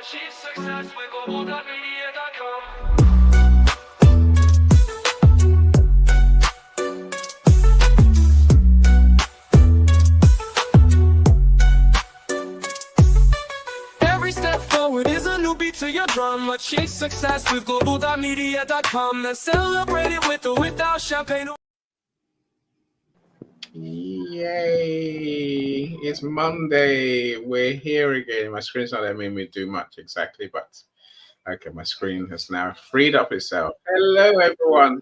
achieve success with Global.Media.com. Every step forward is a new beat to your drum. Achieve success with Global.Media.com. Let's celebrate it with or without champagne. Yay! It's Monday. We're here again. My screen's not letting me do much exactly, but okay, my screen has now freed up itself. Hello, everyone.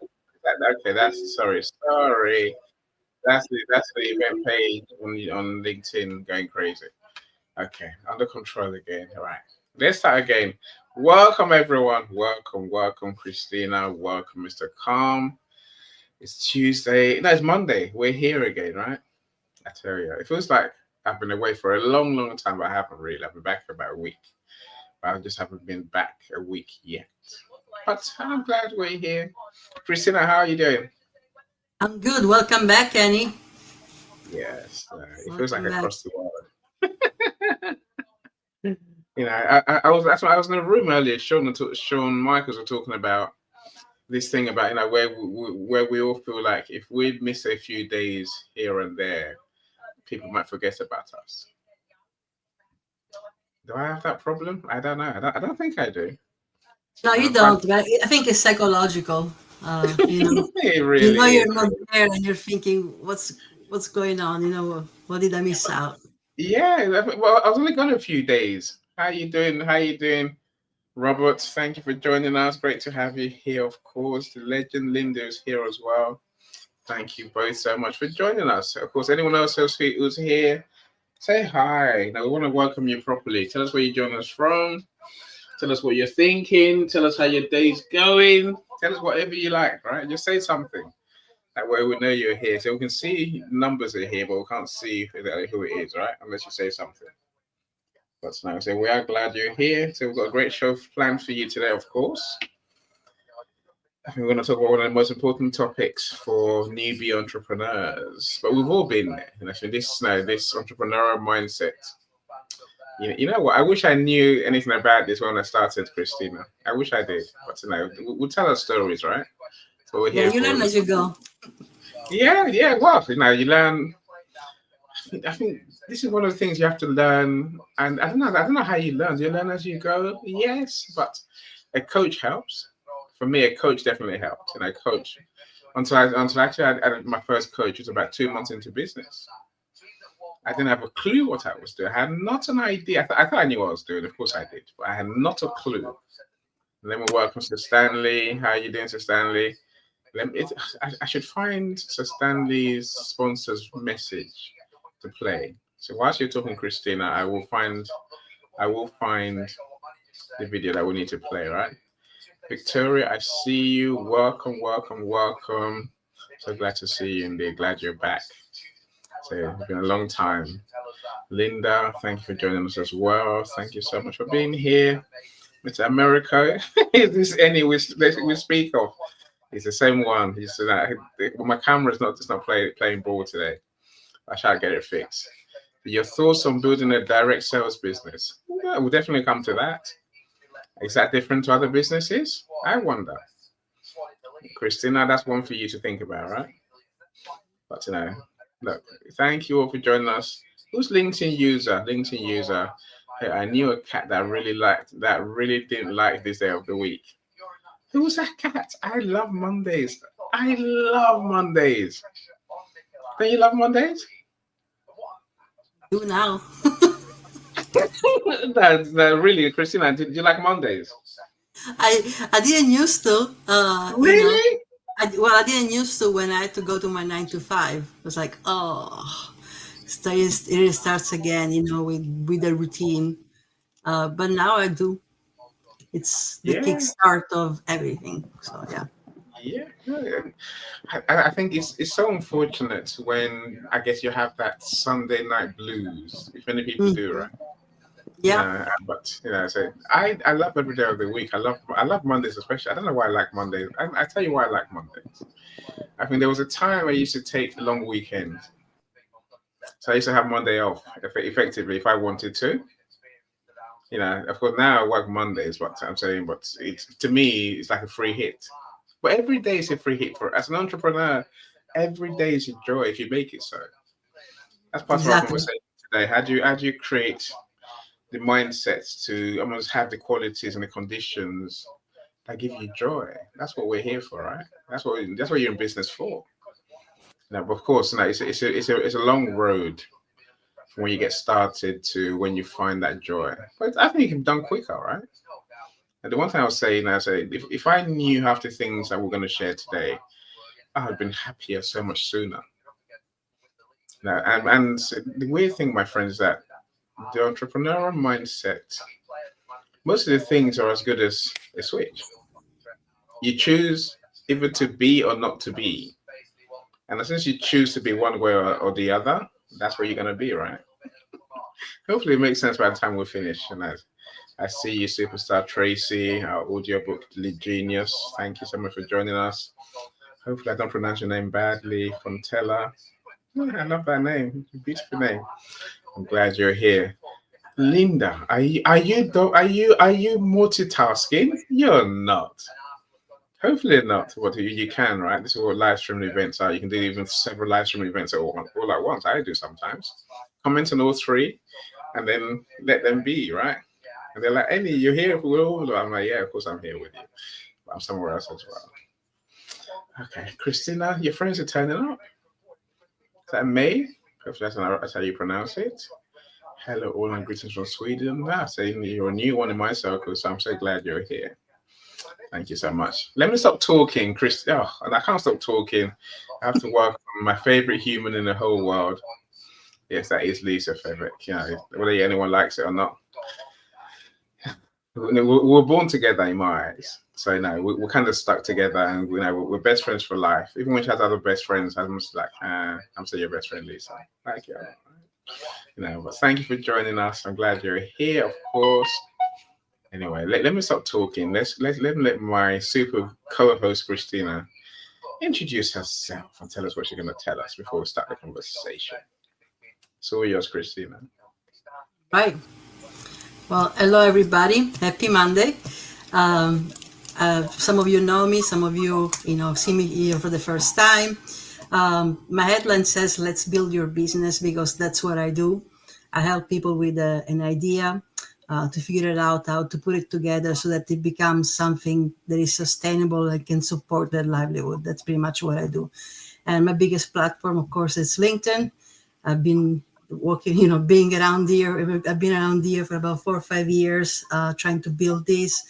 Okay, sorry. That's the event page on LinkedIn going crazy. Okay, under control again. All right, let's start again. Welcome, everyone. Welcome, Christina. Welcome, Mr. Calm. It's Tuesday. No, it's Monday. We're here again, right? I tell you, it feels like I've been away for a long time, but I haven't really. I've been back for about a week. But I just haven't been back a week yet. But I'm glad we're here. Christina, how are you doing? I'm good. Welcome back, Kenny. Yes, it feels like Welcome back. across the world. You know, I was that's why I was in a room earlier. Sean Michaels were talking about this thing about where we all feel like if we miss a few days here and there, people might forget about us. Do I have that problem? I don't know. I don't think I do. No, you don't. But I think it's psychological. It You really know is. you're not there, and you're thinking, what's going on? What did I miss out? Yeah. Well, I was only gone a few days. How you doing? Robert, thank you for joining us. Great to have you here, of course. The legend Linda is here as well. Thank you both so much for joining us. Of course, anyone else who's here, say hi. Now, we want to welcome you properly. Tell us where you're joining us from. Tell us what you're thinking. Tell us how your day's going. Tell us whatever you like, right? Just say something. That way we know you're here. So we can see numbers are here, but we can't see who it is, right? Unless you say something. But no, so we are glad you're here. So we've got a great show planned for you today, of course. I think we're going to talk about one of the most important topics for newbie entrepreneurs. But we've all been there. And actually, this entrepreneurial mindset. You know what? I wish I knew anything about this when I started, Christina. I wish I did. But we'll tell our stories, right? So we're here You learn as you go. Yeah. Well, you learn. I think this is one of the things you have to learn, and I don't know how you learn. Do you learn as you go? Yes, but a coach helps. For me, a coach definitely helped, and I coach until actually I had my first coach. It was about 2 months into business. I didn't have a clue what I was doing. I had not an idea. I thought I knew what I was doing. Of course, I did, but I had not a clue. And then we welcome Sir Stanley. How are you doing, Sir Stanley? I should find Sir Stanley's sponsor's message to play. So whilst you're talking, Christina, I will find the video that we need to play, right? Victoria, I see you. Welcome. So glad to see you indeed. Glad you're back. So it's been a long time. Linda, thank you for joining us as well. Thank you so much for being here. Mr. America, is this any we speak of? It's the same one. He's my camera's not playing ball today. I shall get it fixed. Your thoughts on building a direct sales business? Yeah, we'll definitely come to that. Is that different to other businesses? I wonder. Christina, that's one for you to think about, right? But look, thank you all for joining us. Who's LinkedIn user? Hey, I knew a cat that really didn't like this day of the week. Who was that cat? I love Mondays. Don't you love Mondays? Do now. That really, Christina, did you like Mondays? I didn't used to. Really? I didn't used to when I had to go to my 9 to 5. It was like, it starts again, with the routine. But now I do. It's the kickstart of everything. So yeah. Yeah. I think it's so unfortunate when I guess you have that Sunday night blues, which many people do, right? Yeah. But so I love every day of the week. I love Mondays especially. I don't know why I like Mondays. I tell you why I like Mondays. I think there was a time I used to take long weekends. So I used to have Monday off effectively if I wanted to. You know, of course, now I work Mondays, what I'm saying, but it's to me, it's like a free hit. But every day is a free hit for as an entrepreneur. Every day is a joy if you make it so. That's part of our Exactly. conversation today. How do you create the mindsets to almost have the qualities and the conditions that give you joy? That's what we're here for, right? That's what you're in business for. Now, of course, no, it's a long road from when you get started to when you find that joy. But I think you can be done quicker, right? And the one thing I was saying, I say, if I knew half the things that we're going to share today, I would have been happier so much sooner. Now, and the weird thing, my friends, is that the entrepreneurial mindset, most of the things are as good as a switch. You choose either to be or not to be. And since you choose to be one way or the other, that's where you're going to be, right? Hopefully, it makes sense by the time we finish. And I see you, Superstar Tracy, our audiobook lead genius. Thank you so much for joining us. Hopefully, I don't pronounce your name badly. Fontella. Yeah, I love that name. Beautiful name. I'm glad you're here. Linda, are you multitasking? You're not. Hopefully not. What you can, right? This is what live streaming events are. You can do even several live streaming events all at once. I do sometimes. Comment on all three and then let them be, right? And they're like, Annie, you're here for all. I'm like, yeah, of course I'm here with you. But I'm somewhere else as well. Okay, Christina, your friends are turning up. Is that May? Hopefully that's how you pronounce it. Hello, all, and greetings from Sweden. Saying you're a new one in my circle, so I'm so glad you're here. Thank you so much. Let me stop talking, Chris. Oh, and I can't stop talking. I have to work on my favorite human in the whole world. Yes, that is Lisa's favorite. You know, whether anyone likes it or not. We're born together in my eyes. So, we're kind of stuck together, and we're best friends for life. Even when she has other best friends, I'm just like, I'm still your best friend, Lisa. Thank you. But thank you for joining us. I'm glad you're here, of course. Anyway, let me stop talking. Let my super co-host Christina introduce herself and tell us what she's going to tell us before we start the conversation. So, yours, Christina. Right. Well, hello everybody. Happy Monday. Um, some of you know me. Some of you, see me here for the first time. My headline says, "Let's build your business," because that's what I do. I help people with an idea to figure it out, how to put it together so that it becomes something that is sustainable and can support their livelihood. That's pretty much what I do. And my biggest platform, of course, is LinkedIn. I've been working, being around here. I've been around here for about 4 or 5 years, trying to build this.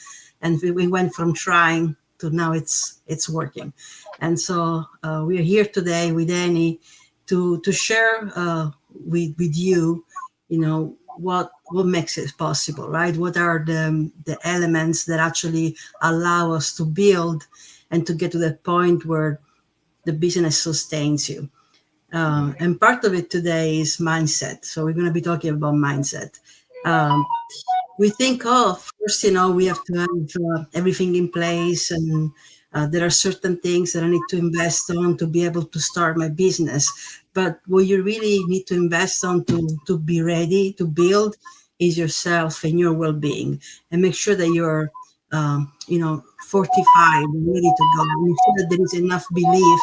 And we went from trying to now it's working. And so we are here today with Annie to share with you, what makes it possible, right? What are the elements that actually allow us to build and to get to that point where the business sustains you. And part of it today is mindset. So we're going to be talking about mindset. We think, first, we have to have everything in place, and there are certain things that I need to invest on to be able to start my business. But what you really need to invest on to be ready to build is yourself and your well-being, and make sure that you're, fortified and ready to go. Make sure that there is enough belief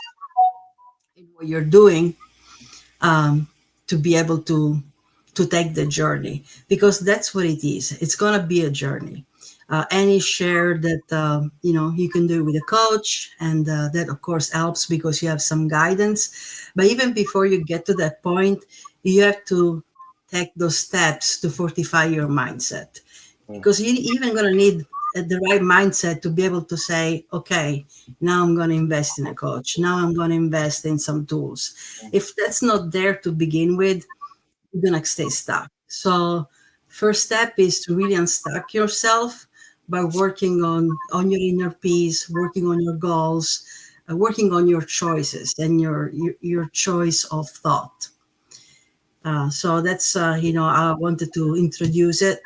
in what you're doing, to be able to take the journey, because that's what it is. It's going to be a journey. Annie shared that you can do it with a coach, and that of course helps because you have some guidance. But even before you get to that point, you have to take those steps to fortify your mindset, because you're even going to need the right mindset to be able to say, okay, now I'm going to invest in a coach. Now I'm going to invest in some tools. If that's not there to begin with, you're going to stay stuck. So first step is to really unstuck yourself by working on your inner peace, working on your goals, working on your choices and your choice of thought. So that's, I wanted to introduce it.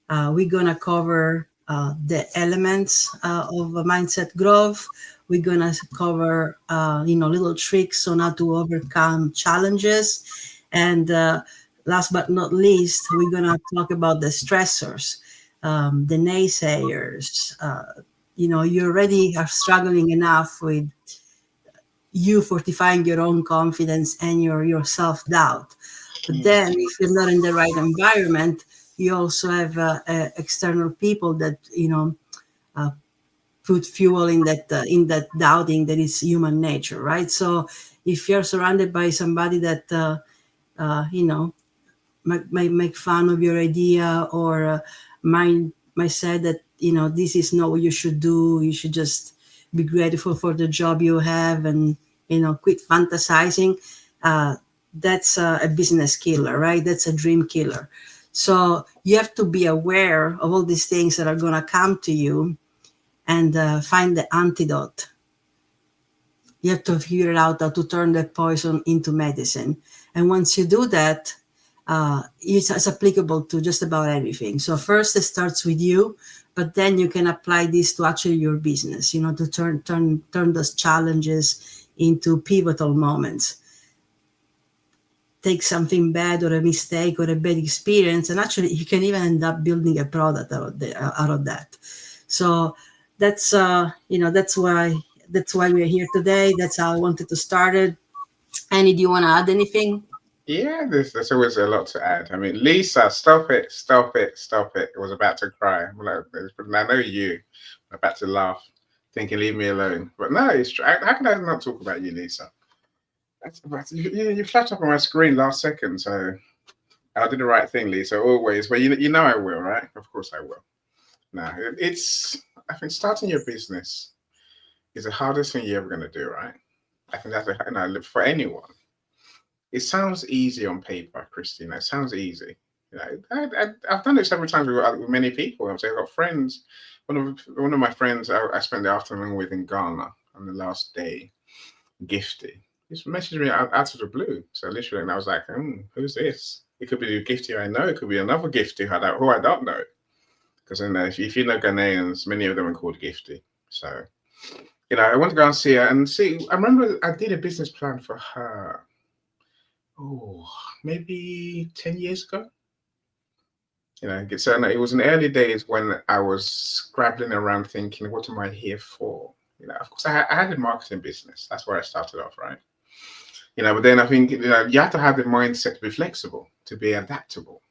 We're going to cover the elements of a mindset growth. We're going to cover, little tricks on how to overcome challenges. And last but not least, we're going to talk about the stressors. the naysayers. You already are struggling enough with you fortifying your own confidence and your self-doubt. But then if you're not in the right environment, you also have external people that uh, put fuel in that doubting that is human nature, right? So if you're surrounded by somebody that might make fun of your idea, or might say that this is not what you should do, you should just be grateful for the job you have, and quit fantasizing, uh, that's a business killer, right? That's a dream killer. So you have to be aware of all these things that are going to come to you, and find the antidote. You have to figure out how to turn that poison into medicine. And once you do that, it's applicable to just about everything. So first it starts with you, but then you can apply this to actually your business, to turn those challenges into pivotal moments. Take something bad or a mistake or a bad experience, and actually you can even end up building a product out of that. So that's that's why we're here today. That's how I wanted to start it. Annie, do you want to add anything? Yeah, there's always a lot to add. I mean, Lisa, stop it, stop it, stop it. I was about to cry. I'm like, I know you. I'm about to laugh, thinking, leave me alone. But no, it's true. How can I not talk about you, Lisa? You flashed up on my screen last second, so I'll do the right thing, Lisa, always. But you know I will, right? Of course I will. No, I think starting your business is the hardest thing you're ever going to do, right? I think for anyone. It sounds easy on paper, Christina. It sounds easy. I've done it several times with many people. I've got friends. One of my friends I spent the afternoon with in Ghana on the last day, Gifty. Just messaged me out of the blue. So literally, and I was like, who's this? It could be the Gifty I know. It could be another Gifty who I don't know. Because if you know Ghanaians, many of them are called Gifty. So, I want to go and see her and see. I remember I did a business plan for her. Oh, maybe 10 years ago. So it was in the early days when I was scrabbling around thinking, what am I here for? Of course, I had a marketing business. That's where I started off, right? But then I think, you have to have the mindset to be flexible, to be adaptable,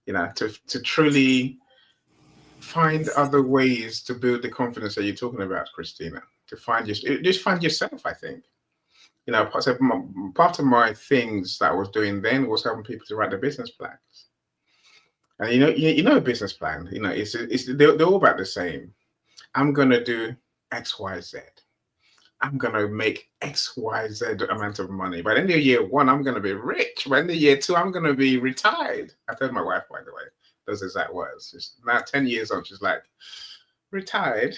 to truly find other ways to build the confidence that you're talking about, Christina, to just find yourself, I think. Part of my things that I was doing then was helping people to write their business plans. And a business plan, they're all about the same. I'm gonna do X, Y, Z. I'm gonna make X, Y, Z amount of money. By the end of year one, I'm gonna be rich. By the end of year two, I'm gonna be retired. I told my wife, by the way, those exact words. She's now 10 years on. She's like, retired?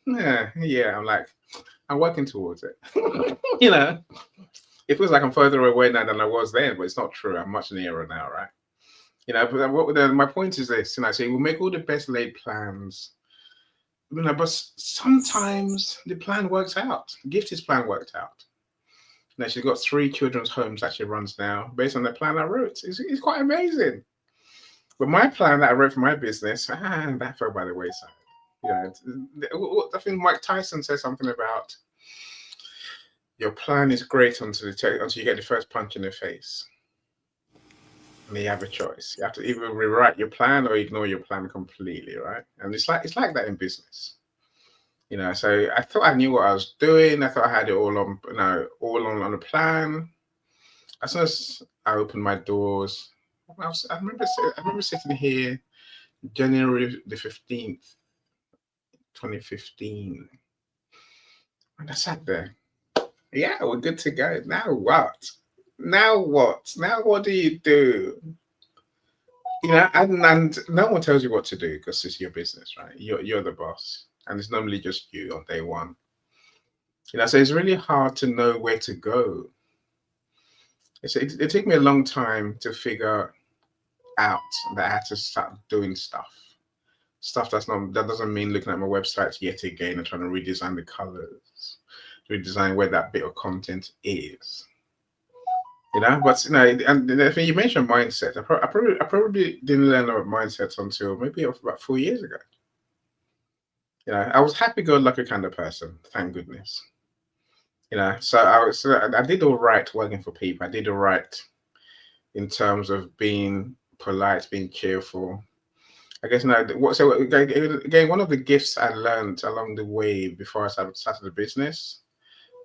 Yeah. I'm like, I'm working towards it. It feels like I'm further away now than I was then, but it's not true. I'm much nearer now, right? But my point is this, I say we'll make all the best laid plans, but sometimes the plan works out. Gifty's plan worked out. She's got 3 children's homes that she runs now based on the plan I wrote. It's quite amazing. But my plan that I wrote for my business, that fell by the wayside. I think Mike Tyson said something about your plan is great until you get the first punch in the face. And you have a choice. You have to either rewrite your plan or ignore your plan completely, right? And it's like that in business. So I thought I knew what I was doing. I thought I had it all on a plan. As soon as I opened my doors, I remember sitting here January the 15th, 2015. And I sat there. Yeah, we're good to go. Now what? Now what do you do? And no one tells you what to do because it's your business, right? You're the boss. And it's normally just you on day one. So it's really hard to know where to go. It took me a long time to figure out that I had to start doing stuff. Stuff that doesn't mean looking at my websites yet again and trying to redesign the colors, redesign where that bit of content is. But and I think you mentioned mindset. I probably didn't learn about mindset until maybe about 4 years ago. I was happy-go-lucky kind of person, thank goodness. I did all right working for people. I did all right in terms of being polite, being cheerful. I guess so again, one of the gifts I learned along the way before I started the business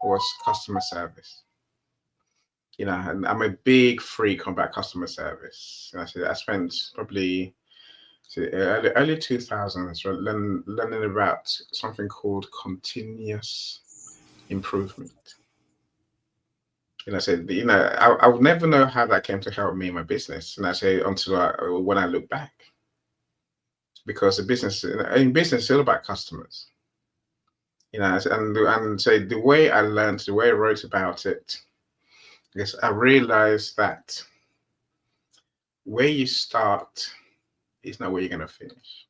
was customer service. And I'm a big freak on that customer service. I spent probably early 2000s learning about something called continuous improvement. I would never know how that came to help me in my business. And I say until when I look back, because the business in business is all about customers. And so the way I learned, the way I wrote about it, I guess I realized that where you start is not where you're going to finish,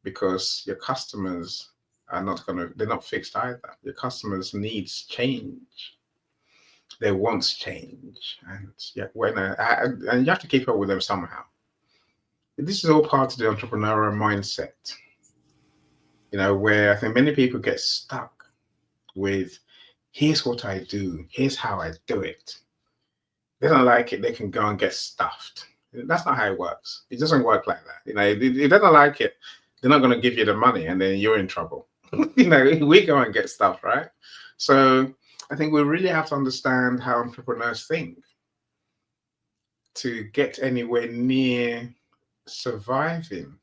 because your customers they're not fixed either. Your customers' needs change, their wants change, and and you have to keep up with them somehow. This is all part of the entrepreneurial mindset, where I think many people get stuck with, here's what I do, here's how I do it. They don't like it, they can go and get stuffed. That's not how it works. It doesn't work like that. If they don't like it, they're not going to give you the money, and then you're in trouble. We go and get stuff, right? So I think we really have to understand how entrepreneurs think to get anywhere near surviving.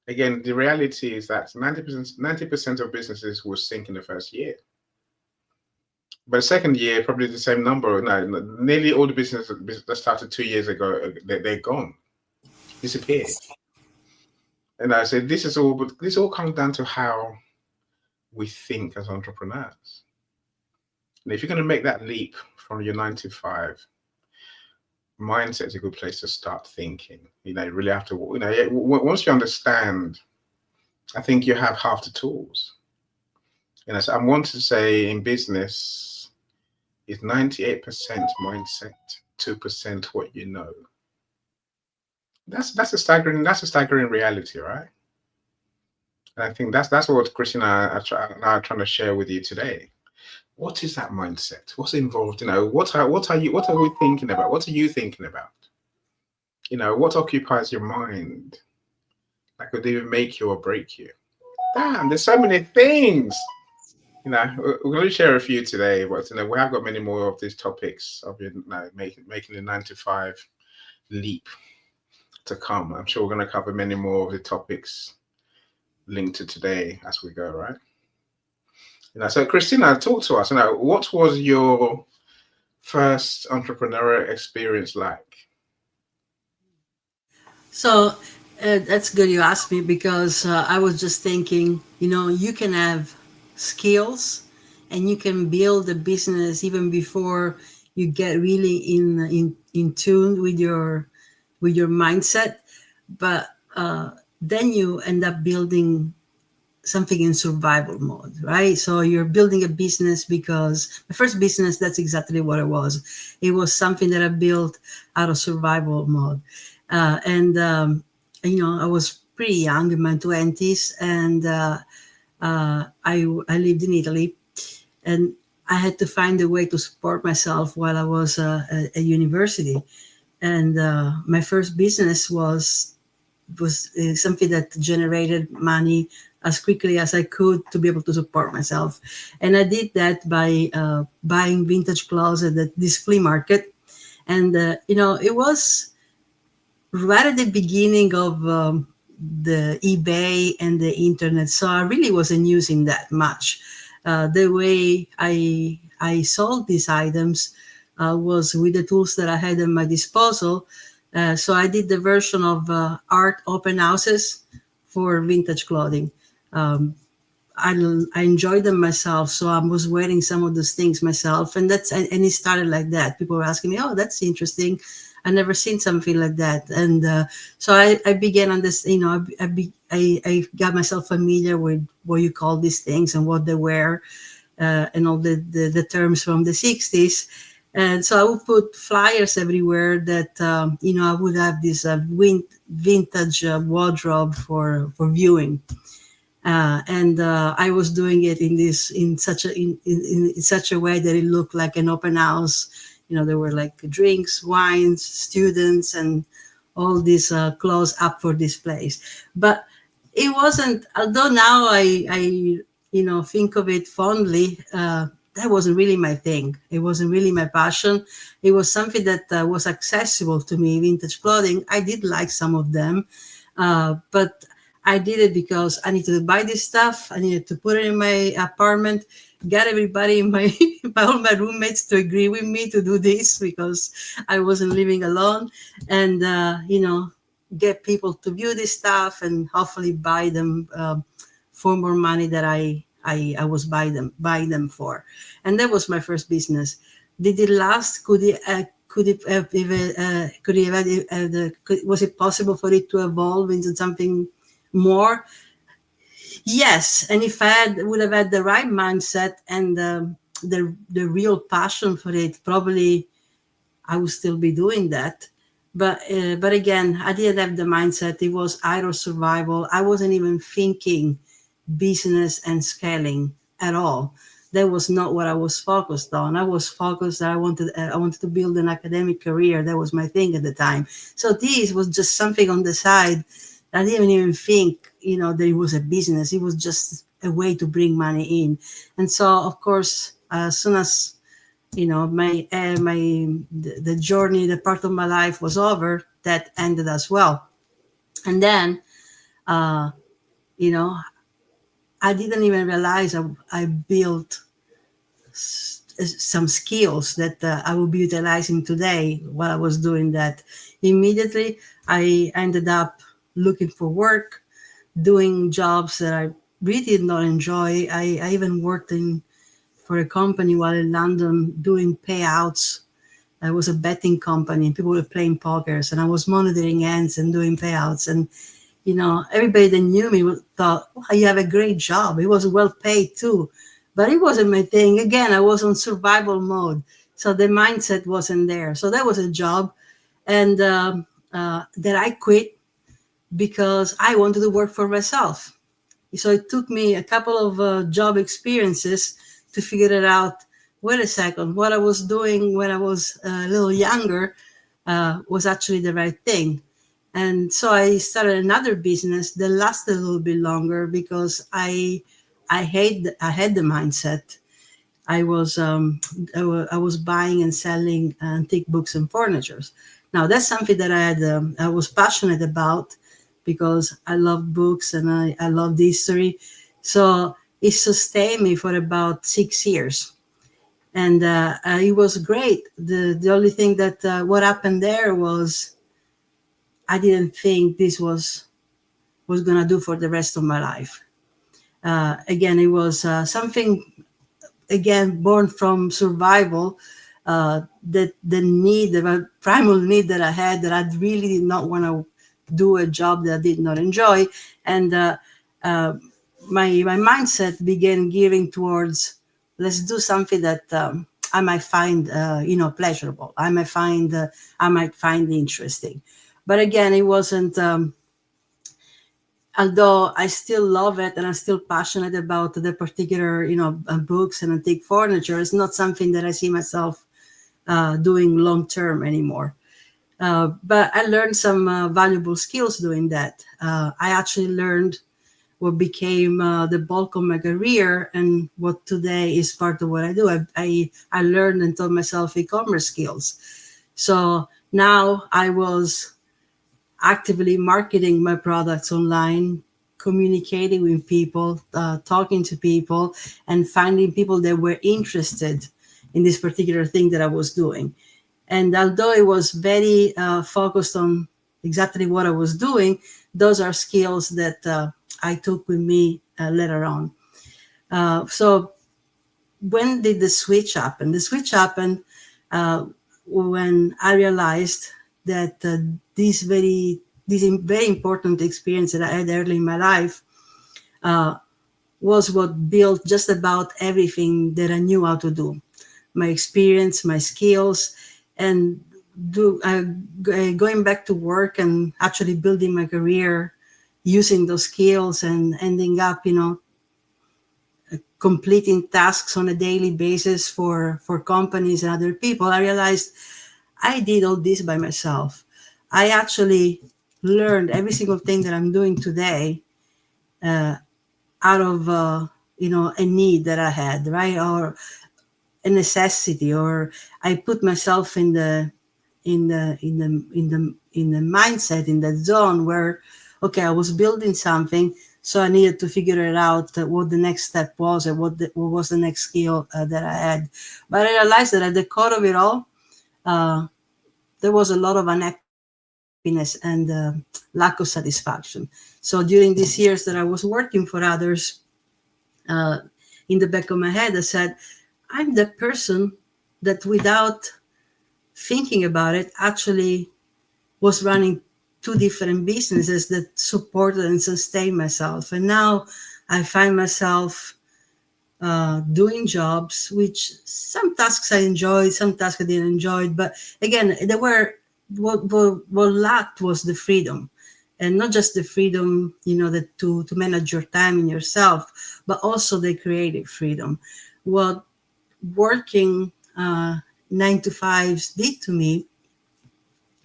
Again, the reality is that 90% of businesses will sink in the first year. But the second year, probably the same number. Nearly all the businesses that started 2 years ago, they're gone, disappeared. And I said, this all comes down to how we think as entrepreneurs. And if you're going to make that leap from your 9 to 5, mindset is a good place to start thinking. You really have to, once you understand, I think you have half the tools. So I want to say in business, it's 98% mindset, 2% what you know. That's a staggering reality, right? And I think that's what Christian and I are trying to share with you today. What is that mindset? What's involved? What are we thinking about? What are you thinking about? What occupies your mind that could even make you or break you? Damn, there's so many things. We're going to share a few today, but we have got many more of these topics of making the 9 to 5 leap to come. I'm sure we're going to cover many more of the topics linked to today as we go, right? So Christina, talk to us. What was your first entrepreneurial experience like? So that's good you asked me, because I was just thinking, you can have skills and you can build a business even before you get really in tune with your mindset, but then you end up building something in survival mode, right? So you're building a business, because my first business, that's exactly what it was. It was something that I built out of survival mode. I was pretty young, in my 20s, and I lived in Italy, and I had to find a way to support myself while I was at university. And my first business was something that generated money as quickly as I could to be able to support myself. And I did that by buying vintage clothes at this flea market. And, it was right at the beginning of the eBay and the internet. So I really wasn't using that much. The way I sold these items was with the tools that I had at my disposal. So I did the version of art open houses for vintage clothing. I enjoyed them myself, so I was wearing some of those things myself, and it started like that. People were asking me, "Oh, that's interesting. I never seen something like that." And so I began on this. I got myself familiar with what you call these things and what they were, and all the terms from the 60s. And so I would put flyers everywhere that I would have this vintage wardrobe for viewing. And I was doing it in such a way that it looked like an open house. There were like drinks, wines, students, and all these clothes up for displays. But it wasn't. Although now I think of it fondly. That wasn't really my thing. It wasn't really my passion. It was something that was accessible to me. Vintage clothing. I did like some of them, but I did it because I needed to buy this stuff. I needed to put it in my apartment, get everybody in my all my roommates to agree with me to do this because I wasn't living alone, and get people to view this stuff and hopefully buy them for more money that I was buying them for, and that was my first business. Did it last? Was it possible for it to evolve into something more? Yes, and if would have had the right mindset and the real passion for it, probably I would still be doing that. But again, I didn't have the mindset. It was either survival. I wasn't even thinking business and scaling at all. That was not what I was focused on. I was focused that I wanted to build an academic career. That was my thing at the time. So this was just something on the side. I didn't even think, that it was a business. It was just a way to bring money in. And so, of course, as soon as the journey, the part of my life was over, that ended as well. And then, I didn't even realize I built some skills that I will be utilizing today while I was doing that. Immediately, I ended up looking for work, doing jobs that I really did not enjoy. I even worked for a company while in London doing payouts. It was a betting company, and people were playing pokers, and I was monitoring ends and doing payouts. And everybody that knew me thought, "Wow, you have a great job." It was well paid too, but it wasn't my thing. Again, I was on survival mode, so the mindset wasn't there. So that was a job, and that I quit because I wanted to work for myself. So it took me a couple of job experiences to figure it out. Wait a second, what I was doing when I was a little younger was actually the right thing. And so I started another business that lasted a little bit longer because I had the mindset. I was buying and selling antique books and furnitures. Now that's something that I was passionate about because I love books and I love history. So it sustained me for about 6 years, and it was great. The only thing that what happened there was I didn't think this was gonna do for the rest of my life. Again, it was something again born from survival. That the primal need that I had, that I really did not want to do a job that I did not enjoy, and my mindset began gearing towards, let's do something that I might find pleasurable. I might find interesting. But again, it wasn't. Although I still love it and I'm still passionate about the particular, books and antique furniture, it's not something that I see myself doing long term anymore. But I learned some valuable skills doing that. I actually learned what became the bulk of my career and what today is part of what I do. I learned and taught myself e-commerce skills. So now I was actively marketing my products online, communicating with people, talking to people, and finding people that were interested in this particular thing that I was doing. And although it was very focused on exactly what I was doing, those are skills that I took with me later on. So when did the switch happen? The switch happened when I realized that this very important experience that I had early in my life was what built just about everything that I knew how to do. my experience, my skills, and going back to work and actually building my career using those skills and ending up, completing tasks on a daily basis for companies and other people. I realized I did all this by myself. I actually learned every single thing that I'm doing today out of a need that I had, right, or a necessity, or I put myself in the mindset, in that zone where, okay, I was building something, so I needed to figure it out, what the next step was, or what was the next skill that I had. But I realized that at the core of it all, there was a lot of unhappiness and lack of satisfaction. So during these years that I was working for others, in the back of my head, I said, I'm the person that, without thinking about it, actually was running two different businesses that supported and sustained myself. And now I find myself doing jobs, which some tasks I enjoyed, some tasks I didn't enjoy. But again, what lacked was the freedom. And not just the freedom, to manage your time and yourself, but also the creative freedom. What working 9 to 5s did to me,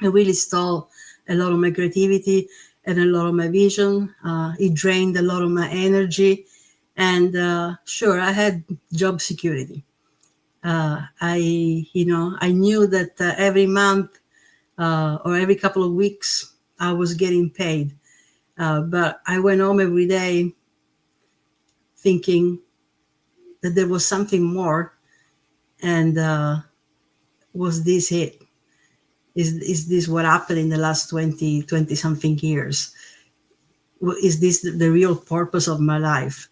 it really stole a lot of my creativity and a lot of my vision. It drained a lot of my energy. And sure, I had job security. I knew that every month or every couple of weeks I was getting paid. But I went home every day thinking that there was something more. And was this it? Is this what happened in the last 20 something years? Is this the real purpose of my life?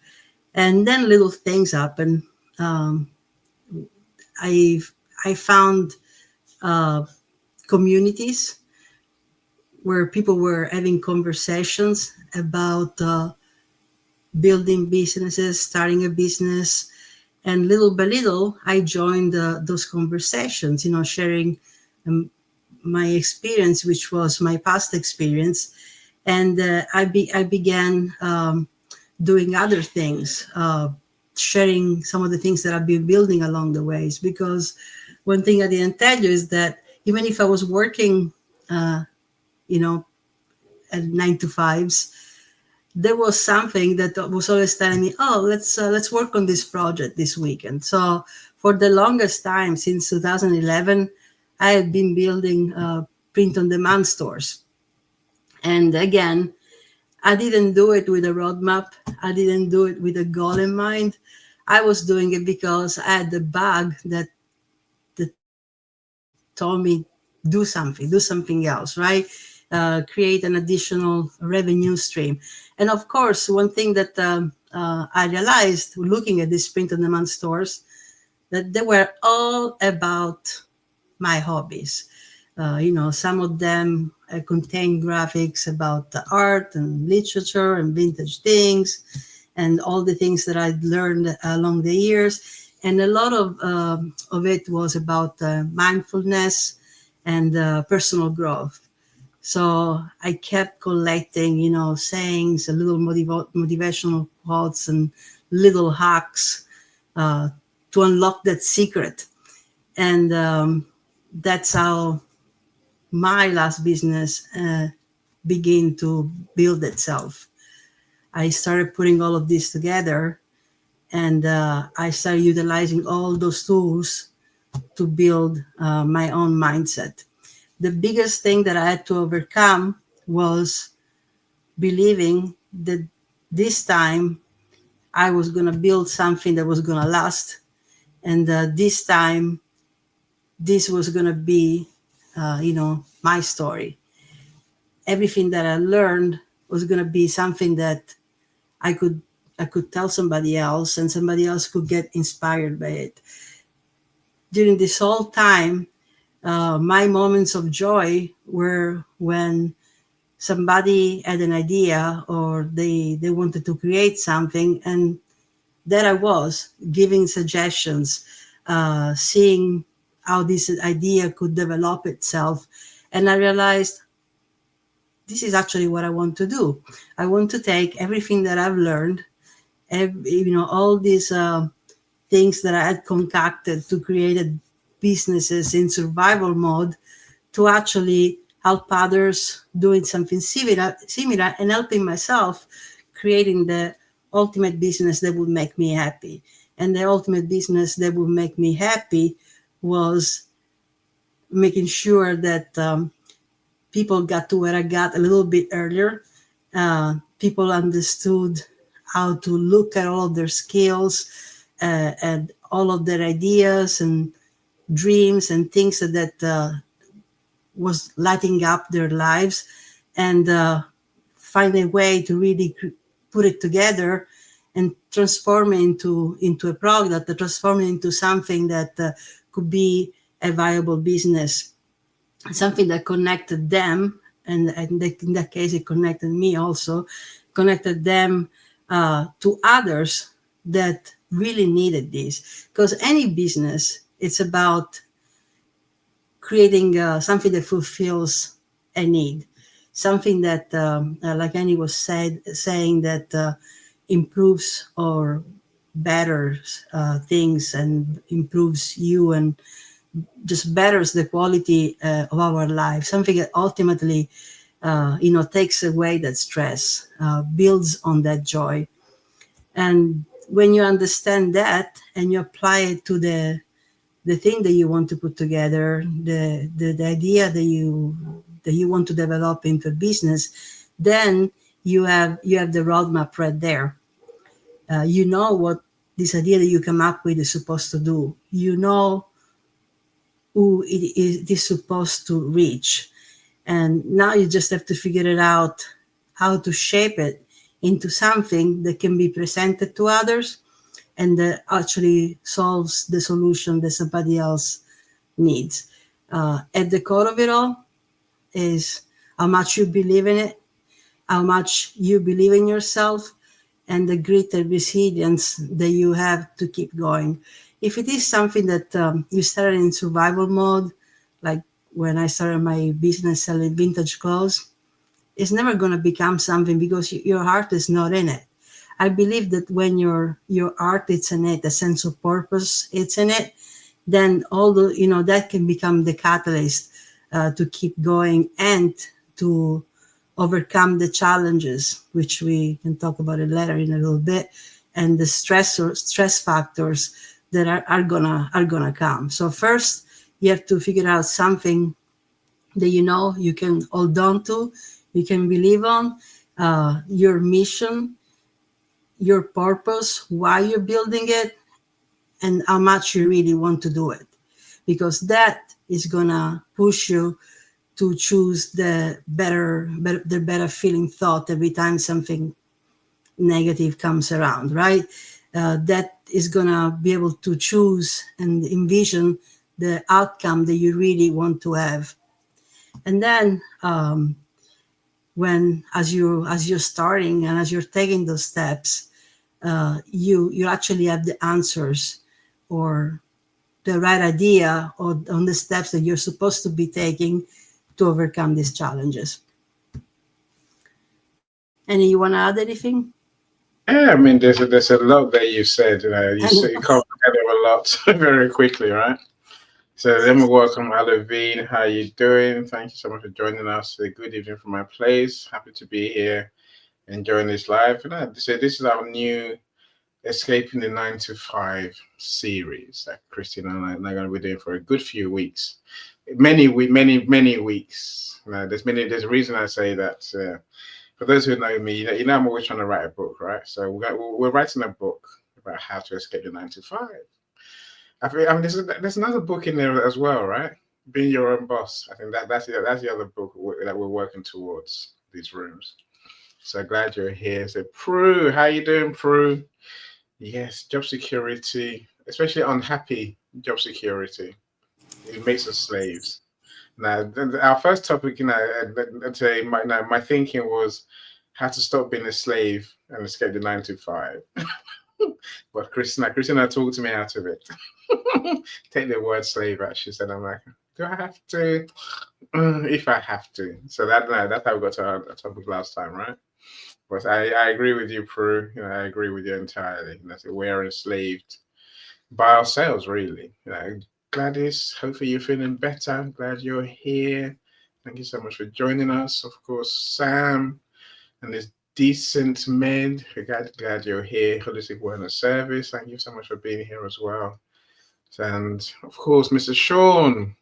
And then little things happen. I found communities where people were having conversations about building businesses, starting a business. And little by little, I joined those conversations, sharing my experience, which was my past experience. And I began doing other things, sharing some of the things that I've been building along the ways. Because one thing I didn't tell you is that even if I was working, at 9 to 5s, there was something that was always telling me, "Oh, let's work on this project this weekend." So for the longest time, since 2011, I had been building print-on-demand stores. And again, I didn't do it with a roadmap. I didn't do it with a goal in mind. I was doing it because I had the bug that told me, do something else, right? Create an additional revenue stream. And of course, one thing that I realized looking at these print-on-demand stores, that they were all about my hobbies. Some of them contain graphics about art and literature and vintage things and all the things that I'd learned along the years. And a lot of it was about mindfulness and personal growth. So I kept collecting, sayings, a little motivational quotes and little hacks to unlock that secret. And that's how my last business began to build itself. I started putting all of this together, and I started utilizing all those tools to build my own mindset. The biggest thing that I had to overcome was believing that this time I was going to build something that was going to last. And this time, this was going to be, my story. Everything that I learned was going to be something that I could tell somebody else, and somebody else could get inspired by it. During this whole time, my moments of joy were when somebody had an idea or they wanted to create something, and there I was giving suggestions, seeing how this idea could develop itself. And I realized this is actually what I want to do. I want to take everything that I've learned, all these things that I had concocted to create businesses in survival mode, to actually help others doing something similar and helping myself creating the ultimate business that would make me happy. And the ultimate business that would make me happy was making sure that people got to where I got a little bit earlier. People understood how to look at all of their skills and all of their ideas and dreams and things that was lighting up their lives, and find a way to really put it together and transform it into a product, to transform it into something that could be a viable business, something that connected them, and in that case it connected me also, connected them to others that really needed this. Because any business, it's about creating something that fulfills a need, something that, like Annie was saying, that improves or betters things and improves you and just betters the quality of our life, something that ultimately takes away that stress, builds on that joy. And when you understand that and you apply it to the thing that you want to put together, the idea that you want to develop into a business, then you have the roadmap right there. You know what this idea that you come up with is supposed to do. You know who it is supposed to reach. And now you just have to figure it out, how to shape it into something that can be presented to others and that actually solves the solution that somebody else needs. At the core of it all is how much you believe in it, how much you believe in yourself, and the grit and resilience that you have to keep going. If it is something that you started in survival mode, like when I started my business selling vintage clothes, it's never going to become something because your heart is not in it. I believe that when your art is in it, the sense of purpose it's in it, then that can become the catalyst to keep going and to overcome the challenges, which we can talk about it later in a little bit, and the stress factors that are gonna come. So first, you have to figure out something that you can hold on to, you can believe on, your mission, your purpose, why you're building it, and how much you really want to do it, because that is gonna push you to choose the better feeling thought every time something negative comes around, right? That is gonna be able to choose and envision the outcome that you really want to have. And then as you're starting and as you're taking those steps, you actually have the answers or the right idea on the steps that you're supposed to be taking to overcome these challenges. Any, you want to add anything? Yeah, I mean, there's a lot that you said. You covered a lot very quickly, right? So let me welcome Alavine. How you doing? Thank you so much for joining us. Good evening from my place. Happy to be here, enjoying this live. So this is our new Escaping the 9 to 5 series that Christine and I are going to be doing for a good few weeks. Many weeks. There's a reason I say that. For those who know me, I'm always trying to write a book, right? So we're writing a book about how to escape the 9 to 5. I mean, there's another book in there as well, right? Being Your Own Boss. I think that's the other book that we're working towards these rooms. So glad you're here. So Prue, how you doing, Prue? Yes, job security, especially unhappy job security. It makes us slaves. Now, our first topic, I'd say my thinking was how to stop being a slave and escape the 9 to 5. But Christina talked me out of it. Take the word slave out. She said, I'm like, do I have to? If I have to. So that's how we got to our topic last time, right? But I agree with you, Prue. I agree with you entirely. We're enslaved by ourselves, really. Gladys, hopefully you're feeling better. I'm glad you're here. Thank you so much for joining us. Of course, Sam and this decent men. Glad you're here. Holistic Wellness Service. Thank you so much for being here as well. And of course, Mr. Sean.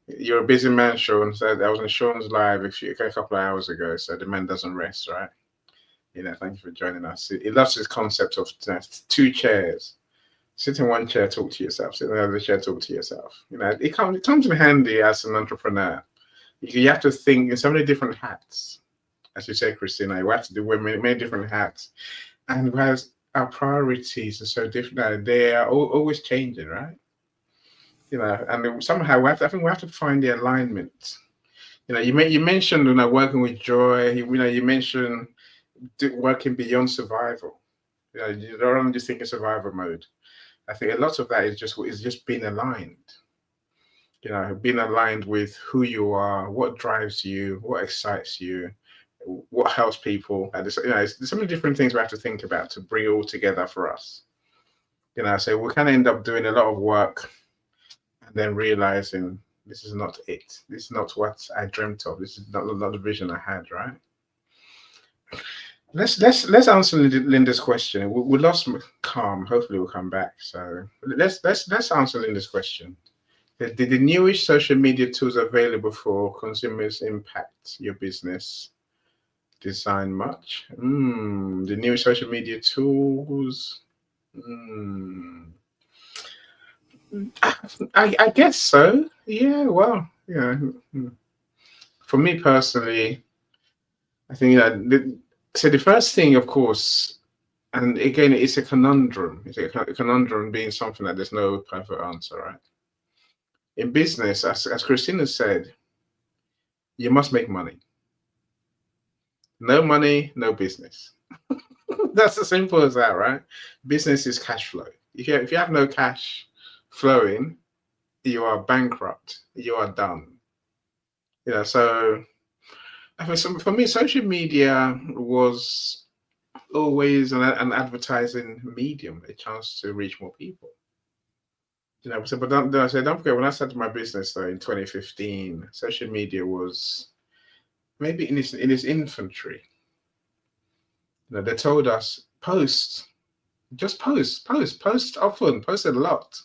You're a busy man, Sean. So I was on Sean's live a couple of hours ago. So the man doesn't rest, right? Thank you for joining us. He loves this concept of 2 chairs. Sit in one chair, talk to yourself. Sit in the other chair, talk to yourself. It comes in handy as an entrepreneur. You have to think in so many different hats. As you say, Christina, we have to do many different hats. And whereas our priorities are so different, they are always changing, right? And somehow I think we have to find the alignment. You mentioned working with joy. You mentioned working beyond survival. You don't only just think in survival mode. I think a lot of that is just being aligned. Being aligned with who you are, what drives you, what excites you, what helps people. There's so many different things we have to think about to bring it all together for us. So we kind of end up doing a lot of work and then realizing this is not it. This is not what I dreamt of. This is not the vision I had, right? Let's answer Linda's question. We lost Calm. Hopefully we'll come back. So let's answer Linda's question. Did the newish social media tools available for consumers impact your business design much? The new social media tools. I guess so. Yeah. Well, For me personally, I think so the first thing, of course, and again, it's a conundrum. It's a conundrum being something that there's no perfect answer, right? In business, as Christina said, you must make money. No money, no business. That's as simple as that, right? Business is cash flow. If you have no cash flowing, you are bankrupt. You are done. So I think for me, social media was always an advertising medium, a chance to reach more people. But don't forget, when I started my business though in 2015, social media was maybe in its infantry. They told us post often, post a lot.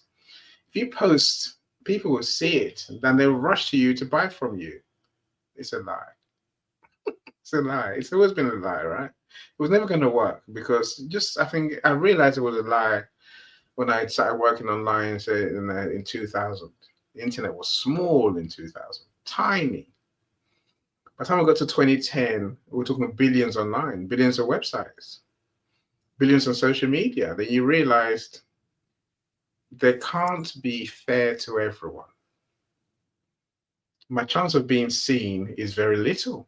If you post, people will see it, and then they'll rush to you to buy from you. It's a lie. It's a lie. It's always been a lie, right? It was never going to work because I think I realized it was a lie when I started working online, say in 2000. The internet was small in 2000, tiny. By the time I got to 2010, we were talking billions online, billions of websites, billions on social media. Then you realized they can't be fair to everyone. My chance of being seen is very little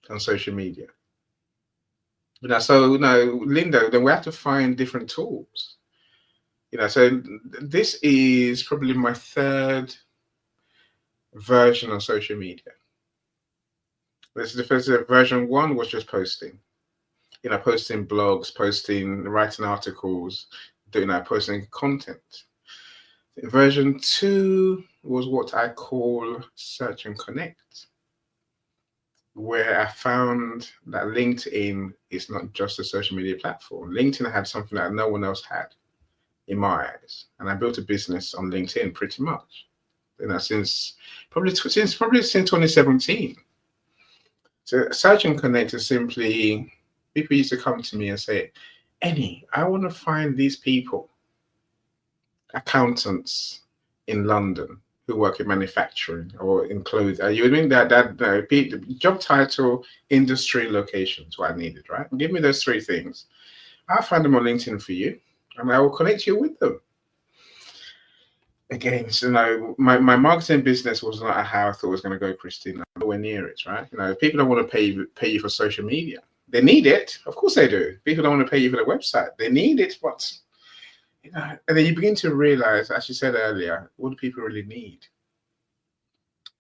on social media. So Linda, then we have to find different tools. So this is probably my 3rd version of social media. This is the first version 1 was just posting. Posting blogs, writing articles, posting content. Version 2 was what I call search and connect, where I found that LinkedIn is not just a social media platform. LinkedIn had something that no one else had in my eyes. And I built a business on LinkedIn pretty much, since 2017. So search and connect is simply, people used to come to me and say, Annie, I want to find these people, accountants in London who work in manufacturing or in clothes. You mean that job title, industry, location is what I needed, right? Give me those 3 things. I'll find them on LinkedIn for you, and I will connect you with them. Again, so my marketing business was not how I thought it was going to go, Christina. Nowhere near it, right? People don't want to pay you for social media. They need it. Of course they do. People don't want to pay you for the website. They need it, but and then you begin to realize, as you said earlier, what do people really need?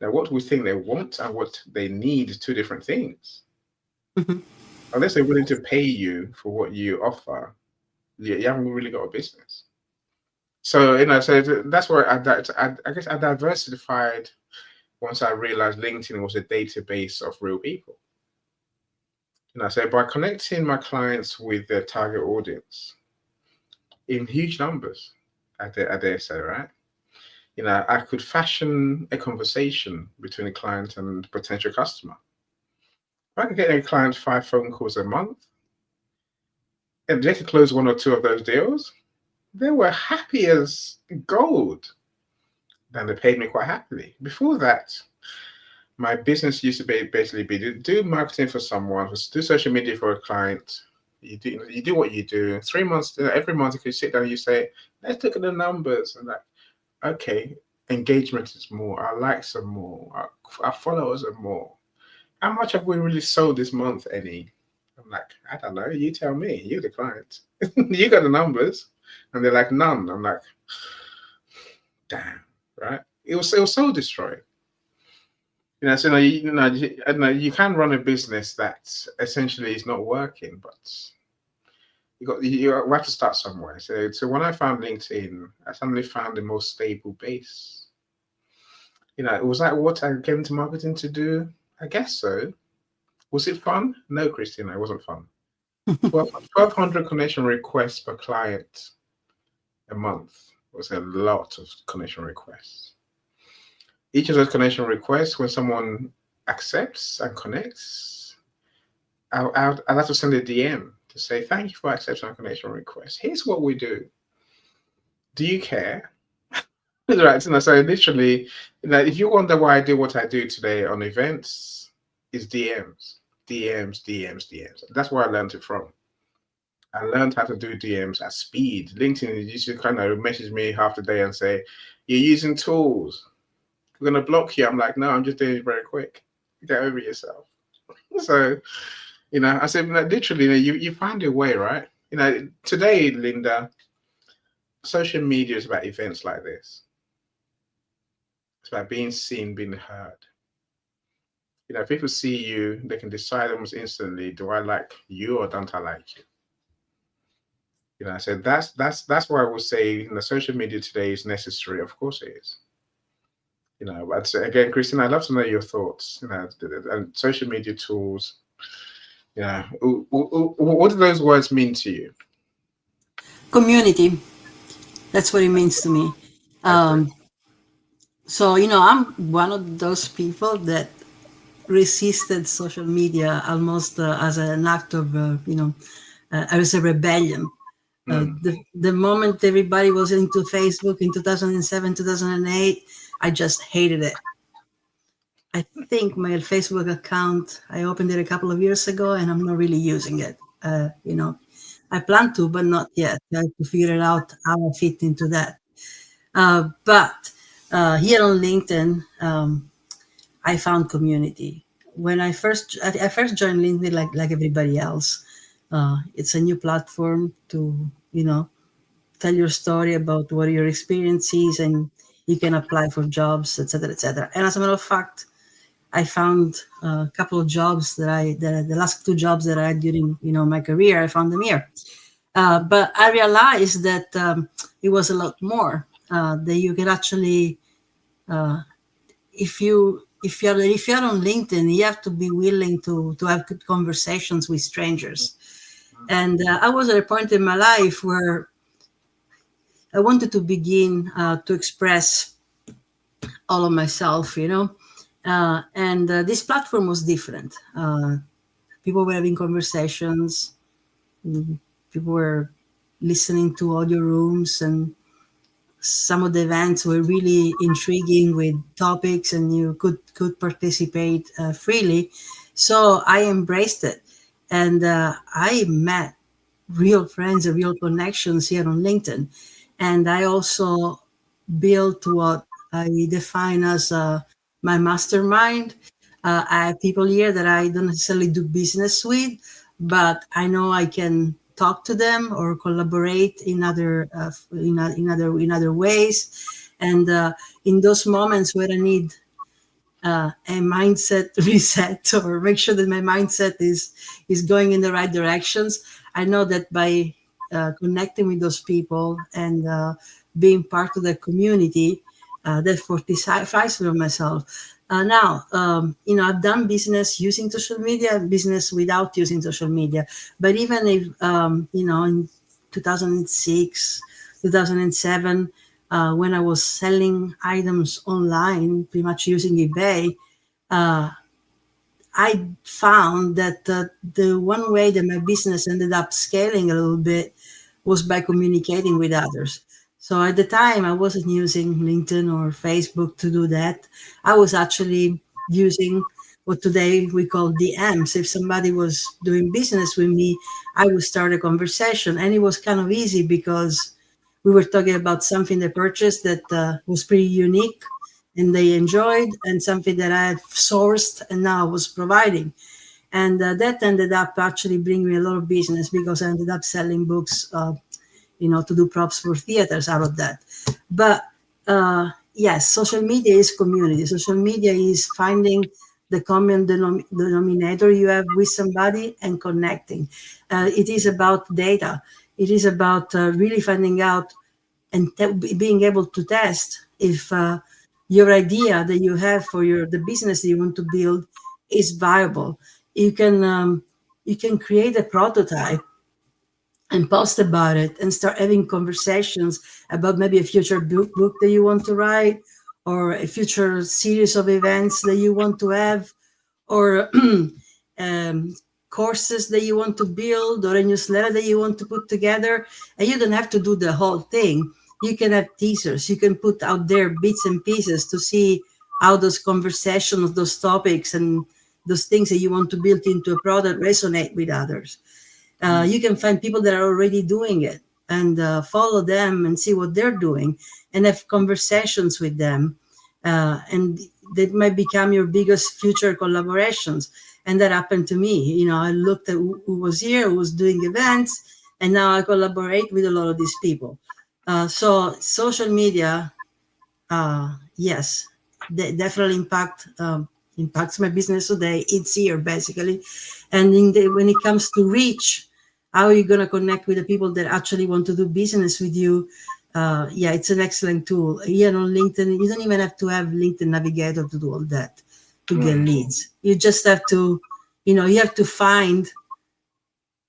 Now, what we think they want and what they need is two different things. Mhm. Unless they're willing to pay you for what you offer, you haven't really got a business. So, so that's why I guess I diversified once I realized LinkedIn was a database of real people. So by connecting my clients with their target audience in huge numbers, I dare say, right? I could fashion a conversation between a client and potential customer. If I could get a client 5 phone calls a month, and they could close 1 or 2 of those deals, they were happy as gold. Then they paid me quite happily. Before that, my business used to basically be to do marketing for someone, do social media for a client. You do what you do. 3 months, every month you could sit down and you say, let's look at the numbers. And like, okay, engagement is more. Our likes are more. Our followers are more. How much have we really sold this month, Eddie? I'm like, I don't know. You tell me. You're the client. You got the numbers. And they're like, none. I'm like, damn, right? It was soul destroying. So you can run a business that essentially is not working, but you have to start somewhere. So when I found LinkedIn, I suddenly found the most stable base. Was that what I came to marketing to do? I guess so. Was it fun? No, Christina, it wasn't fun. 1,200 connection requests per client a month was a lot of connection requests. Each of those connection requests, when someone accepts and connects, I'll have to send a DM to say, thank you for accepting our connection request. Here's what we do. Do you care? Right. So literally, if you wonder why I do what I do today on events, it's DMs, DMs, DMs, DMs. That's where I learned it from. I learned how to do DMs at speed. LinkedIn used to kind of message me half the day and say, you're using tools. We're going to block you. I'm like, no, I'm just doing it very quick. Get over yourself. So, I said, literally, you find a way, right? Today, Linda, social media is about events like this. It's about being seen, being heard. If people see you, they can decide almost instantly, do I like you or don't I like you? So that's why I would say social media today is necessary. Of course it is. But again, Christine, I'd love to know your thoughts. And social media tools. What do those words mean to you? Community. That's what it means to me. So I'm one of those people that resisted social media almost as an act of as a rebellion. The moment everybody was into Facebook in 2007, 2008, I just hated it. I think my Facebook account, I opened it a couple of years ago and I'm not really using it. I plan to, but not yet. I have to figure it out how I fit into that. But here on LinkedIn, I found community. When I first joined LinkedIn, like everybody else, it's a new platform to tell your story about what your experience is, and you can apply for jobs, etc., etc. And as a matter of fact, I found a couple of jobs that the last 2 jobs that I had during my career, I found them here. But I realized that it was a lot more that you can actually, if you're on LinkedIn, you have to be willing to have good conversations with strangers. And I was at a point in my life where I wanted to begin to express all of myself, and this platform was different. People were having conversations. People were listening to audio rooms, and some of the events were really intriguing with topics, and you could participate freely. So I embraced it, and I met real friends and real connections here on LinkedIn. And I also built what I define as my mastermind. I have people here that I don't necessarily do business with, but I know I can talk to them or collaborate in other in other ways. And in those moments where I need a mindset reset or make sure that my mindset is going in the right directions, I know that by connecting with those people and being part of the community, that fortifies for myself. Now, I've done business using social media, business without using social media. But even if, in 2006, 2007, when I was selling items online, pretty much using eBay, uh, I found that the one way that my business ended up scaling a little bit was by communicating with others. So at the time, I wasn't using LinkedIn or Facebook to do that. I was actually using what today we call DMs. If somebody was doing business with me, I would start a conversation. And it was kind of easy because we were talking about something they purchased that was pretty unique and they enjoyed, and something that I had sourced and now was providing. And that ended up actually bringing me a lot of business because I ended up selling books, to do props for theaters out of that. But yes, social media is community. Social media is finding the common denominator you have with somebody and connecting. It is about data. It is about really finding out and being able to test if your idea that you have for the business that you want to build is viable. You can create a prototype and post about it and start having conversations about maybe a future book that you want to write, or a future series of events that you want to have, or um, courses that you want to build, or a newsletter that you want to put together. And you don't have to do the whole thing. You can have teasers. You can put out there bits and pieces to see how those conversations, those topics, and those things that you want to build into a product resonate with others. You can find people that are already doing it and follow them and see what they're doing and have conversations with them. And that might become your biggest future collaborations. And that happened to me. I looked at who was here, who was doing events, and now I collaborate with a lot of these people. So social media, yes, definitely impacts my business today. It's here basically, and when it comes to reach, how are you going to connect with the people that actually want to do business with you? Yeah, it's an excellent tool. Here on LinkedIn, you don't even have to have LinkedIn Navigator to do all that to get leads. You just have to, you have to find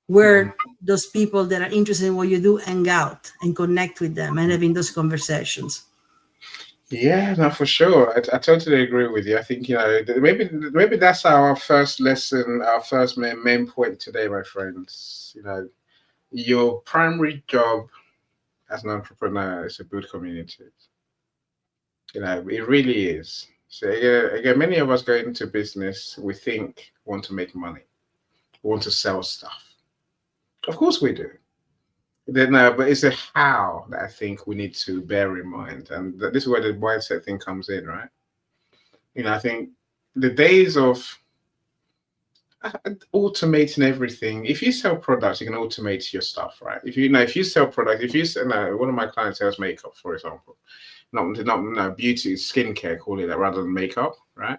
where those people that are interested in what you do hang out and connect with them and having those conversations. Yeah, no, for sure. I totally agree with you. I think, maybe that's our first lesson, our first main point today, my friends. Your primary job as an entrepreneur is to build communities. It really is. So again, many of us go into business, we think want to make money, we want to sell stuff. Of course we do. But it's a how that I think we need to bear in mind, and this is where the mindset thing comes in, right? I think the days of automating everything. If you sell products, you can automate your stuff, right? If you sell products, if you sell, one of my clients sells makeup, for example, not no beauty, skincare, call it that, rather than makeup, right?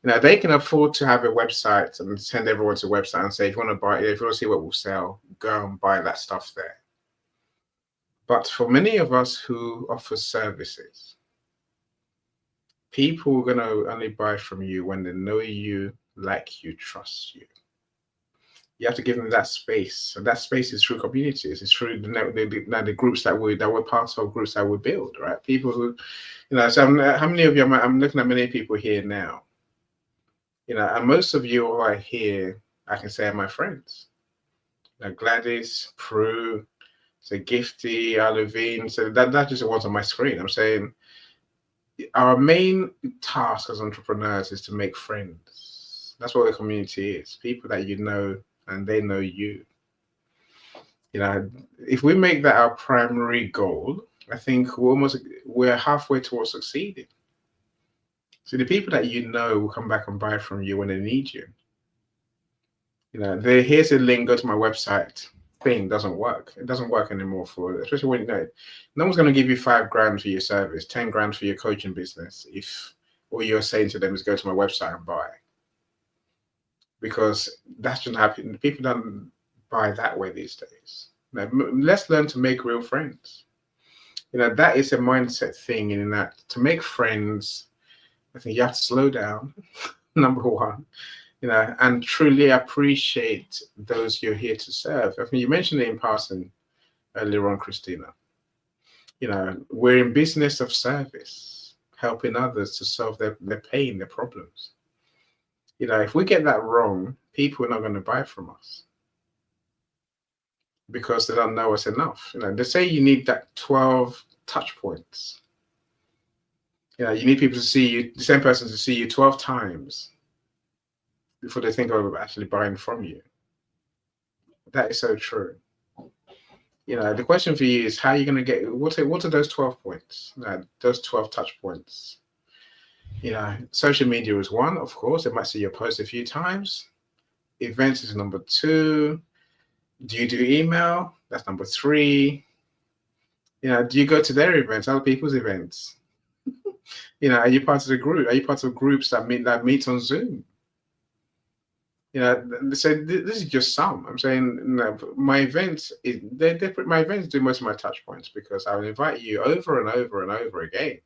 They can afford to have a website and send everyone to a website and say, if you want to buy, if you want to see what will sell, go and buy that stuff there. But for many of us who offer services, people are going to only buy from you when they know you, like you, trust you. You have to give them that space, and that space is through communities. It's through the groups that we're part of, groups that we build, right? People who, So how many of you? I'm looking at many people here now. And most of you who are here, I can say are my friends. Gladys, Prue, so Gifty, Aluvine. So that just was on my screen. I'm saying our main task as entrepreneurs is to make friends. That's what the community is. People that you know and they know you. If we make that our primary goal, I think we're halfway towards succeeding. So the people that you know will come back and buy from you when they need you. Here's a link, go to my website. Thing doesn't work. It doesn't work anymore especially when no one's going to give you $5,000 for your service, $10,000 for your coaching business if all you're saying to them is go to my website and buy. Because that shouldn't happen. People don't buy that way these days. Let's learn to make real friends. That is a mindset thing. In that, to make friends, I think you have to slow down. Number one, and truly appreciate those you're here to serve. I mean, you mentioned it in passing earlier on, Christina. We're in business of service, helping others to solve their pain, their problems. If we get that wrong, people are not going to buy from us because they don't know us enough. They say you need that 12 touch points. You need people to see you, the same person to see you 12 times before they think of actually buying from you. That is so true. The question for you is how are you going to get, what are those 12 points? Those 12 touch points. Social media is one, of course. They might see your post a few times. Events is number 2. Do you do email? That's number 3. Do you go to their events, other people's events? Are you part of the group? Are you part of groups that meet on Zoom? So this is just some. I'm saying, my events my events do most of my touch points because I will invite you over and over and over again.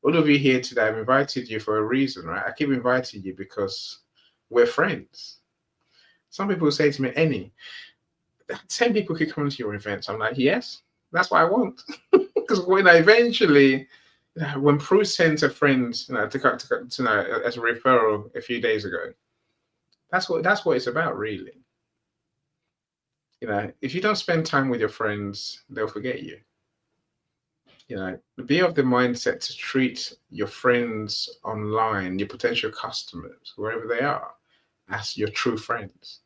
All of you here today, I've invited you for a reason, right? I keep inviting you because we're friends. Some people say to me, Annie, 10 people could come to your events. I'm like, yes, that's what I want. Because eventually, when Prue sent a friend to as a referral a few days ago, that's what it's about, really. If you don't spend time with your friends, they'll forget you. Be of the mindset to treat your friends online, your potential customers, wherever they are, as your true friends.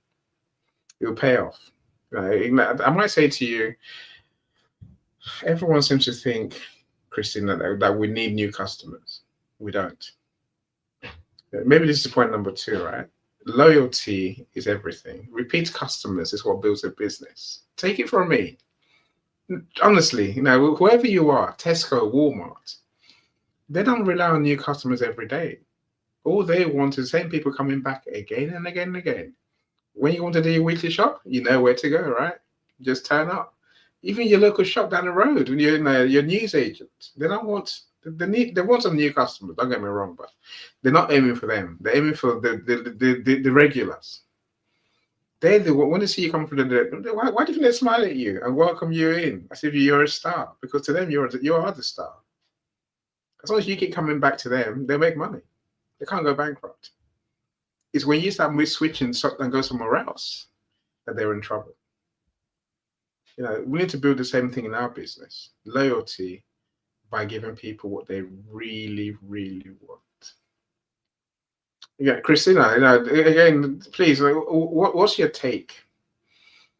It will pay off. I might say to you, everyone seems to think, Christina, that we need new customers. We don't. Maybe this is point number 2, right? Loyalty is everything. Repeat customers is what builds a business. Take it from me. Honestly, whoever you are, Tesco, Walmart, they don't rely on new customers every day. All they want is the same people coming back again and again and again. When you want to do your weekly shop, you know where to go, right? Just turn up. Even your local shop down the road, when you're your news agent, they don't want they want some new customers. Don't get me wrong, but they're not aiming for them. They're aiming for the regulars. They want to see you come from why do they smile at you and welcome you in as if you're a star? Because to them, you are the star. As long as you keep coming back to them, they make money. They can't go bankrupt. It's when you start switching and go somewhere else that they're in trouble. We need to build the same thing in our business. Loyalty by giving people what they really, really want. Yeah, Christina, again, please, what's your take?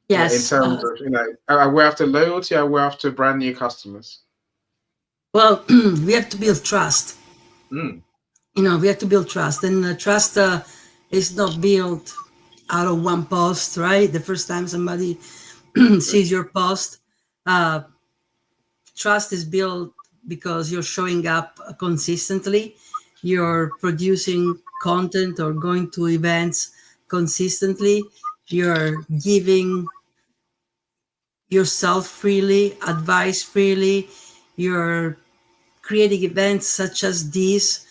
Yes. In terms of, are we after loyalty or are we after brand new customers? Well, we have to build trust. Mm. We have to build trust, and trust is not built out of one post, right? The first time somebody sees your post, trust is built because you're showing up consistently, you're producing content or going to events consistently, you're giving yourself freely, advice freely, you're creating events such as these,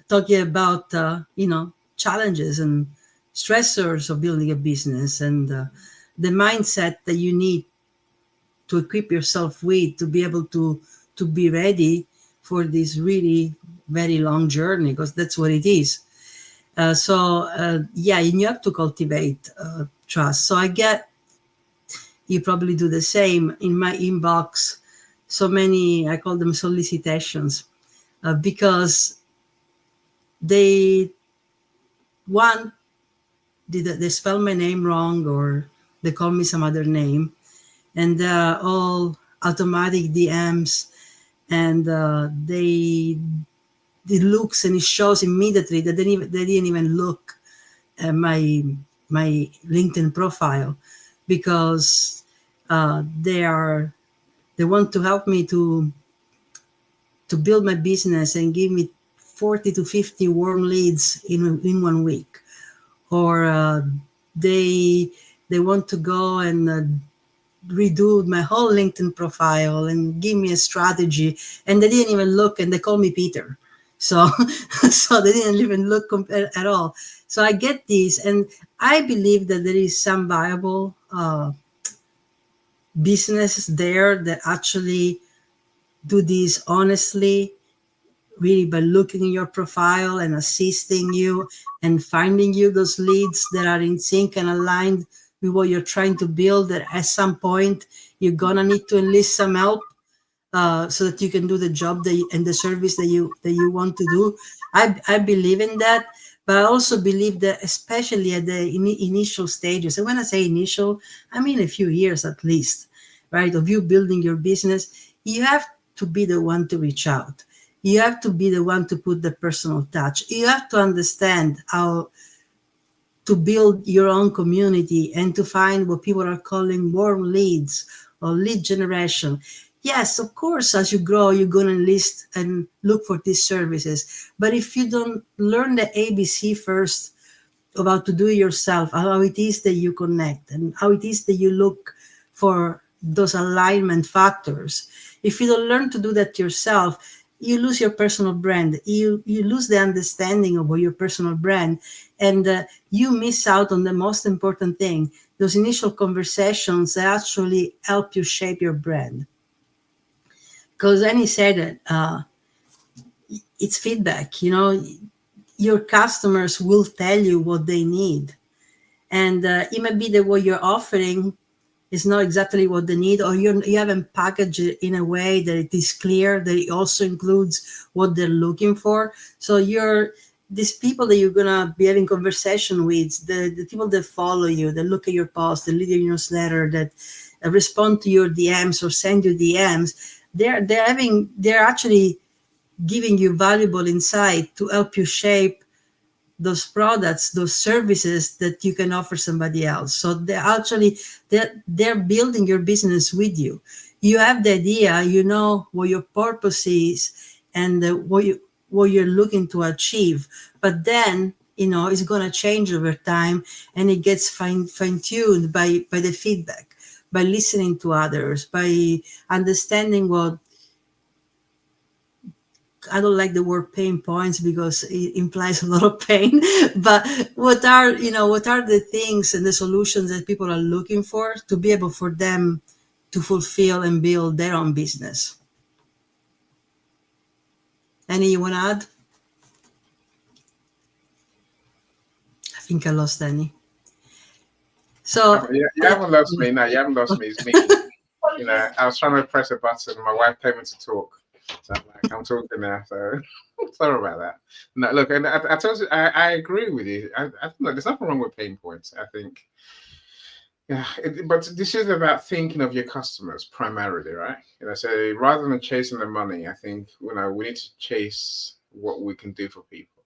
talking about challenges and stressors of building a business, and the mindset that you need to equip yourself with to be able to be ready for this really very long journey, because that's what it is. And you have to cultivate trust. So I get you probably do the same. In my inbox, so many, I call them solicitations, because they spell my name wrong or they call me some other name, and all automatic DMs, and it looks and it shows immediately that they didn't even look at my my LinkedIn profile, because they want to help me to build my business and give me 40 to 50 warm leads in 1 week, or they want to go and redo my whole LinkedIn profile and give me a strategy, and they didn't even look, and they call me Peter. So, so they didn't even look at all. So I get these, and I believe that there is some viable businesses there that actually do this honestly, really by looking in your profile and assisting you and finding you those leads that are in sync and aligned with what you're trying to build, that at some point you're gonna need to enlist some help so that you can do the job and the service that you want to do. I believe in that, but I also believe that especially at the initial stages, and when I say initial, I mean a few years at least, right, of you building your business, you have to be the one to reach out. You have to be the one to put the personal touch. You have to understand how to build your own community and to find what people are calling warm leads or lead generation. Yes, of course, as you grow, you're going to list and look for these services. But if you don't learn the ABC first about to do it yourself, how it is that you connect and how it is that you look for those alignment factors, if you don't learn to do that yourself, you lose your personal brand. You lose the understanding of your personal brand, and you miss out on the most important thing, those initial conversations that actually help you shape your brand. Because Annie said that it's feedback. Your customers will tell you what they need, and it might be that what you're offering is not exactly what they need, or you haven't packaged it in a way that it is clear that it also includes what they're looking for. So these people that you're gonna be having conversation with, the people that follow you, that look at your post, that read your newsletter, that respond to your DMs or send you DMs, they're actually giving you valuable insight to help you shape those products, those services that you can offer somebody else. So they're building your business with you. You have the idea, you know what your purpose is, and what you're looking to achieve. But then it's going to change over time, and it gets fine-tuned by the feedback, by listening to others, by understanding what, I don't like the word pain points because it implies a lot of pain, but what are the things and the solutions that people are looking for to be able for them to fulfill and build their own business? Any you want to add? I think I lost Annie. So you haven't lost me. No, you haven't lost me. It's me. I was trying to press a button. My wife told me to talk. So I'm talking now. So sorry about that. No, look, and I told you, I agree with you. I think there's nothing wrong with pain points. I think, yeah, but this is about thinking of your customers primarily, right? So rather than chasing the money, I think we need to chase what we can do for people.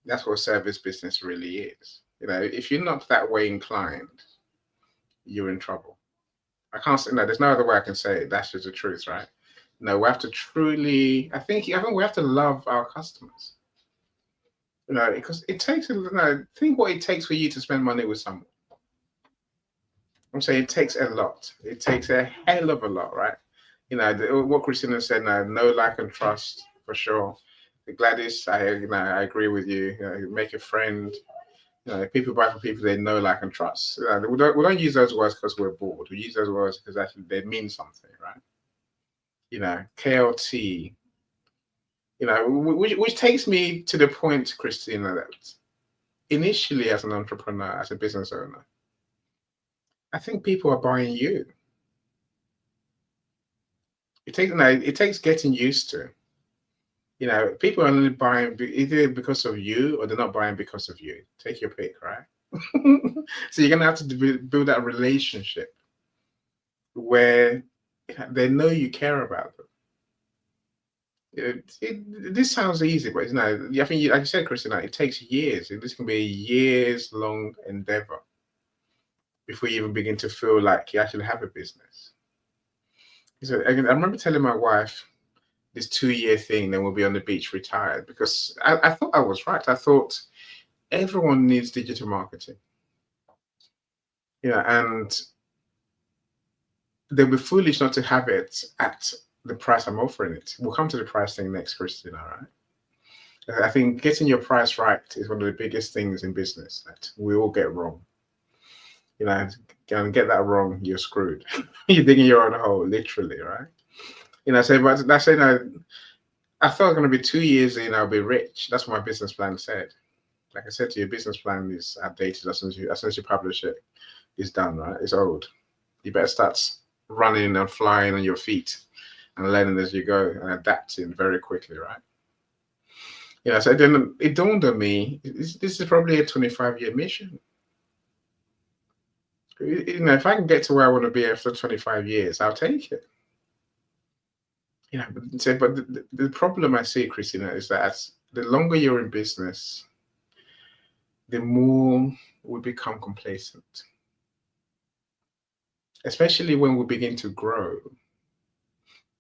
That's what service business really is. If you're not that way inclined, you're in trouble. I can't say no. There's no other way I can say it. That's just the truth, right? No, we have to truly. I think we have to love our customers. Because it takes think what it takes for you to spend money with someone. I'm saying it takes a lot. It takes a hell of a lot, right? What Christina said. No, like, and trust for sure. Gladys, I agree with you. Make a friend. People buy from people they know, like, and trust. We don't use those words because we're bored. We use those words because actually they mean something, right? KLT. Which takes me to the point, Christina, that initially as an entrepreneur, as a business owner, I think people are buying you. It takes getting used to. People are only buying either because of you or they're not buying because of you. Take your pick, right? So you're gonna have to build that relationship where they know you care about them. This sounds easy, but I think, like you said, Christina, it takes years. This can be a years-long endeavor before you even begin to feel like you actually have a business. So I remember telling my wife this 2-year thing, then we'll be on the beach retired, because I thought I was right. I thought everyone needs digital marketing. And they'll be foolish not to have it at the price I'm offering it. We'll come to the price thing next, Christina, right? I think getting your price right is one of the biggest things in business that we all get wrong. And get that wrong, you're screwed. You're digging your own hole, literally, right? But that's saying I thought it was going to be 2 years in, I'll be rich. That's what my business plan said. Like I said to you, business plan is outdated as soon as you publish it. It's done, right? It's old. You better start running and flying on your feet and learning as you go and adapting very quickly, right? So then it dawned on me, this is probably a 25-year mission. If I can get to where I want to be after 25 years, I'll take it. But the problem I see, Christina, is that the longer you're in business, the more we become complacent. Especially when we begin to grow.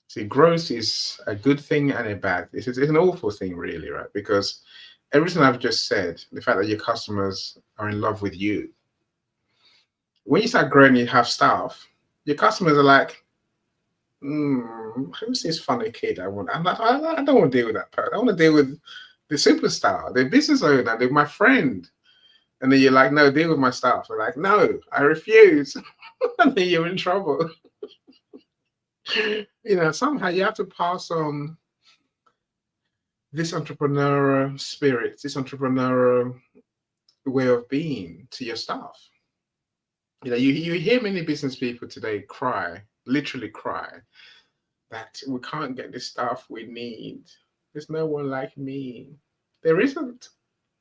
See, growth is a good thing and a bad. It's an awful thing, really, right? Because everything I've just said, the fact that your customers are in love with you, when you start growing, you have staff, your customers are like, who's this funny kid? I don't want to deal with that person. I want to deal with the superstar, the business owner, my friend. And then you're like, no, deal with my staff. They're like, no, I refuse. And then you're in trouble. Somehow you have to pass on this entrepreneurial spirit, this entrepreneurial way of being to your staff. You hear many business people today literally cry, that we can't get the staff we need. There's no one like me. There isn't.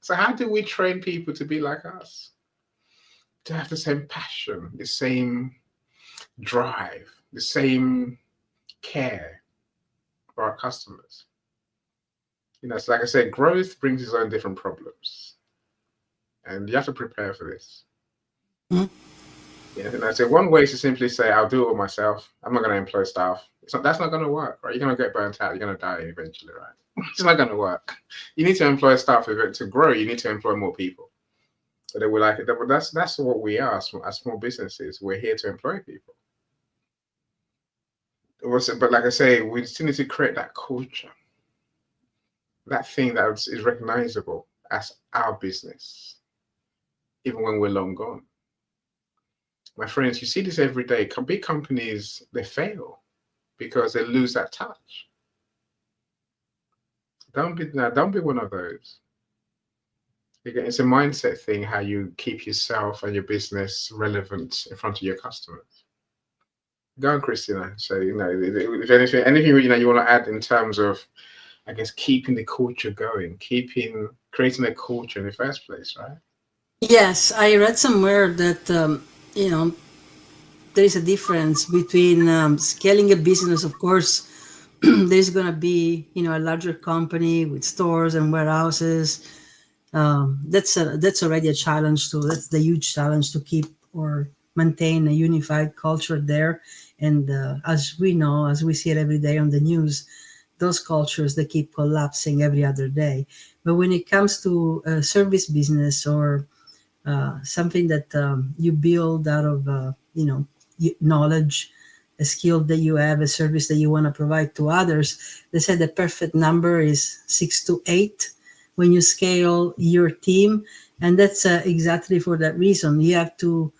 So how do we train people to be like us? To have the same passion, the same drive, the same care for our customers? So like I said, growth brings its own different problems. And you have to prepare for this. Mm-hmm. So one way is to simply say, I'll do it all myself. I'm not going to employ staff. That's not going to work, right? You're going to get burnt out. You're going to die eventually, right? It's not going to work. You need to employ staff to grow. You need to employ more people. So they will like it. That's what we are as small businesses. We're here to employ people. But like I say, we still need to create that culture, that thing that is recognizable as our business, even when we're long gone. My friends, you see this every day. Big companies, they fail because they lose that touch. Don't be one of those. It's a mindset thing, how you keep yourself and your business relevant in front of your customers. Go on, Christina. So, if anything you want to add in terms of, I guess, keeping the culture going, creating a culture in the first place, right? Yes, I read somewhere that there is a difference between scaling a business. Of course, there's going to be a larger company with stores and warehouses. That's already a challenge too. That's the huge challenge, to keep or maintain a unified culture there. And as we see it every day on the news, those cultures, they keep collapsing every other day. But when it comes to a service business or something that you build out of knowledge, a skill that you have, a service that you want to provide to others, they said the perfect number is 6 to 8 when you scale your team. And that's exactly for that reason. You have to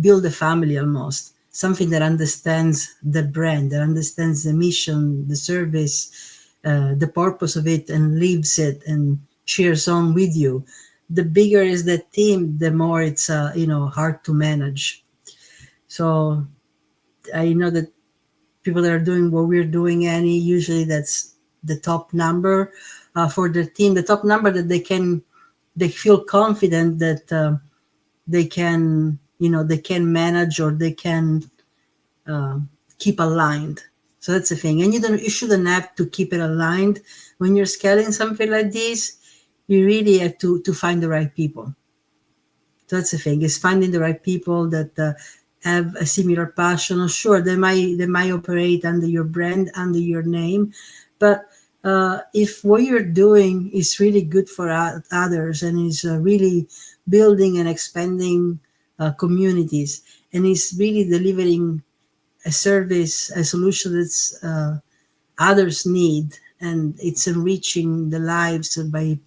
build a family, almost something that understands the brand, that understands the mission, the service, the purpose of it, and lives it and cheers on with you. The bigger is the team, the more it's hard to manage. So I know that people that are doing what we're doing, Annie, usually that's the top number for the team, the top number that they feel confident that they can manage, or they can keep aligned. So that's the thing. And you shouldn't have to keep it aligned when you're scaling something like this. You really have to find the right people. So that's the thing, is finding the right people that have a similar passion. Or sure, they might operate under your brand, under your name, but if what you're doing is really good for others and is really building and expanding communities, and is really delivering a service, a solution that's others need, and it's enriching the lives by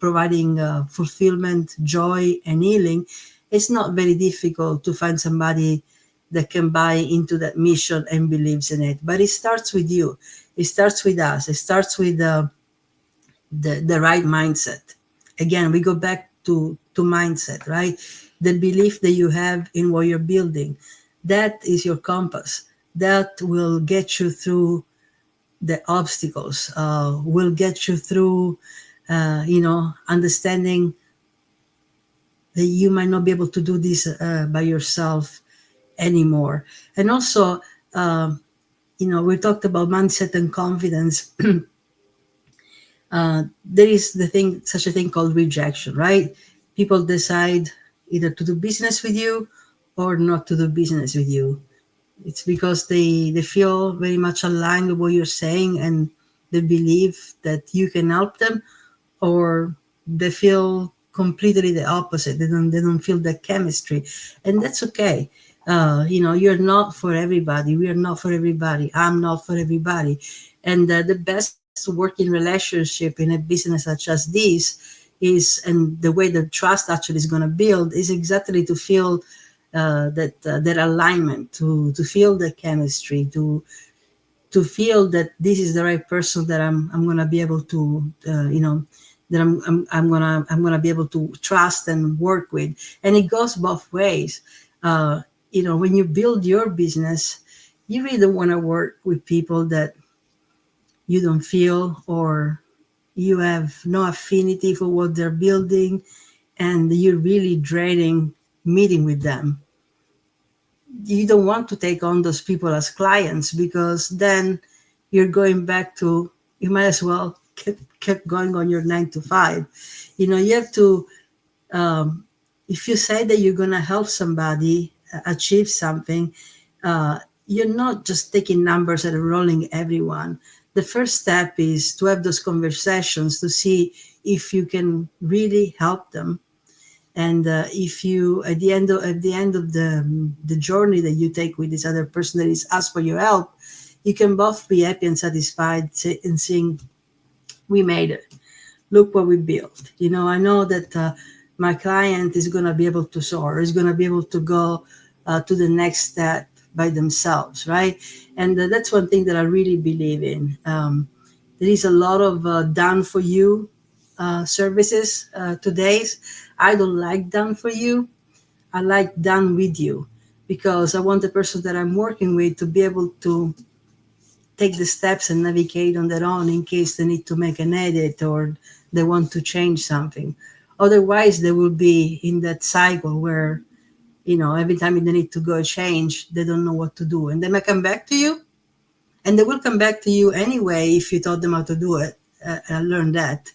providing fulfillment, joy, and healing, it's not very difficult to find somebody that can buy into that mission and believes in it. But it starts with you. It starts with us. It starts with the right mindset. Again, we go back to mindset, right? The belief that you have in what you're building. That is your compass. That will get you through the obstacles, will get you through, understanding that you might not be able to do this by yourself anymore. And also, we talked about mindset and confidence. There is such a thing called rejection, right? People decide either to do business with you or not to do business with you. It's because they feel very much aligned with what you're saying, and they believe that you can help them, or they feel completely the opposite. They don't feel the chemistry, and that's okay. You're not for everybody. We are not for everybody. I'm not for everybody. And the best working relationship in a business such as this and the way the trust actually is going to build, is exactly to feel that alignment, to feel the chemistry, to feel that this is the right person that I'm gonna be able to that I'm gonna be able to trust and work with. And it goes both ways. When you build your business, you really don't want to work with people that you don't feel, or you have no affinity for what they're building, and you're really dreading meeting with them. You don't want to take on those people as clients, because then you're going back to, you might as well keep going on your 9 to 5. You have to, if you say that you're going to help somebody achieve something, you're not just taking numbers and rolling everyone. The first step is to have those conversations to see if you can really help them. And if you, at the end of the journey that you take with this other person that is asked for your help, you can both be happy and satisfied in seeing, we made it. Look what we built. I know that my client is going to be able to soar, is going to be able to go to the next step by themselves, right? And that's one thing that I really believe in. There is a lot of done for you services today. I don't like done for you. I like done with you, because I want the person that I'm working with to be able to take the steps and navigate on their own in case they need to make an edit or they want to change something. Otherwise, they will be in that cycle where, every time they need to go change, they don't know what to do. And they might come back to you, and they will come back to you anyway if you taught them how to do it, learn that,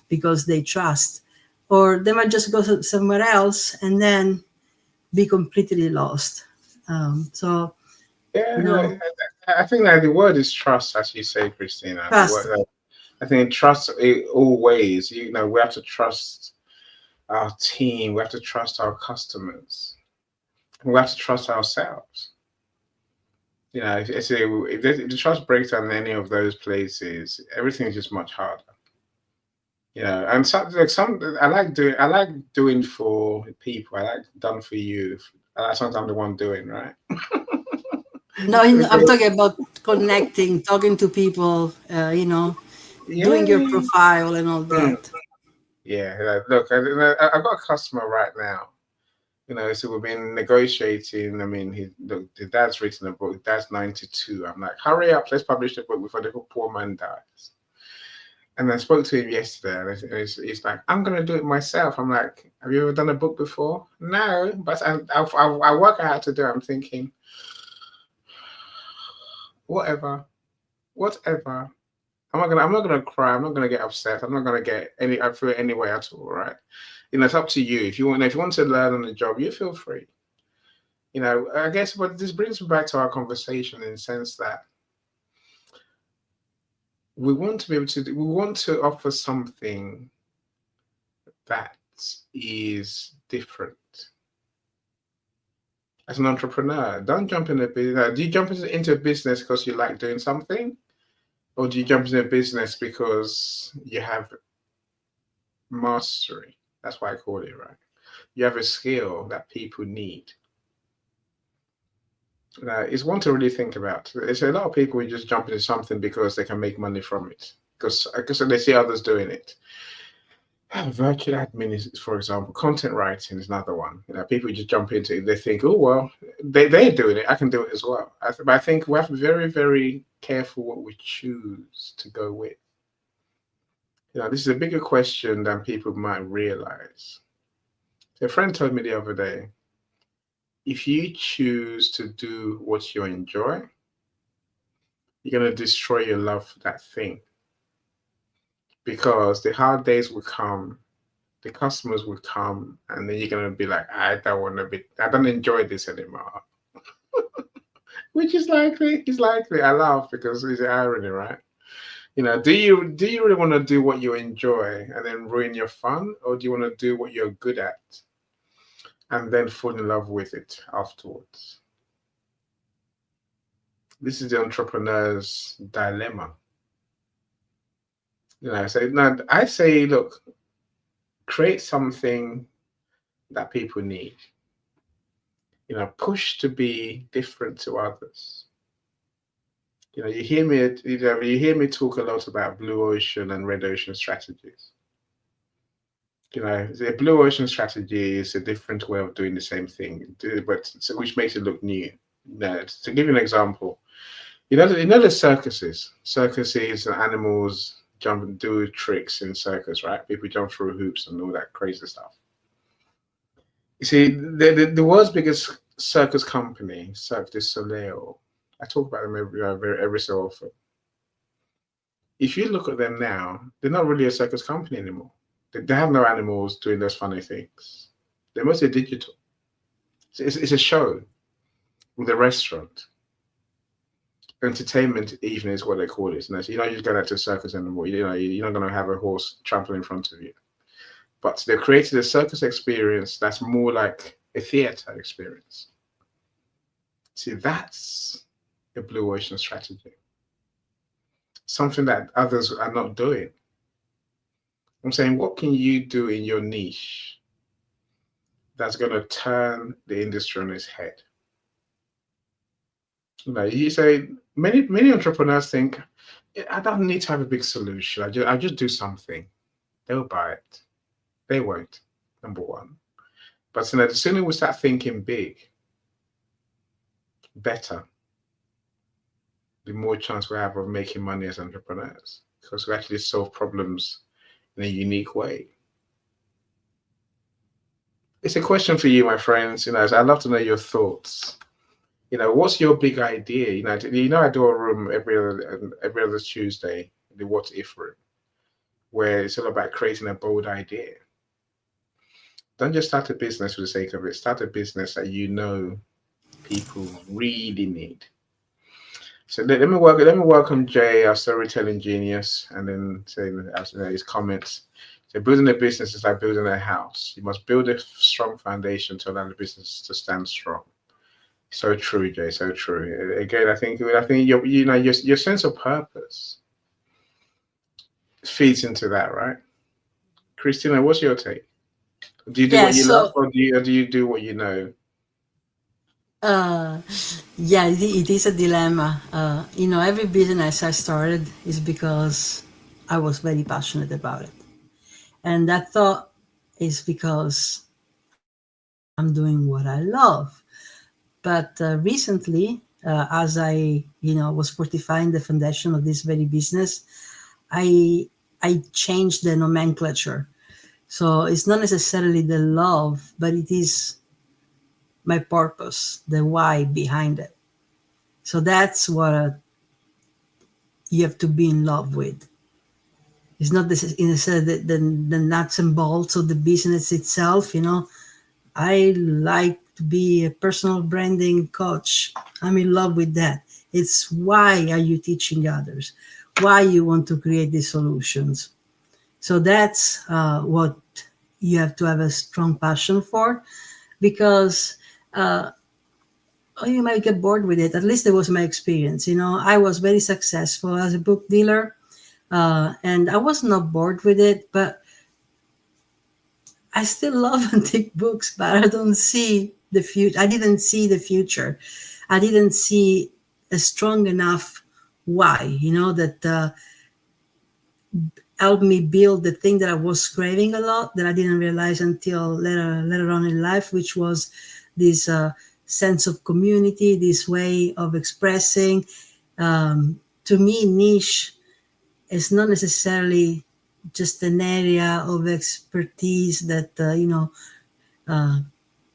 because they trust. Or they might just go somewhere else and then be completely lost. So, Yeah, I think that the word is trust, as you say, Christina. The trust. word, I think trust it always. We have to trust our team. We have to trust our customers. We have to trust ourselves. If the trust breaks down in any of those places, everything is just much harder. And I like doing for people. I like done for you. I like sometimes I'm the one doing, right? No, I'm talking about connecting, talking to people, doing your Yeah. profile and all Mm. that. Yeah. Look, I've got a customer right now. So we've been negotiating. I mean, the dad's written a book. Dad's 92. I'm like, hurry up, let's publish the book before the poor man dies. And I spoke to him yesterday, and he's like, I'm going to do it myself. I'm like, have you ever done a book before? No, but I work out how to do it. I'm thinking, whatever, whatever. I'm not gonna cry. I'm not gonna get upset. I'm not gonna get I feel any way at all, right? It's up to you. If you want to learn on the job, you feel free. I guess, but this brings me back to our conversation in the sense that we want to be able to we want to offer something that is different. As an entrepreneur, don't jump into business. Do you jump into a business because you like doing something? Or do you jump into a business because you have mastery? That's why I call it, right? You have a skill that people need. It's one to really think about. There's a lot of people who just jump into something because they can make money from it, because they see others doing it. Virtual admin is, for example, content writing is another one. People just jump into it. They think, oh well, they're doing it. I can do it as well. But I think we have to be very, very careful what we choose to go with. This is a bigger question than people might realize. A friend told me the other day, if you choose to do what you enjoy, you're going to destroy your love for that thing. Because the hard days will come, the customers will come, and then you're going to be like, I don't enjoy this anymore. Which is likely. It's likely. I laugh because it's irony, right? Do you really want to do what you enjoy and then ruin your fun? Or do you want to do what you're good at and then fall in love with it afterwards? This is the entrepreneur's dilemma. I say, look, create something that people need. Push to be different to others. You hear me talk a lot about blue ocean and red ocean strategies. The blue ocean strategy is a different way of doing the same thing, but which makes it look new. To give you an example, the circuses and animals jump and do tricks in circus, right? People jump through hoops and all that crazy stuff. You see, the world's biggest circus company, Cirque du Soleil, I talk about them every so often. If you look at them now, they're not really a circus company anymore. They have no animals doing those funny things. They're mostly digital. It's a show with a restaurant. Entertainment evening is what they call it. So you're not just going out to a circus anymore. You're not going to have a horse trample in front of you. But they've created a circus experience that's more like a theater experience. See, that's a blue ocean strategy. Something that others are not doing. I'm saying, what can you do in your niche that's going to turn the industry on its head? You say, many entrepreneurs think, I don't need to have a big solution. I'll just do something. They'll buy it. They won't, number one. But the sooner we start thinking big, better, the more chance we have of making money as entrepreneurs, because we actually solve problems in a unique way. It's a question for you, my friends. I'd love to know your thoughts. What's your big idea? I do a room every other Tuesday, the What If room, where it's all about creating a bold idea. Don't just start a business for the sake of it. Start a business that people really need. So let me welcome Jay, our storytelling genius, and then say his comments. So building a business is like building a house. You must build a strong foundation to allow the business to stand strong. So true, Jay. So true. Again, I think your sense of purpose feeds into that, right? Christina, what's your take? Do you do what you love, or do you do what you know? Yeah, it is a dilemma. Every business I started is because I was very passionate about it. And that thought is because I'm doing what I love. But recently, as I, was fortifying the foundation of this very business, I changed the nomenclature. So it's not necessarily the love, but it is my purpose, the why behind it. So that's what you have to be in love with. It's not this instead the nuts and bolts of the business itself. I like to be a personal branding coach. I'm in love with that. It's why are you teaching others? Why you want to create these solutions? So that's what you have to have a strong passion for, because you might get bored with it. At least that was my experience. I was very successful as a book dealer, and I was not bored with it, but I still love antique books, but I don't see the future. I didn't see the future. I didn't see a strong enough why, that helped me build the thing that I was craving a lot, that I didn't realize until later on in life, which was this sense of community, this way of expressing. To me, niche is not necessarily just an area of expertise that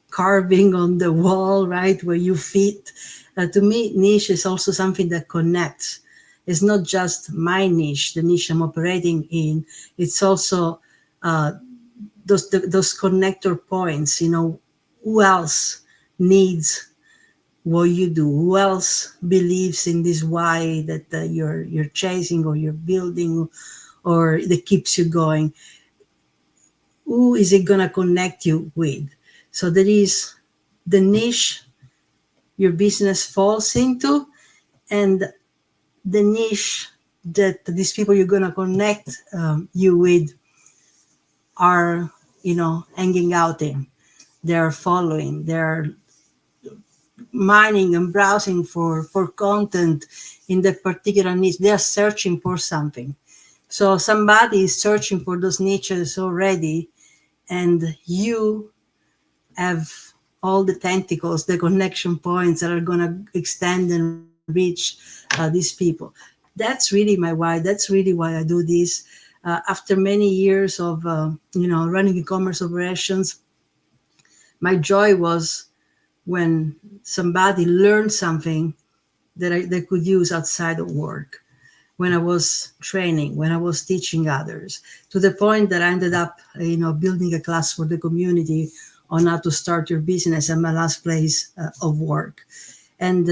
carving on the wall, right, where you fit. To me, niche is also something that connects. It's not just my niche, the niche I'm operating in. It's also those connector points. Who else needs what you do? Who else believes in this why that you're chasing or you're building, or that keeps you going? Who is it gonna connect you with? So there is the niche your business falls into, and the niche that these people you're gonna connect you with are, hanging out in. They're following. They're mining and browsing for content in that particular niche. They're searching for something. So somebody is searching for those niches already, and you have all the tentacles, the connection points that are going to extend and reach these people. That's really my why. That's really why I do this. After many years of running e-commerce operations, my joy was when somebody learned something that they could use outside of work. When I was training, when I was teaching others, to the point that I ended up, building a class for the community on how to start your business at my last place of work. And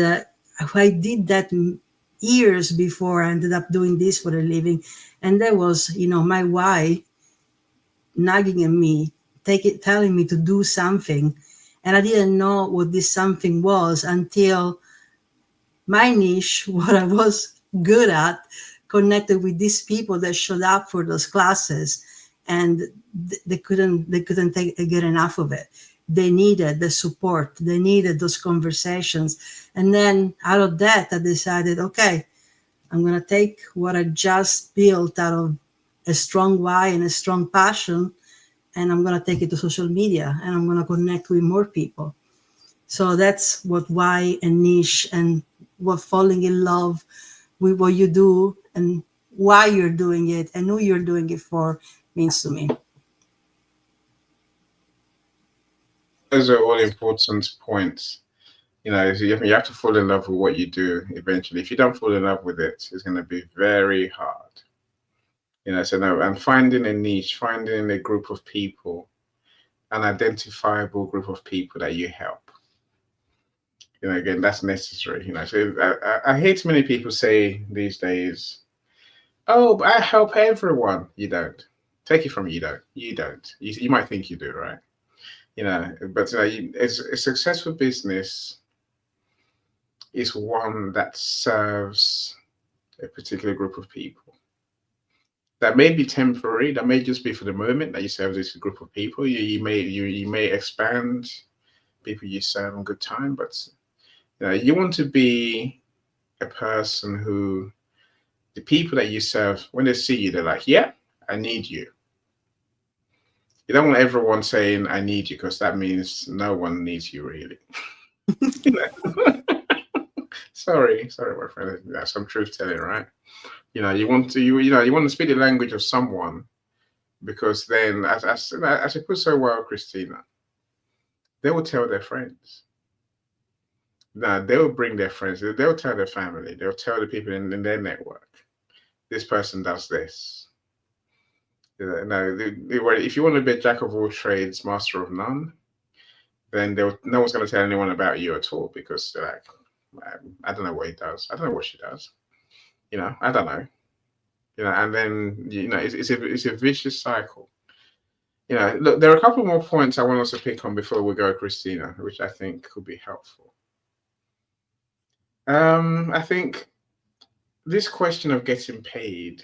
I did that years before I ended up doing this for a living. And that was, my why nagging at me, telling me to do something. And I didn't know what this something was until my niche, what I was good at, connected with these people that showed up for those classes, and they couldn't get enough of it. They needed the support. They needed those conversations. And then out of that, I decided, okay, I'm going to take what I just built out of a strong why and a strong passion, and I'm going to take it to social media, and I'm going to connect with more people. So that's what why and niche and what falling in love with what you do and why you're doing it and who you're doing it for means to me. Those are all important points. You have to fall in love with what you do eventually. If you don't fall in love with it, it's going to be very hard. So no, and finding a niche, finding a group of people, an identifiable group of people that you help. Again, that's necessary. So I hate many people say these days, "Oh, but I help everyone." You don't. Take it from me, you don't. You don't. You might think you do, right? But it's a successful business is one that serves a particular group of people. That may be temporary. That may just be for the moment that you serve this group of people. You may expand people you serve in good time, but you want to be a person who the people that you serve, when they see you, they're like, "Yeah, I need you." You don't want everyone saying, "I need you," because that means no one needs you really. You know? Sorry, my friend. That's some truth telling, right? You want to speak the language of someone, because then, as you put so well, Christina, they will tell their friends. Now they will bring their friends. They'll tell their family. They'll tell the people in their network. this person does this. No, if you want to be a jack of all trades, master of none, then no one's going to tell anyone about you at all, because they're like, I don't know what he does. I don't know what she does. I don't know. And then it's a vicious cycle. Look, there are a couple more points I want us to pick on before we go, Christina, which I think could be helpful. I think this question of getting paid,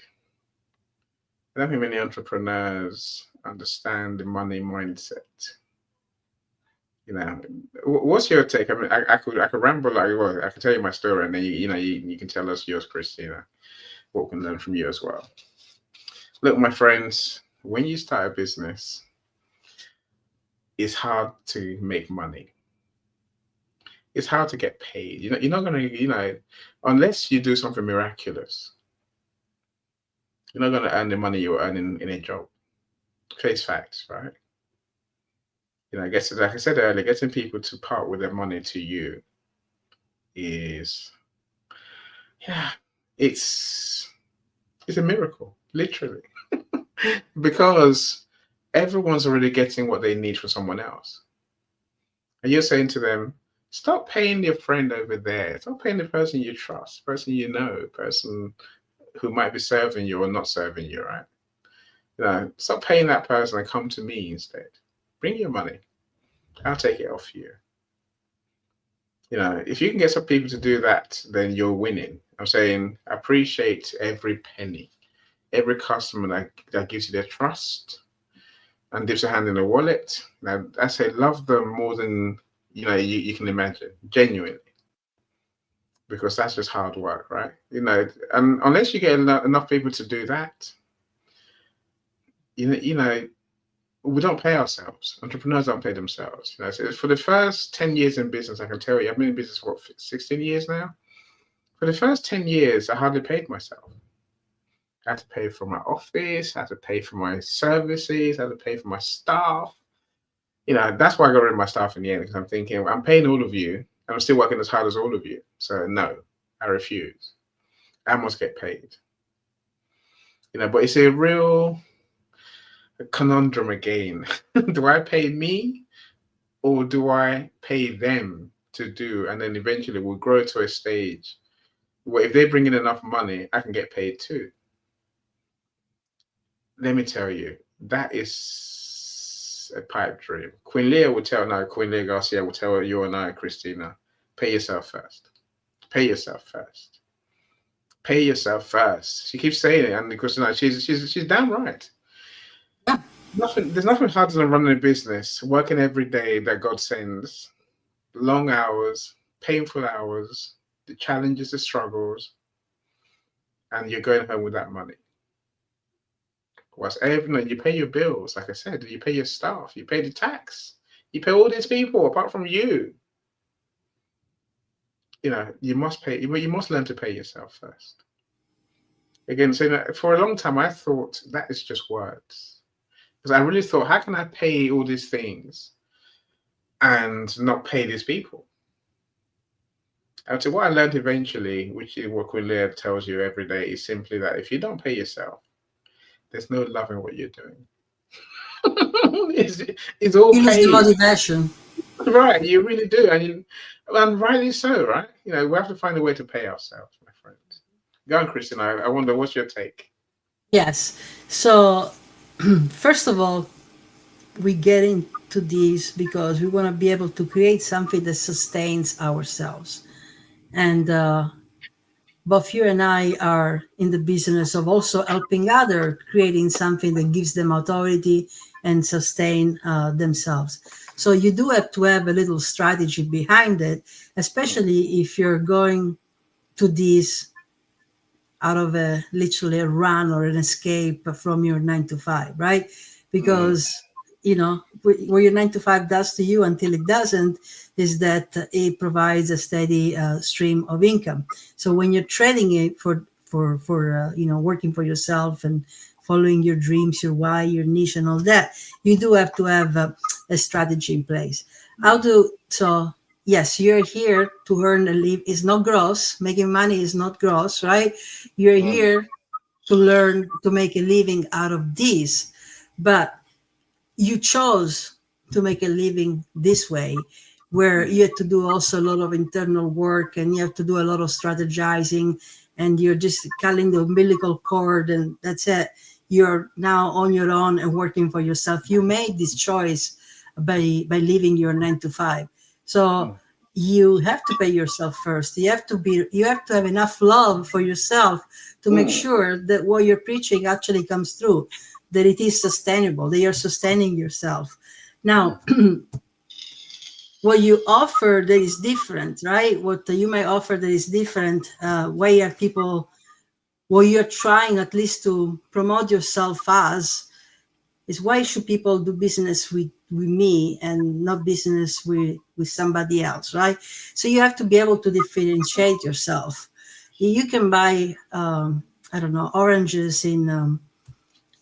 I don't think many entrepreneurs understand the money mindset. What's your take? I mean, I could ramble I could tell you my story, and then you can tell us yours, Christina. What we can learn from you as well. Look, my friends, when you start a business, it's hard to make money. It's hard to get paid. You're not gonna, unless you do something miraculous, you're not gonna earn the money you're earning in a job. Face facts, right? I guess, like I said earlier, getting people to part with their money to you is, it's a miracle, literally, because everyone's already getting what they need from someone else. And you're saying to them, stop paying your friend over there. Stop paying the person you trust, person person who might be serving you or not serving you, right? Stop paying that person and come to me instead. Bring your money. I'll take it off you. If you can get some people to do that, then you're winning. I'm saying appreciate every penny, every customer that gives you their trust and dips a hand in the wallet. Now, I say love them more than you can imagine, genuinely, because that's just hard work, right? And unless you get enough people to do that, we don't pay ourselves. Entrepreneurs don't pay themselves. So for the first 10 years in business, I can tell you, I've been in business for 16 years now. For the first 10 years, I hardly paid myself. I had to pay for my office, I had to pay for my services, I had to pay for my staff. That's why I got rid of my staff in the end, because I'm thinking, I'm paying all of you, and I'm still working as hard as all of you. So no, I refuse. I must get paid. But it's a real conundrum again. Do I pay me, or do I pay them to do? And then eventually we'll grow to a stage where if they bring in enough money, I can get paid too. Let me tell you, that is a pipe dream. Queen Leah Garcia will tell you and I, Christina, pay yourself first. Pay yourself first. Pay yourself first. She keeps saying it, and because she's damn right. There's nothing harder than running a business, working every day that God sends, long hours, painful hours, the challenges, the struggles, and you're going home with that money. You pay your bills, like I said, you pay your staff, you pay the tax, you pay all these people apart from you. You must pay, but you must learn to pay yourself first. Again, so for a long time, I thought that is just words. Because I really thought, how can I pay all these things and not pay these people? And so what I learned eventually, which is what Queen Leah tells you every day, is simply that if you don't pay yourself, there's no love in what you're doing. it's all You lose paid. the motivation. Right, you really do. And rightly so, right? We have to find a way to pay ourselves, my friends. Go on, Christina. I wonder, what's your take? Yes. So, first of all, we get into this because we want to be able to create something that sustains ourselves. And both you and I are in the business of also helping others, creating something that gives them authority and sustain themselves. So you do have to have a little strategy behind it, especially if you're going to this out of literally a run or an escape from your 9 to 5, right? Because what your 9 to 5 does to you until it doesn't is that it provides a steady stream of income. So when you're trading it for working for yourself and following your dreams, your why, your niche, and all that, you do have to have a strategy in place. Yes, you're here to earn a living. It's not gross. Making money is not gross, right? You're here to learn to make a living out of this, but you chose to make a living this way, where you had to do also a lot of internal work and you have to do a lot of strategizing, and you're just cutting the umbilical cord and that's it. You're now on your own and working for yourself. You made this choice by leaving your 9 to 5. So you have to pay yourself first. You have to have enough love for yourself to make sure that what you're preaching actually comes through, that it is sustainable, that you're sustaining yourself. Now, what you offer that is different, right? What you may offer that is different, way are people, what you're trying at least to promote yourself as, is why should people do business with me and not business with somebody else, right? So you have to be able to differentiate yourself. You can buy, I don't know, oranges in,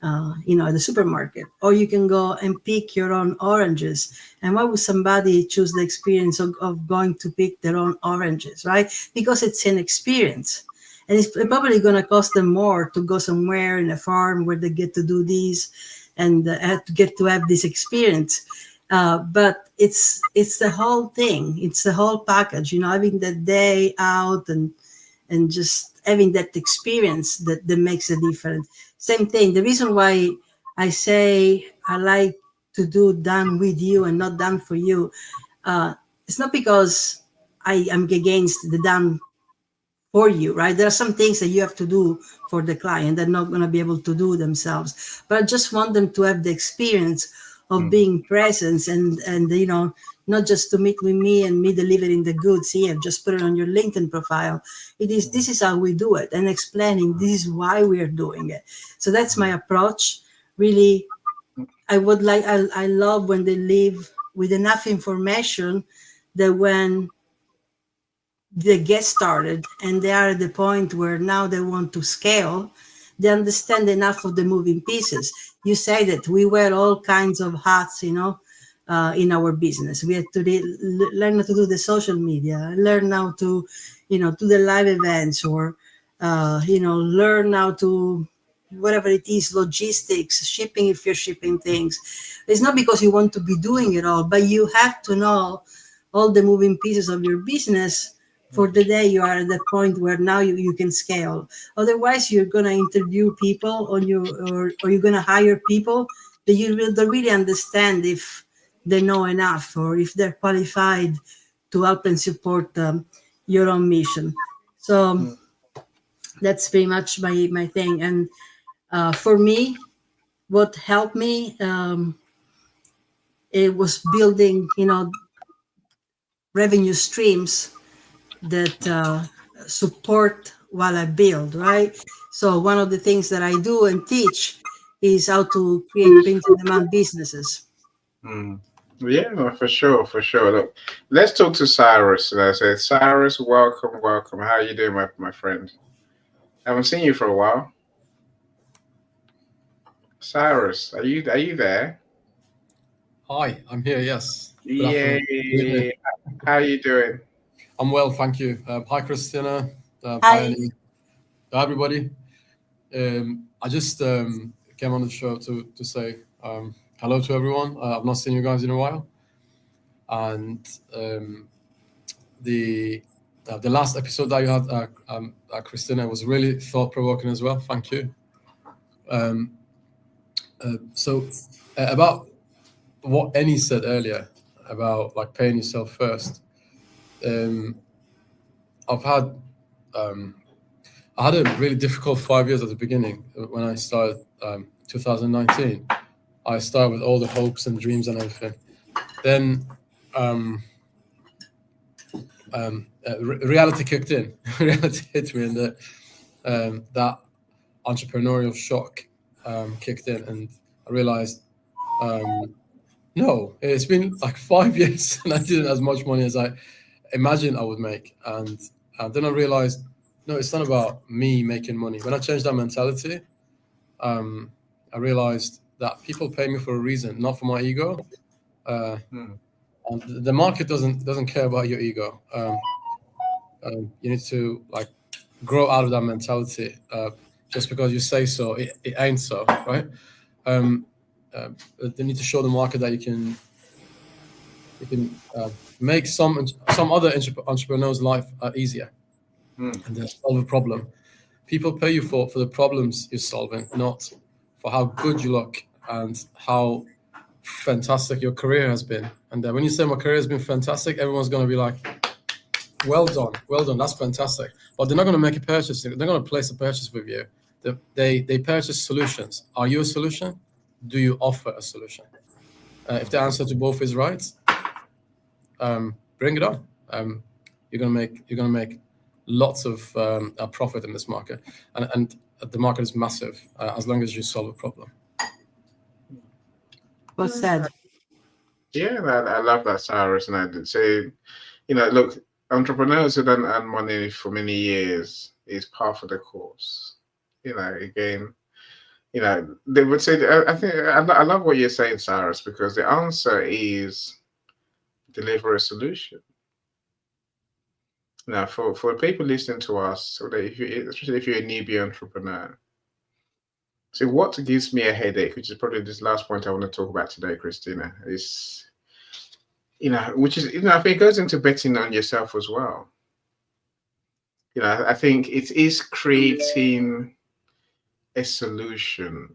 at the supermarket, or you can go and pick your own oranges. And why would somebody choose the experience of going to pick their own oranges, right? Because it's an experience. And it's probably going to cost them more to go somewhere in a farm where they get to do this and get to have this experience. But it's the whole thing. It's the whole package, having that day out and just having that experience that makes a difference. Same thing. The reason why I say I like to do done with you and not done for you, it's not because I am against the done for you, right? There are some things that you have to do for the client. They're not going to be able to do themselves. But I just want them to have the experience of being present and not just to meet with me and me delivering the goods here, just put it on your LinkedIn profile. This is how we do it, and explaining this is why we are doing it. So that's my approach. Really, I love when they leave with enough information that when they get started and they are at the point where now they want to scale, they understand enough of the moving pieces. You say that we wear all kinds of hats, in our business. We have to learn how to do the social media, learn how to, do the live events, or, learn how to, whatever it is, logistics, shipping, if you're shipping things. It's not because you want to be doing it all, but you have to know all the moving pieces of your business for the day you are at the point where now you can scale. Otherwise, you're going to interview people or you're going to hire people that you don't really understand if they know enough or if they're qualified to help and support your own mission. So that's pretty much my thing. And for me, what helped me, it was building, revenue streams that support while I build, right? So one of the things that I do and teach is how to create print-on-demand businesses. Yeah, no, for sure, for sure. Look, let's talk to Cyrus. As I said, Cyrus, welcome, welcome. How are you doing, my friend? I haven't seen you for a while. Cyrus, are you there? Hi, I'm here. Yes. Good afternoon. Yay! How are you doing? I'm well, thank you. Hi, Christina. Hi. Hi, everybody. I just came on the show to say hello to everyone. I've not seen you guys in a while, and the last episode that you had, Christina, was really thought-provoking as well. Thank you. So about what Annie said earlier about like paying yourself first. I had a really difficult 5 years at the beginning when I started 2019. I started with all the hopes and dreams and everything. Then reality kicked in. Reality hit me, and that entrepreneurial shock kicked in, and I realized, no, it's been like 5 years and I didn't have as much money as I imagined I would make. And then I realized, no, it's not about me making money. When I changed that mentality, I realized that people pay me for a reason, not for my ego. And the market doesn't care about your ego. You need to like grow out of that mentality. just because you say so, it ain't so, right? They need to show the market that you can make some other entrepreneurs' life easier and then solve a problem. People pay you for the problems you're solving, not for how good you look and how fantastic your career has been. And when you say my career has been fantastic, everyone's going to be like, well done, that's fantastic. But they're not going to make a purchase. They're going to place a purchase with you. They purchase solutions. Are you a solution? Do you offer a solution? If the answer to both is right, bring it on. You're gonna make lots of profit in this market, and the market is massive as long as you solve a problem. Well said. Yeah, I love that, Cyrus. And I did say, look, entrepreneurs who don't earn money for many years is part of the course. Again, they would say, I think I love what you're saying, Cyrus, because the answer is deliver a solution. Now, for people listening to us, so that especially if you're a newbie entrepreneur, so what gives me a headache, which is probably this last point I want to talk about today, Christina, is, which is, I think it goes into betting on yourself as well. I think it is creating a solution,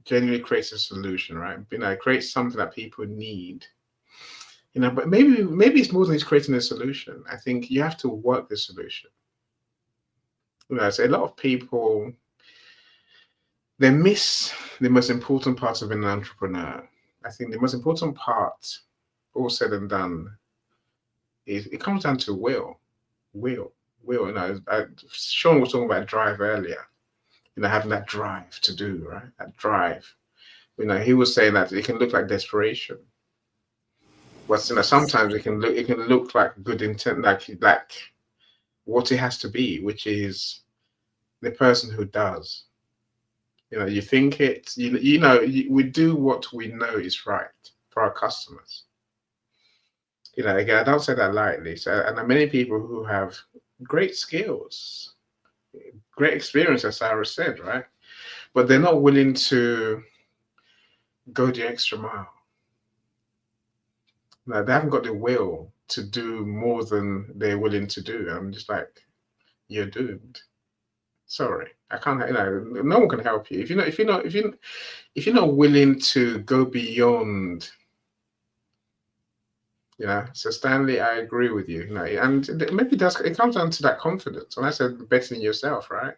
genuinely creates a solution, right? It creates something that people need. But maybe it's more than it's creating a solution. I think you have to work the solution. So a lot of people, they miss the most important part of being an entrepreneur. I think the most important part, all said and done, is it comes down to will. Sean was talking about drive earlier. Having that drive to do, right? That drive. He was saying that it can look like desperation. But sometimes it can look like good intent, like what it has to be, which is the person who does. You think it. We do what we know is right for our customers. Again, I don't say that lightly. So, and there are many people who have great skills, great experience, as Sarah said, right? But they're not willing to go the extra mile. They haven't got the will to do more than they're willing to do. I'm just like, you're doomed. Sorry, I can't. No one can help you if you're not willing to go beyond. So Stanley, I agree with you. And maybe it comes down to that confidence. When I said betting in yourself, right?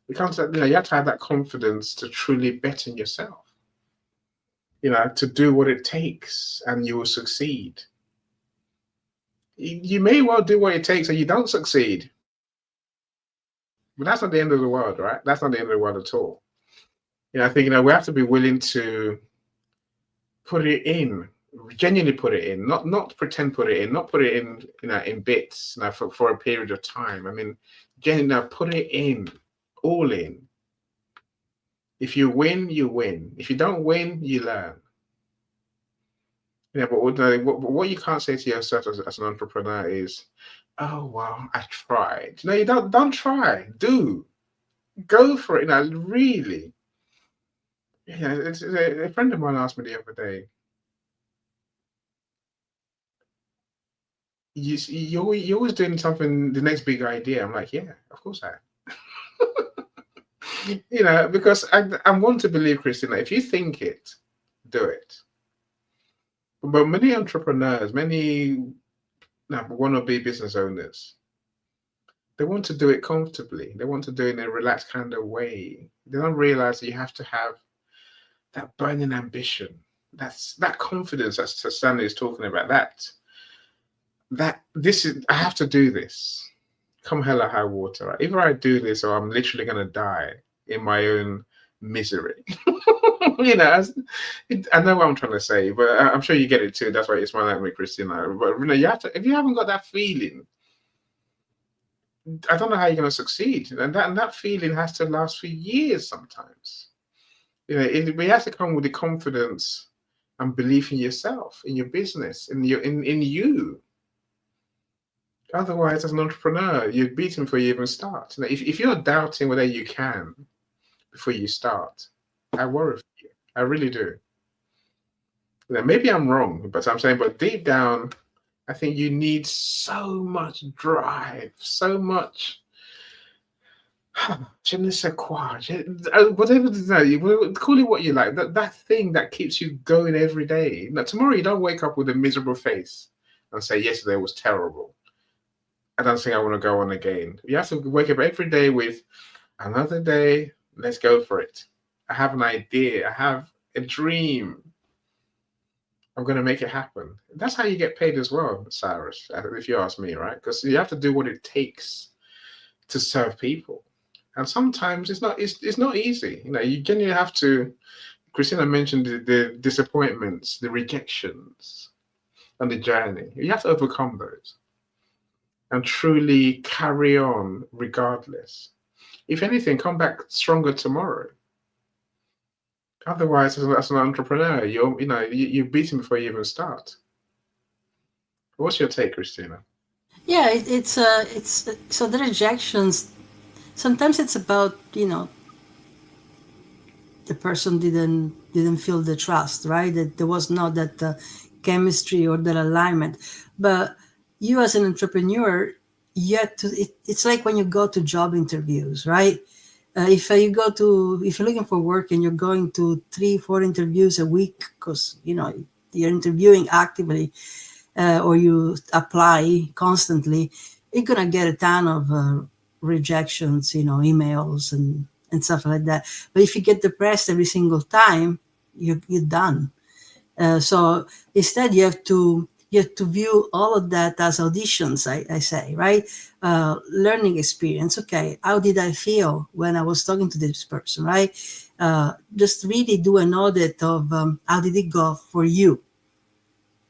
It comes to you have to have that confidence to truly bet in yourself. To do what it takes, and you will succeed. You may well do what it takes, and you don't succeed. But that's not the end of the world, right? That's not the end of the world at all. I think we have to be willing to put it in, genuinely put it in, not pretend put it in, not put it in, in bits, for a period of time. I mean, genuinely put it in, all in. If you win, you win. If you don't win, you learn. But what you can't say to yourself as an entrepreneur is, oh, well, I tried. No, you don't try. Do. Go for it. Really. A friend of mine asked me the other day, you're always doing something, the next big idea. I'm like, yeah, of course I am. Because I want to believe, Christina, if you think it, do it. But many entrepreneurs, many wannabe business owners, they want to do it comfortably. They want to do it in a relaxed kind of way. They don't realize that you have to have that burning ambition. That's that confidence that Stanley is talking about. I have to do this. Come hell or high water. Right? Either I do this or I'm literally going to die in my own misery. I know what I'm trying to say, but I'm sure you get it too. That's why it's my language, Christina. But you have to. If you haven't got that feeling, I don't know how you're going to succeed. And that feeling has to last for years sometimes. We have to come with the confidence and belief in yourself, in your business, in you. Otherwise, as an entrepreneur, you're beaten before you even start. If you're doubting whether you can before you start, I worry for you. I really do. Maybe I'm wrong, but I'm saying, but deep down, I think you need so much drive, so much je ne sais quoi, whatever call it what you like. That thing that keeps you going every day. Now, tomorrow you don't wake up with a miserable face and say yesterday was terrible. I don't think I want to go on again. You have to wake up every day with another day. Let's go for it. I have an idea. I have a dream. I'm going to make it happen. That's how you get paid as well, Cyrus, if you ask me, right? Because you have to do what it takes to serve people. And sometimes it's not easy. You genuinely have to. Christina mentioned the disappointments, the rejections, and the journey. You have to overcome those and truly carry on regardless. If anything, come back stronger tomorrow. Otherwise, as an entrepreneur, you're beaten before you even start. What's your take, Christina? Yeah, it's so the rejections. Sometimes it's about the person didn't feel the trust, right? That there was not that chemistry or that alignment. But you as an entrepreneur, you have to. It's like when you go to job interviews, right? If you're looking for work and you're going to 3-4 interviews a week because you're interviewing actively, or you apply constantly, you're gonna get a ton of rejections, emails and stuff like that. But if you get depressed every single time, you're done. So instead, you have to view all of that as auditions. I say, right? Learning experience. Okay, how did I feel when I was talking to this person, right? Just really do an audit of how did it go for you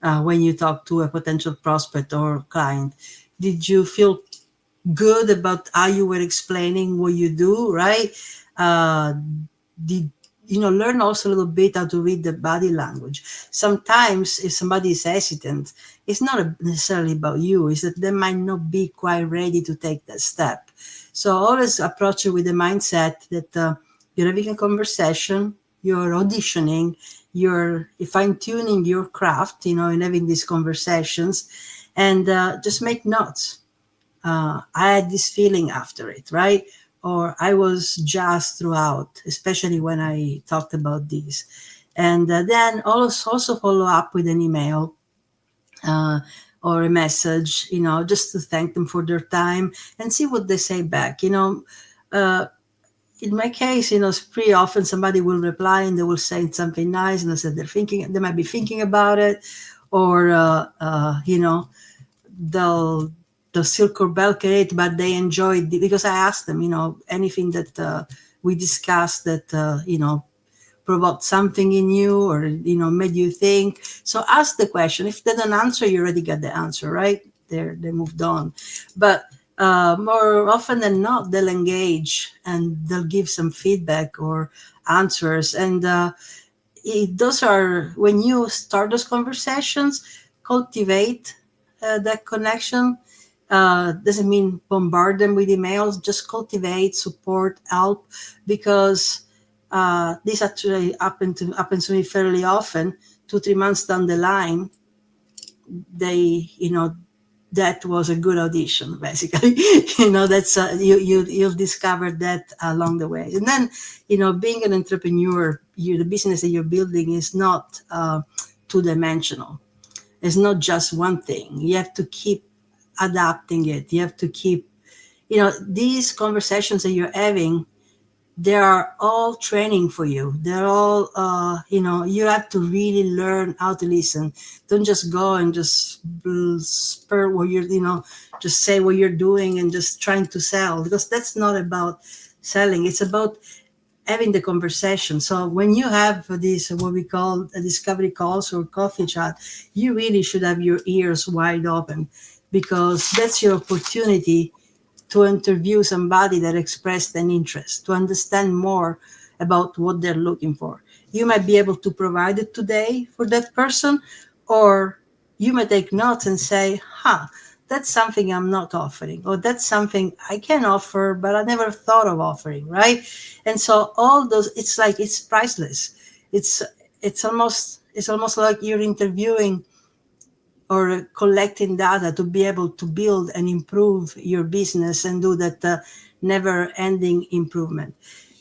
when you talk to a potential prospect or client. Did you feel good about how you were explaining what you do, right? Did learn also a little bit how to read the body language. Sometimes if somebody is hesitant, it's not necessarily about you, it's that they might not be quite ready to take that step. So always approach it with the mindset that you're having a conversation, you're auditioning, you're fine-tuning your craft, and having these conversations, and just make notes. I had this feeling after it, right? Or I was jazzed throughout, especially when I talked about this. And then also follow up with an email or a message, just to thank them for their time and see what they say back. In my case, pretty often somebody will reply and they will say something nice, and they said they might be thinking about it, or they'll still calculate, but they enjoyed it because I asked them, anything that we discussed that provoked something in you or made you think. So ask the question. If they don't answer, you already got the answer, right? They moved on. But more often than not, they'll engage and they'll give some feedback or answers. And those are, when you start those conversations, cultivate that connection. Doesn't mean bombard them with emails, just cultivate, support, help, because this actually happens to me fairly often. 2-3 months down the line, that was a good audition, basically. That's you'll discover that along the way. And then being an entrepreneur, the business that you're building is not two-dimensional. It's not just one thing. You have to keep adapting it. You have to keep these conversations that you're having, they are all training for you. They're all you have to really learn how to listen. Don't just go and just spur what you're just say what you're doing and just trying to sell, because that's not about selling. It's about having the conversation. So when you have this, what we call discovery calls or coffee chat, you really should have your ears wide open, because that's your opportunity to interview somebody that expressed an interest, to understand more about what they're looking for. You might be able to provide it today for that person, or you might take notes and say, that's something I'm not offering, or that's something I can offer, but I never thought of offering, right? And so all those, it's like, it's priceless. It's almost like you're interviewing or collecting data to be able to build and improve your business and do that never-ending improvement.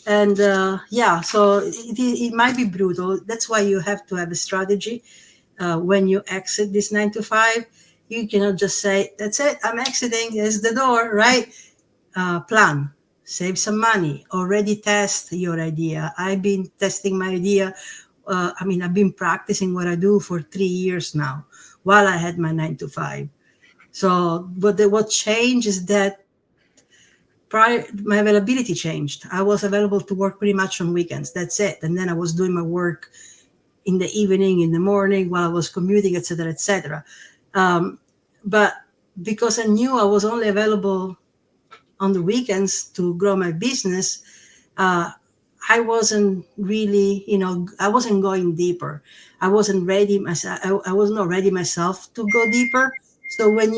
And so it might be brutal. That's why you have to have a strategy when you exit this 9 to 5. You cannot just say, "That's it, I'm exiting. Here's the door," right? Plan, save some money, already test your idea. I've been testing my idea. I've been practicing what I do for 3 years now while I had my 9 to 5. So, what changed is that my availability changed. I was available to work pretty much on weekends. That's it. And then I was doing my work in the evening, in the morning, while I was commuting, etc., etc. But because I knew I was only available on the weekends to grow my business, I wasn't really, I wasn't going deeper. I wasn't ready myself. I was not ready myself to go deeper. So when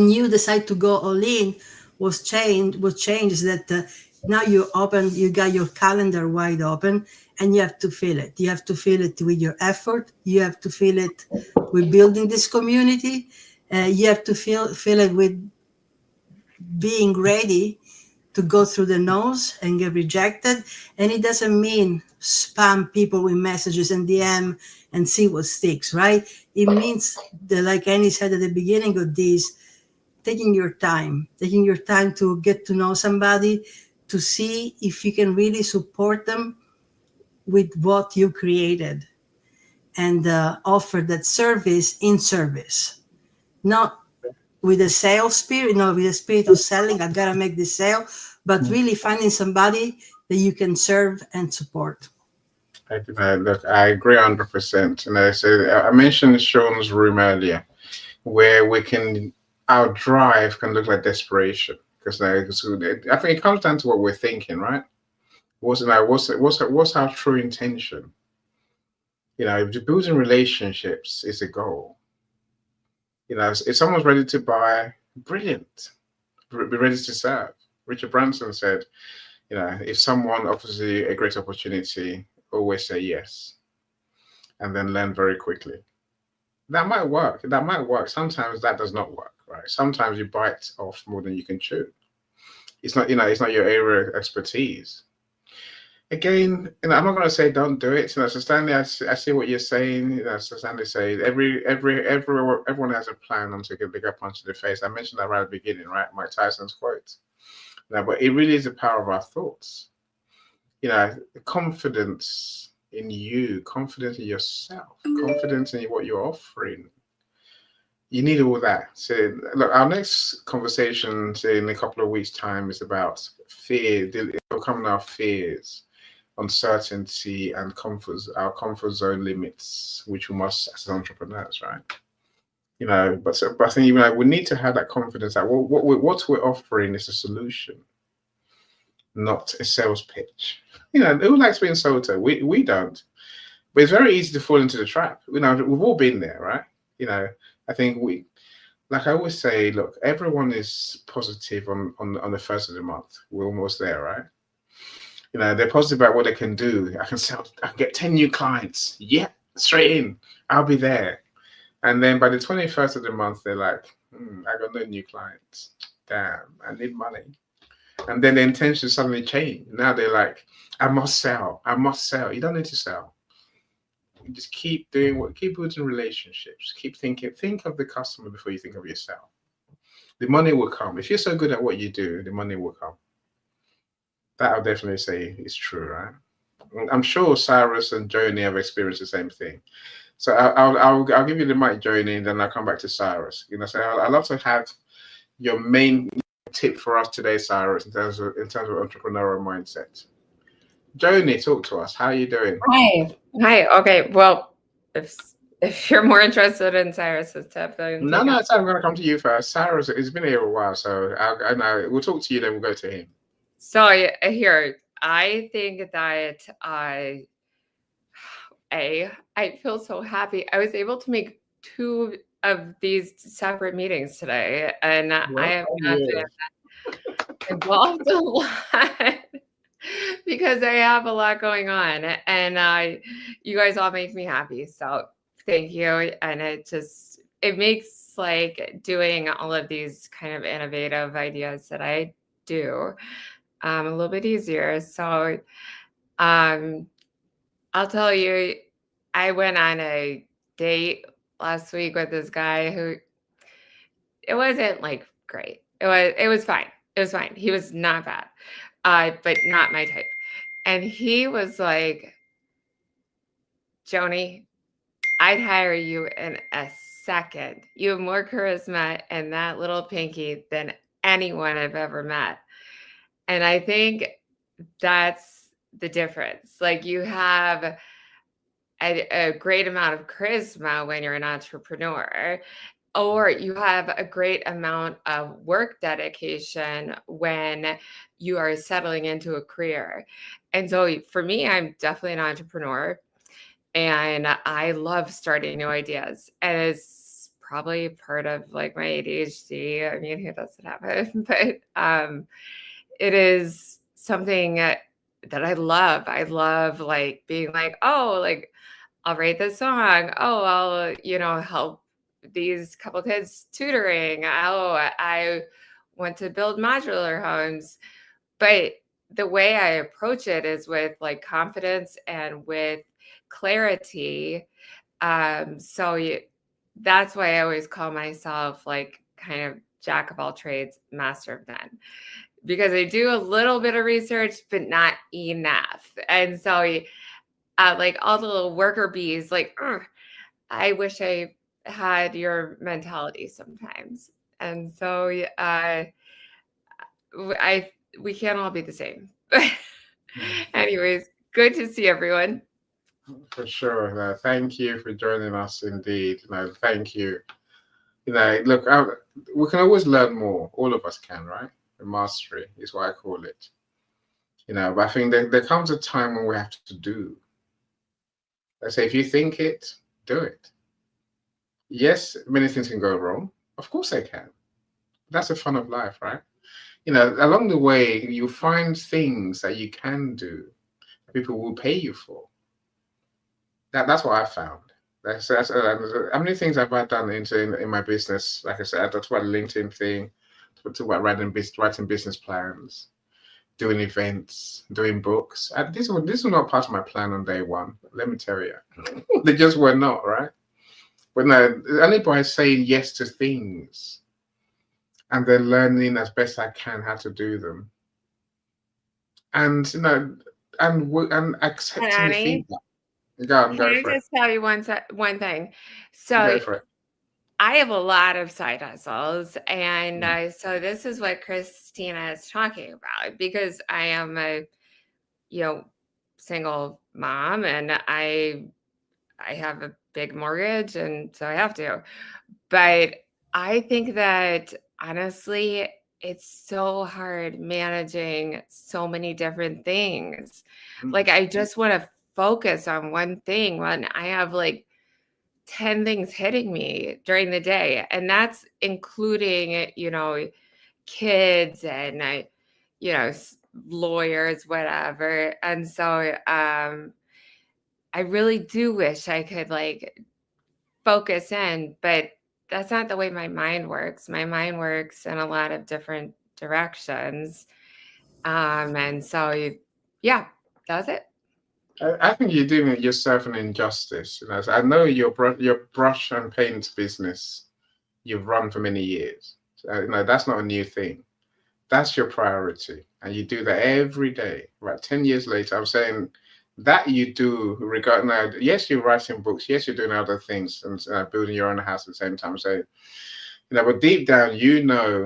you decide to go all in, what changed is that now you got your calendar wide open, and you have to fill it. You have to fill it with your effort. You have to fill it with building this community. You have to fill it with being ready to go through the nose and get rejected. And it doesn't mean spam people with messages and DM and see what sticks, right? It means that, like Annie said at the beginning of this, taking your time to get to know somebody, to see if you can really support them with what you created, and offer that service in service, not with a sales spirit, with a spirit of selling. I gotta make this sale, but really finding somebody that you can serve and support. Look, I agree 100%. And I mentioned Sean's room earlier, where our drive can look like desperation, because I think it comes down to what we're thinking, right? What's our true intention? Building relationships is a goal. If someone's ready to buy, brilliant. Be ready to serve. Richard Branson said, if someone offers you a great opportunity, always say yes, and then learn very quickly. That might work. Sometimes that does not work, right? Sometimes you bite off more than you can chew. It's not your area of expertise. Again, I'm not going to say don't do it. So Stanley, I see what you're saying. So Stanley says everyone has a plan until they get punched in the face. I mentioned that right at the beginning, right? Mike Tyson's quote. But it really is the power of our thoughts. Confidence in you, confidence in yourself, confidence in what you're offering. You need all that. So look, our next conversation in a couple of weeks' time is about fear, overcoming our fears, uncertainty, and our comfort zone limits, which we must as entrepreneurs, right? But I think we need to have that confidence that what we're offering is a solution, not a sales pitch. Who likes being sold to? We don't. But it's very easy to fall into the trap. We've all been there, right? I think like I always say, look, everyone is positive on the first of the month. We're almost there, right? They're positive about what they can do. I can get 10 new clients. Yeah, straight in. I'll be there. And then by the 21st of the month, they're like, I got no new clients. Damn, I need money. And then the intentions suddenly change. Now they're like, I must sell. You don't need to sell. You just keep building relationships. Think of the customer before you think of yourself. The money will come. If you're so good at what you do, the money will come. That I'll definitely say is true, right? I'm sure Cyrus and Joni have experienced the same thing. So I'll give you the mic, Joni, and then I'll come back to Cyrus. So I'd love to have your main tip for us today, Cyrus, in terms of entrepreneurial mindset. Joni, talk to us. How are you doing? Hi. Okay. Well, if you're more interested in Cyrus's tip, then no, I'm going to come to you first. Cyrus, it's been here a while, so we'll talk to you, then we'll go to him. So here, I think that I feel so happy. I was able to make 2 of these separate meetings today, and I Well, have not yeah. been involved a lot because I have a lot going on, and you guys all make me happy. So thank you, and it makes like doing all of these kind of innovative ideas that I do a little bit easier. So I'll tell you, I went on a date last week with this guy who it wasn't like great. It was fine. It was fine. He was not bad, but not my type. And he was like, Joni, I'd hire you in a second. You have more charisma and that little pinky than anyone I've ever met. And I think that's the difference. Like you have a great amount of charisma when you're an entrepreneur, or you have a great amount of work dedication when you are settling into a career. And so for me, I'm definitely an entrepreneur and I love starting new ideas. And it's probably part of like my ADHD. I mean, who doesn't have it? But it is something that I love. I love like being like, oh, like I'll write this song. Oh, I'll, help these couple kids tutoring. Oh, I want to build modular homes. But the way I approach it is with like confidence and with clarity. That's why I always call myself like kind of jack of all trades, master of none, because I do a little bit of research, but not enough. And so like all the little worker bees, like, I wish I had your mentality sometimes. And so we can't all be the same. Anyways, good to see everyone. For sure. No, thank you for joining us indeed. No, thank you. Look, we can always learn more. All of us can, right? The mastery is what I call it. But I think there comes a time when we have to do. Let's say if you think it, do it. Yes, many things can go wrong. Of course they can. That's the fun of life, right? Along the way, you find things that you can do, that people will pay you for. That's what I found. That's how many things have I done in my business? Like I said, I talked about the LinkedIn thing, talk about writing business plans, doing events, doing books. This was not part of my plan on day one. Let me tell you, they just were not, right? But no, only by saying yes to things and then learning as best I can how to do them, and and accepting the Annie, feedback. Go can I for it. just tell you one thing? Go So for it. I have a lot of side hustles, and so this is what Christina is talking about, because I am a single mom, and I have a big mortgage, and so I have to. But I think that honestly, it's so hard managing so many different things. Like I just want to focus on one thing when I have like 10 things hitting me during the day. And that's including, kids and, lawyers, whatever. And so I really do wish I could like focus in, but that's not the way my mind works. My mind works in a lot of different directions. And so, yeah, that's it. I think you're doing yourself an injustice. I know your brush and paint business you've run for many years. So, that's not a new thing. That's your priority, and you do that every day. Right, 10 years later, I'm saying that you do regard now. Yes, you're writing books. Yes, you're doing other things and building your own house at the same time. So, but deep down, your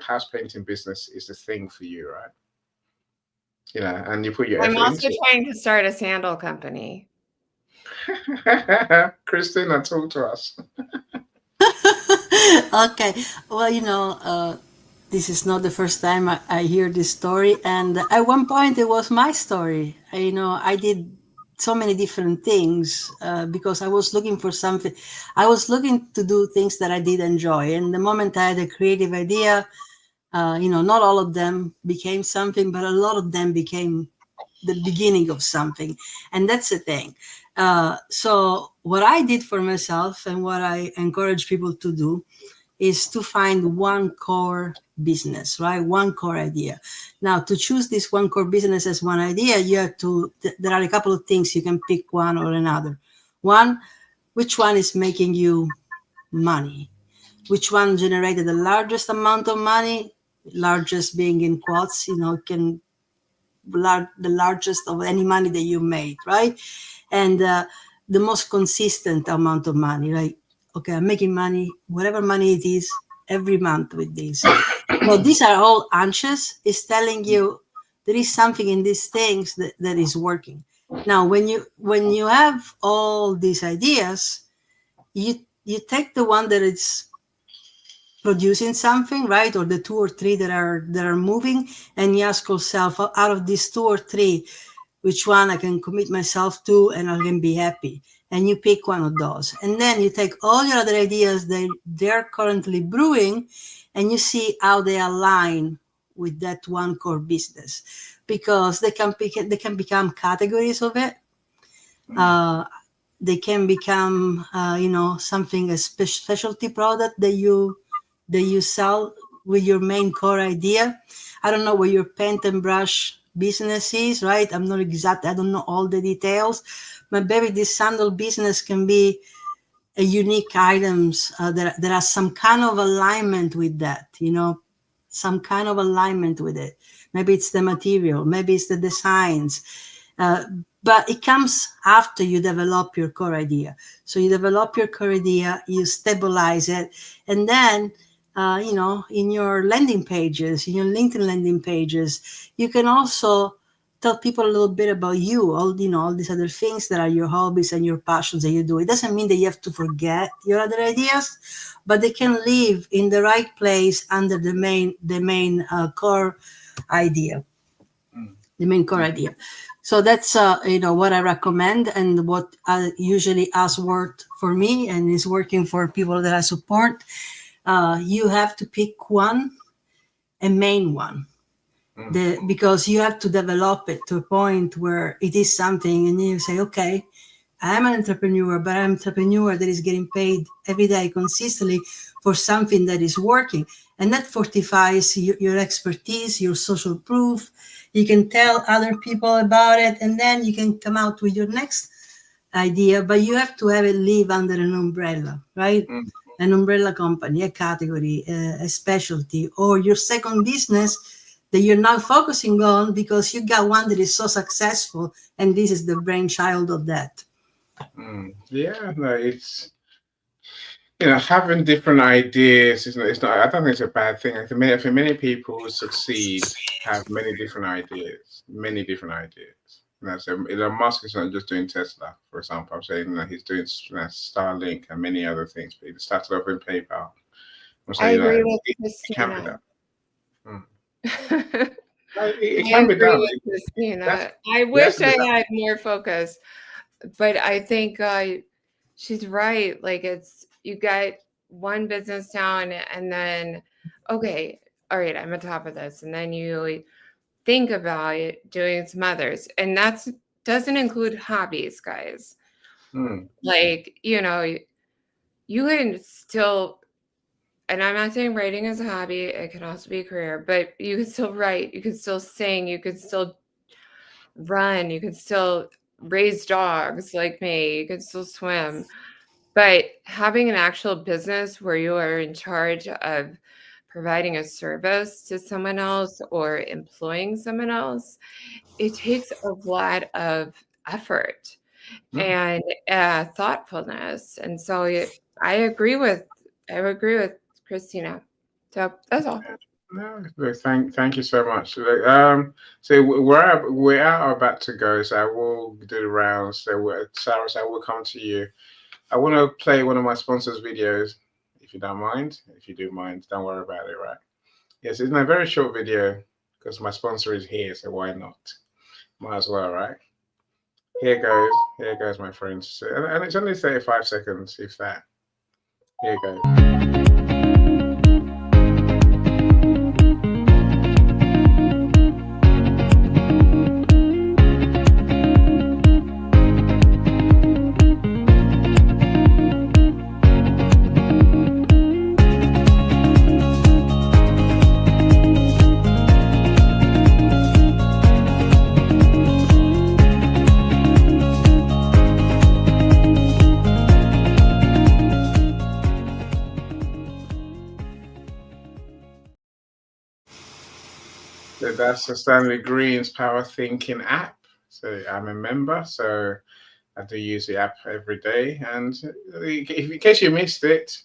house painting business is the thing for you, right? And you put your I'm effort also into trying to start a sandal company. it. Christina, talk to us. Okay, well, this is not the first time I hear this story, and at one point it was my story. I did so many different things because I was looking for something. I was looking to do things that I did enjoy. And the moment I had a creative idea, not all of them became something, but a lot of them became the beginning of something. And that's the thing. So what I did for myself and what I encourage people to do is to find one core business, right? One core idea. Now, to choose this one core business as one idea, you have to, there are a couple of things. You can pick one or another. One, which one is making you money? Which one generated the largest amount of money? Largest being in quotes, can the largest of any money that you made, right? And the most consistent amount of money, right? Okay, I'm making money, whatever money it is, every month with this. Well, these are all anxious. It's telling you there is something in these things that is working. Now, when you have all these ideas, you take the one that is producing something, right, or the two or three that are moving, and you ask yourself, out of these two or three, which one I can commit myself to and I can be happy. And you pick one of those. And then you take all your other ideas that they're currently brewing and you see how they align with that one core business. Because they can become categories of it. They can become, something, a specialty product that you sell with your main core idea. I don't know where your paint and brush business is, right? I don't know all the details, but maybe this sandal business can be a unique items that are some kind of alignment with that, some kind of alignment with it. Maybe it's the material, maybe it's the designs, but it comes after you develop your core idea. So you develop your core idea, you stabilize it, and then in your landing pages, in your LinkedIn landing pages, you can also tell people a little bit about you, all these other things that are your hobbies and your passions that you do. It doesn't mean that you have to forget your other ideas, but they can live in the right place under the main core idea, the main core idea. So that's what I recommend and what usually has worked for me and is working for people that I support. You have to pick one, a main one, because you have to develop it to a point where it is something, and you say, okay, I am an entrepreneur, but I'm an entrepreneur that is getting paid every day consistently for something that is working. And that fortifies your expertise, your social proof. You can tell other people about it, and then you can come out with your next idea, but you have to have it live under an umbrella, right? An umbrella company, a category, a specialty, or your second business that you're now focusing on because you got one that is so successful, and this is the brainchild of that. Yeah, no, it's having different ideas. It's not. I don't think it's a bad thing. For many people who succeed, have many different ideas. So Elon Musk is not just doing Tesla, for example. I'm saying that he's doing Starlink and many other things. But he started off in PayPal. I agree with it can be Christina. done. I It can be agree done. with Christina. I wish I had more focus, but I think she's right. Like you got one business down, and then okay, all right, I'm on top of this, and then you think about it doing some others, and that doesn't include hobbies, guys. Like you can still. And I'm not saying writing is a hobby. It can also be a career, but you can still write. You can still sing. You can still run. You can still raise dogs like me. You can still swim. But having an actual business where you are in charge of providing a service to someone else or employing someone else, it takes a lot of effort and thoughtfulness. And so I agree with Christina. So that's all. No, thank you so much. So we're about to go. So I will do the rounds. So Sarah, I will come to you. I want to play one of my sponsors' videos, if you don't mind. If you do mind, don't worry about it, right? Yes, it's a very short video because my sponsor is here, so why not? Might as well, right? Here goes, my friends. So, and it's only 35 seconds, if that. Here goes. So that's the Stanley Green's Power Thinking app. So I'm a member, so I do use the app every day. And in case you missed it,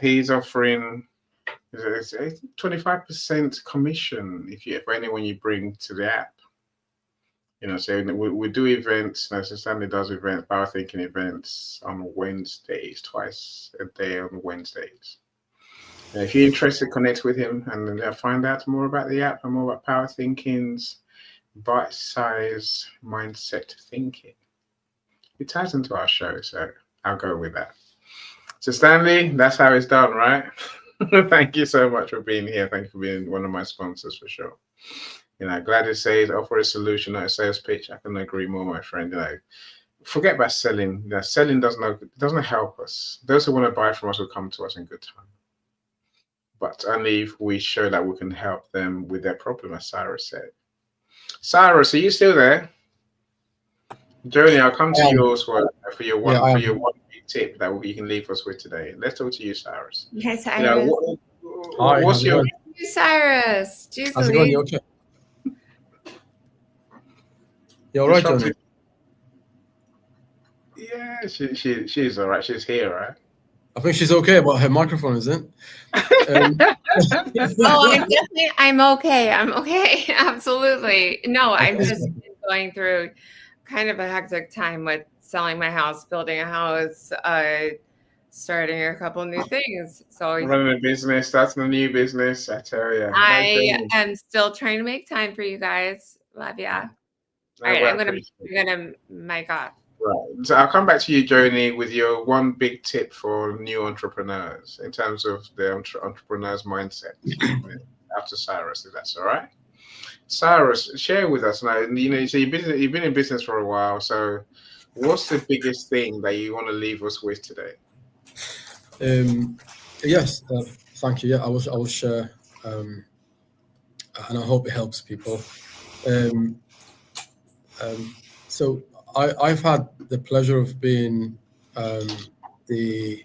he's offering 25% commission for anyone you bring to the app. So we do events. So Stanley does events, Power Thinking events on Wednesdays, twice a day on Wednesdays. If you're interested, connect with him and find out more about the app and more about Power Thinking's bite-sized mindset thinking. It ties into our show, so I'll go with that. So Stanley, that's how it's done, right? Thank you so much for being here. Thank you for being one of my sponsors for sure. Gladys says, offer a solution, not a sales pitch. I couldn't agree more, my friend. Forget about selling. Selling doesn't help us. Those who want to buy from us will come to us in good time. But only if we show that we can help them with their problem, as Cyrus said. Cyrus, are you still there? Joni, I'll come to yours for your one big tip that you can leave us with today. Let's talk to you, Cyrus. Hi, Cyrus. What's your Cyrus? How's it going? You okay? You all right, Joni? Yeah, she's all right. She's here, right? I think she's okay, but her microphone isn't. I'm okay. I'm okay. Absolutely. No, I'm just going through kind of a hectic time with selling my house, building a house, starting a couple new things. So running a business, starting a new business. I tell you. I am still trying to make time for you guys. Love ya. All right, I'm gonna mic off. Right. So I'll come back to you, Joni, with your one big tip for new entrepreneurs in terms of the entrepreneur's mindset. After Cyrus, if that's all right. Cyrus, share with us now. So you've been in business for a while. So, what's the biggest thing that you want to leave us with today? Yes, thank you. Yeah, I will share, and I hope it helps people. So I've had the pleasure of being the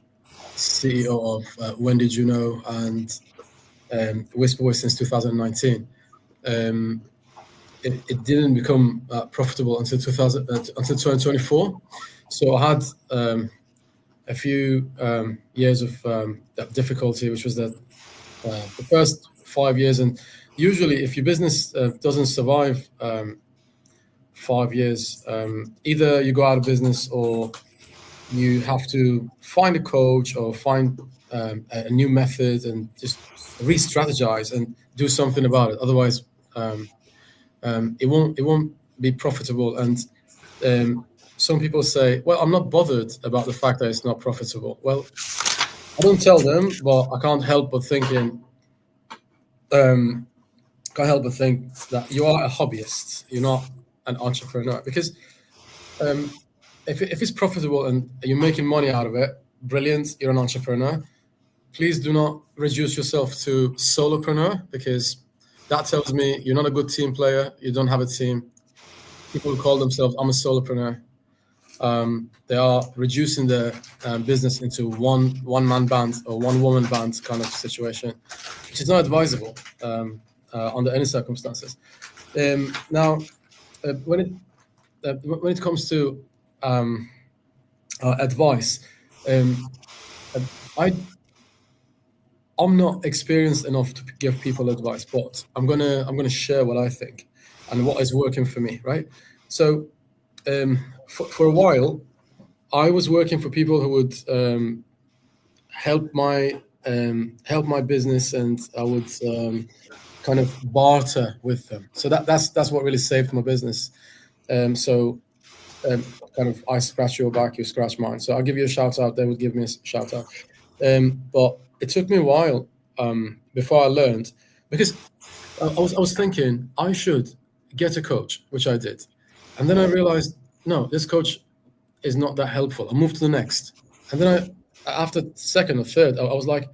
CEO of Wendy Juno and Whisperway since 2019. It didn't become profitable until 2024. So I had a few years of difficulty, which was the first 5 years. And usually, if your business doesn't survive 5 years, either you go out of business or you have to find a coach or find a new method and just re-strategize and do something about it. Otherwise, it won't be profitable. And some people say, well, I'm not bothered about the fact that it's not profitable. Well, I don't tell them, but I can't help but think that you are a hobbyist. You're not an entrepreneur, because if it's profitable and you're making money out of it, brilliant, you're an entrepreneur. Please do not reduce yourself to solopreneur, because that tells me you're not a good team player. You don't have a team. People who call themselves, I'm a solopreneur. They are reducing their business into one man band or one woman band kind of situation, which is not advisable under any circumstances. Now, when it comes to advice, I'm not experienced enough to give people advice, but I'm gonna share what I think and what is working for me, right? So for a while, I was working for people who would help my business, and I would kind of barter with them. So that's what really saved my business. So kind of I scratch your back, you scratch mine. So I'll give you a shout out. They would give me a shout out. But it took me a while before I learned, because I was thinking I should get a coach, which I did, and then I realized no, this coach is not that helpful. I moved to the next, and then after second or third, I was like,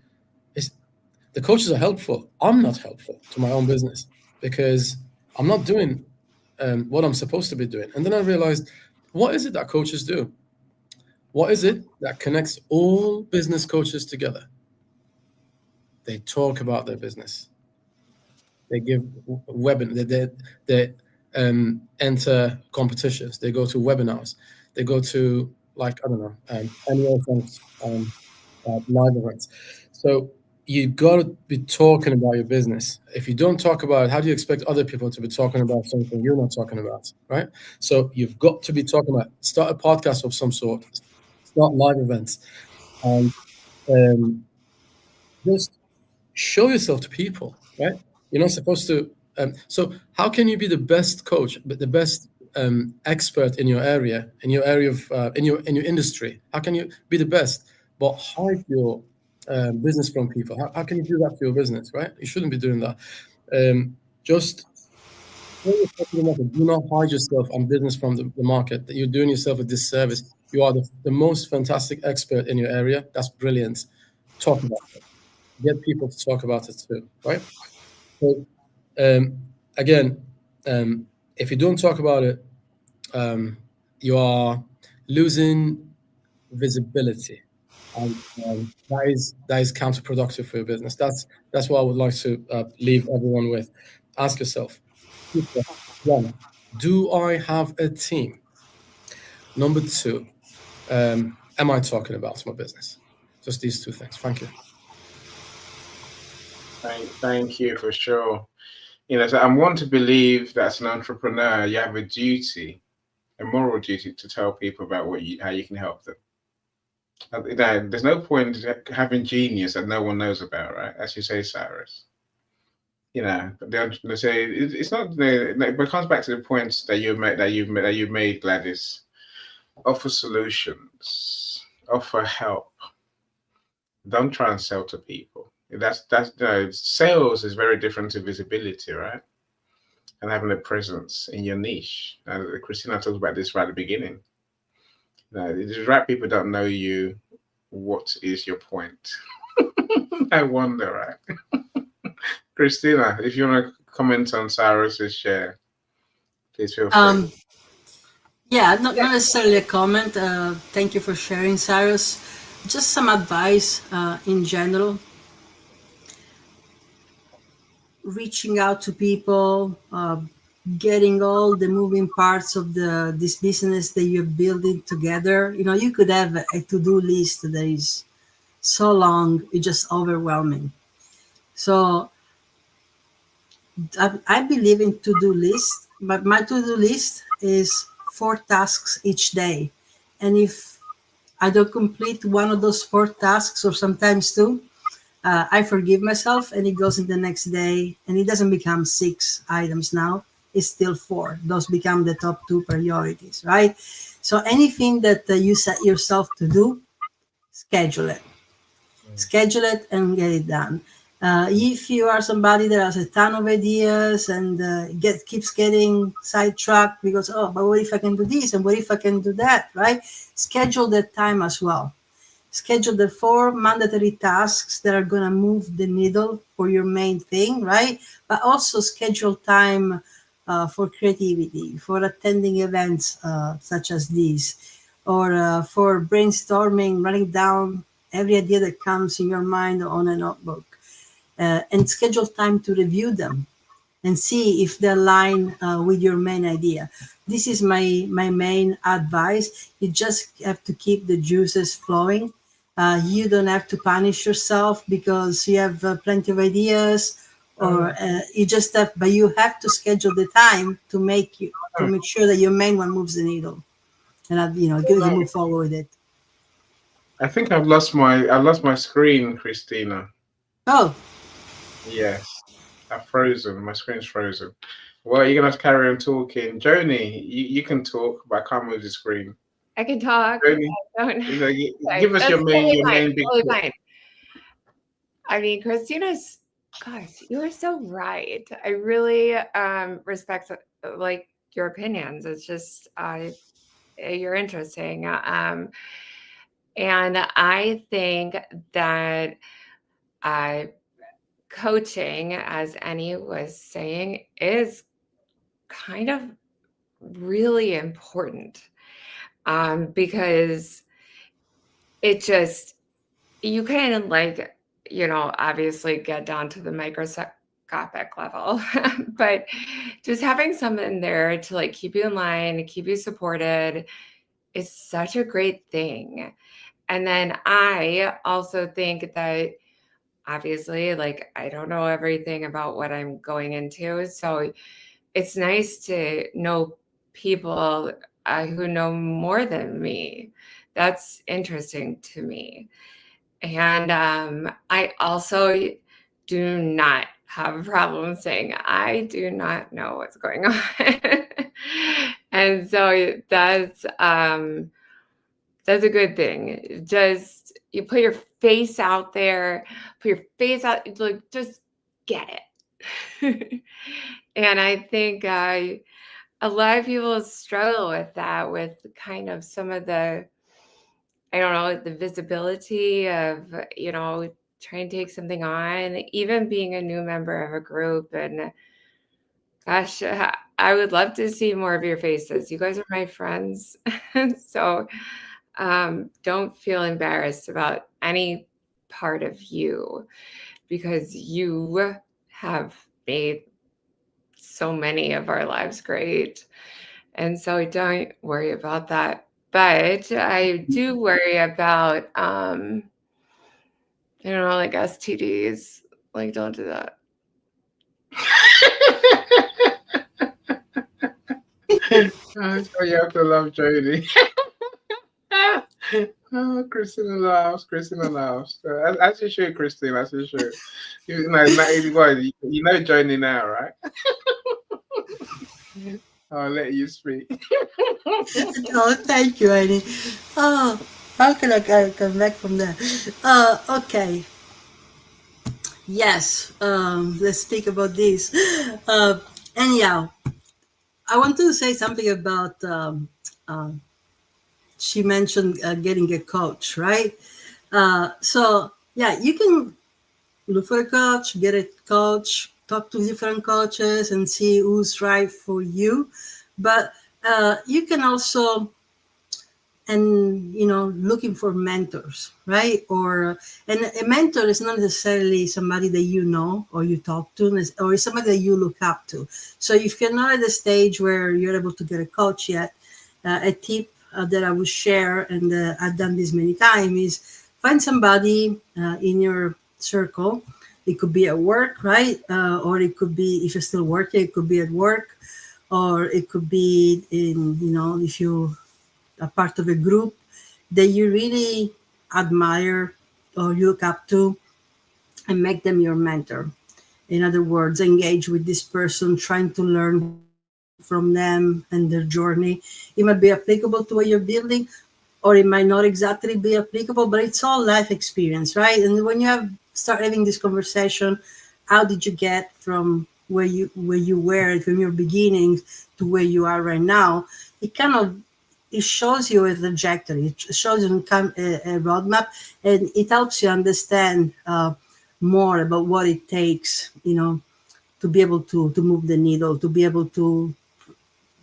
the coaches are helpful. I'm not helpful to my own business because I'm not doing what I'm supposed to be doing. And then I realized, what is it that coaches do? What is it that connects all business coaches together? They talk about their business. They give they enter competitions. They go to webinars. They go to, like, I don't know, annual events, live events. So you got to be talking about your business. If you don't talk about it, how do you expect other people to be talking about something you're not talking about, right? So you've got to be talking about, start a podcast of some sort, start live events, and just show yourself to people, right? You're not supposed to. So how can you be the best coach, but the best expert in your area, in your industry? How can you be the best, but hide your business from people? How can you do that for your business, right? You shouldn't be doing that. Just do not hide yourself and business from the market. That you're doing yourself a disservice. You are the most fantastic expert in your area. That's brilliant. Talk about it. Get people to talk about it too, right? So again, if you don't talk about it, you are losing visibility, and that is counterproductive for your business. That's what I would like to leave everyone with. Ask yourself, one, do I have a team? Number two, am I talking about my business? Just these two things. Thank you. Thank you for sure. So I want to believe that as an entrepreneur, you have a duty, a moral duty, to tell people about how you can help them. There's no point having genius that no one knows about, right? As you say, Cyrus. But they say it's not. But it comes back to the points that you made, Gladys. Offer solutions, offer help. Don't try and sell to people. That's sales is very different to visibility, right? And having a presence in your niche. Christina talked about this right at the beginning. The right people don't know you. What is your point? I wonder, right? Christina, if you want to comment on Cyrus's share, please feel free. Yeah, not necessarily a comment. Thank you for sharing, Cyrus. Just some advice in general. Reaching out to people, getting all the moving parts of this business that you're building together. You could have a to-do list that is so long, it's just overwhelming. So I believe in to-do list, but my to-do list is 4 tasks each day. And if I don't complete one of those 4 tasks, or sometimes 2, I forgive myself, and it goes in the next day, and it doesn't become 6 items now. It's still 4. Those become the top 2 priorities, right? So anything that you set yourself to do, schedule it. Schedule it and get it done. If you are somebody that has a ton of ideas and keeps getting sidetracked because, but what if I can do this, and what if I can do that, right? Schedule that time as well. Schedule the 4 mandatory tasks that are going to move the needle for your main thing, right? But also schedule time for creativity, for attending events such as these, or for brainstorming, writing down every idea that comes in your mind on a notebook, and schedule time to review them and see if they align with your main idea. This is my main advice. You just have to keep the juices flowing. You don't have to punish yourself because you have plenty of ideas, or you just have, but you have to schedule the time to make sure that your main one moves the needle, and you move forward with it. I think I lost my screen, Christina. Oh. Yes, I've frozen. My screen's frozen. Well, you're gonna have to carry on talking. Joni, you can talk, but I can't move the screen. I can talk. Joni, I don't. give us That's your main big totally tip. fine. I mean, Christina's, gosh, you are so right. I really respect like your opinions. It's just you're interesting. And I think that coaching, as Annie was saying, is kind of really important because it just, you can like, obviously get down to the microscopic level, but just having someone there to like keep you in line, keep you supported is such a great thing. And then I also think that obviously, like, I don't know everything about what I'm going into. So it's nice to know people who know more than me. That's interesting to me. And I also do not have a problem saying I do not know what's going on. And so that's a good thing. Just you put your face out there, like just get it. And I think a lot of people struggle with that, with kind of some of the, I don't know, the visibility of, trying to take something on, even being a new member of a group. And gosh, I would love to see more of your faces. You guys are my friends. So don't feel embarrassed about any part of you, because you have made so many of our lives great. And so don't worry about that. But I do worry about, like STDs. Like, don't do that. So you have to love Joni. Oh, Christina laughs. As you should, Christine. As you should. You know Joni now, right? I'll let you speak. Oh, thank you, Annie. Oh, how can I come back from that? Okay. Yes. Let's speak about this. Anyhow, I want to say something about. She mentioned getting a coach, right? So yeah, you can look for a coach, get a coach, talk to different coaches, and see who's right for you. But you can also, and looking for mentors, right? And a mentor is not necessarily somebody that you know or you talk to, or somebody that you look up to. So if you're not at the stage where you're able to get a coach yet, a tip that I would share, and I've done this many times, is find somebody in your circle. It could be at work, right? Or it could be, if you're still working, it could be at work, or it could be in, if you a part of a group that you really admire or you look up to, and make them your mentor. In other words, engage with this person, trying to learn from them and their journey. It might be applicable to what you're building, or it might not exactly be applicable, but it's all life experience, right? And when you start having this conversation, how did you get from where you were from your beginnings to where you are right now? It shows you a trajectory. It shows you a roadmap, and it helps you understand more about what it takes, to be able to move the needle, to be able to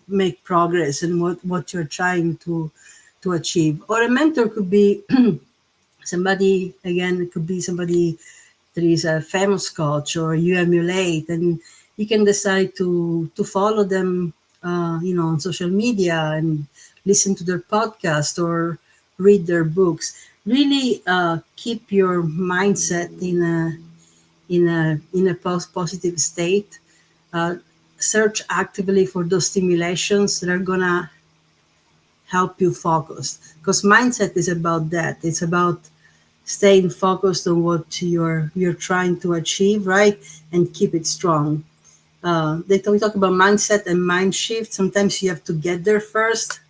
make progress, and what you're trying to achieve. Or a mentor could be somebody, again, it could be somebody that is a famous coach or you emulate, and you can decide to follow them, on social media, and listen to their podcast or read their books. Really keep your mindset in a positive state. Search actively for those stimulations that are gonna help you focus, because mindset is about that. It's about staying focused on what you're trying to achieve, right? And keep it strong. We talk about mindset and mind shift. Sometimes you have to get there first.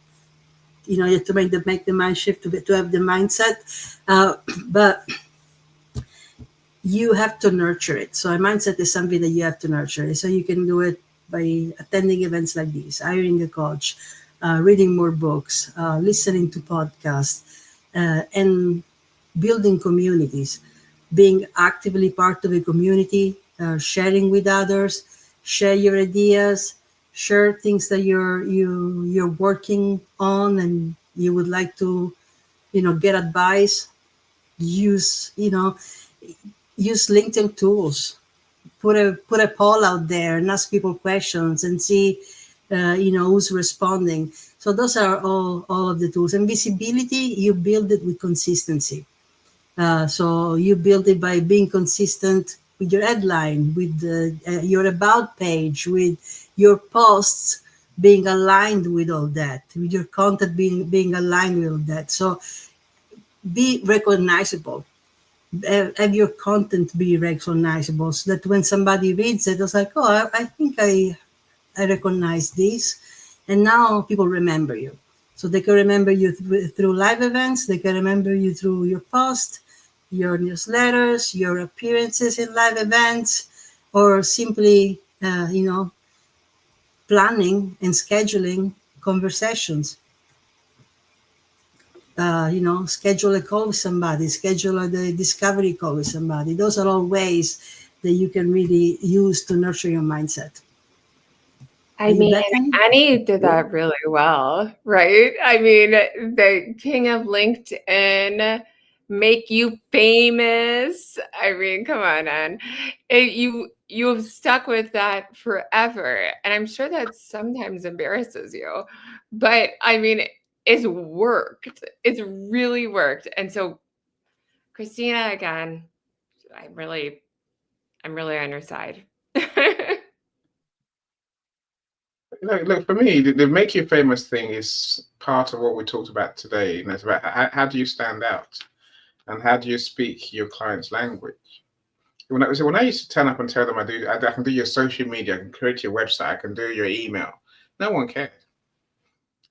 You have to make the mind shift to have the mindset. But you have to nurture it. So a mindset is something that you have to nurture. So you can do it by attending events like these, hiring a coach, reading more books, listening to podcasts, and building communities, being actively part of a community, sharing with others, share your ideas, share things that you're working on and you would like to, get advice. Use you know use LinkedIn tools. Put a poll out there and ask people questions and see, who's responding. So those are all of the tools. And visibility, you build it with consistency. So you build it by being consistent with your headline, with your about page, with your posts being aligned with all that, with your content being aligned with all that. So be recognizable. Have your content be recognizable so that when somebody reads it, it's like, oh, I think I recognize this. And now people remember you. So they can remember you through live events. They can remember you through your post, your newsletters, your appearances in live events, or simply, planning and scheduling conversations. Schedule a call with somebody, schedule a discovery call with somebody. Those are all ways that you can really use to nurture your mindset. Are I you mean, back, Annie? Annie did that really well, right? I mean, the king of LinkedIn, make you famous. I mean, come on, Anne. You've stuck with that forever. And I'm sure that sometimes embarrasses you. But I mean, it's worked. It's really worked. And so, Christina, again, I'm really on your side. Look, for me, the make you famous thing is part of what we talked about today. It's about how do you stand out and how do you speak your client's language. When I used to turn up and tell them I can do your social media, I can create your website, I can do your email, no one cared.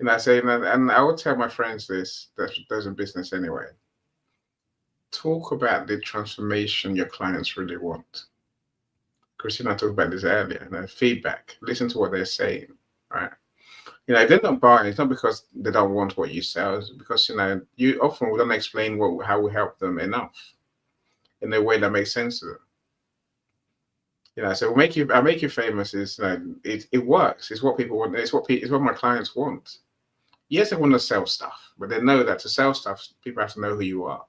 I say, and I would tell my friends this, those in business anyway. Talk about the transformation your clients really want. Christina talked about this earlier. Feedback. Listen to what they're saying. Right. If they're not buying, it's not because they don't want what you sell. It's because you often don't explain how we help them enough in a way that makes sense to them. So I make you famous is it works. It's what people want. It's what my clients want. Yes, they want to sell stuff, but they know that to sell stuff, people have to know who you are.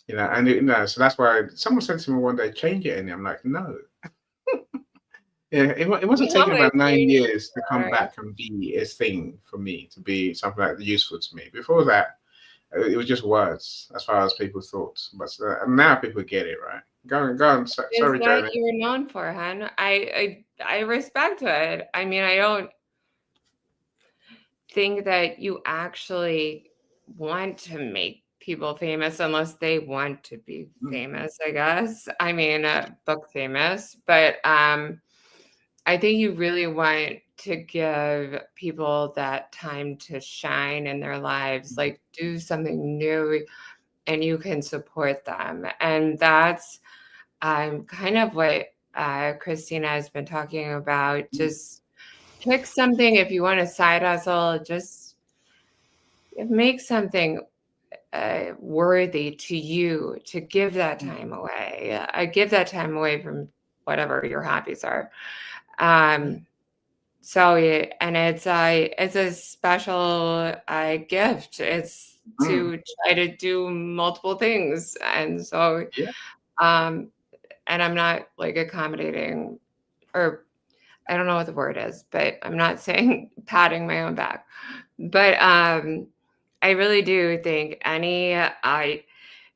So that's why someone said to me one day, change it, and I'm like, no. Yeah, it must have taken about 9 years to come back and be a thing for me, to be something like useful to me. Before that, it was just words as far as people thought. But now people get it, right? Go on. Sorry, Is what Jamie. you're known for, hon. I respect it. I mean, I don't think that you actually want to make people famous unless they want to be famous, I guess. I mean, book famous, but I think you really want to give people that time to shine in their lives, like do something new, and you can support them. And that's kind of what Christina has been talking about. Just pick something. If you want to side hustle, just make something worthy to you to give that time away. Give that time away from whatever your hobbies are. So yeah, and it's a special gift. It's to try to do multiple things, and so Yeah. and I'm not like accommodating, or I don't know what the word is, but I'm not saying patting my own back, but I really do think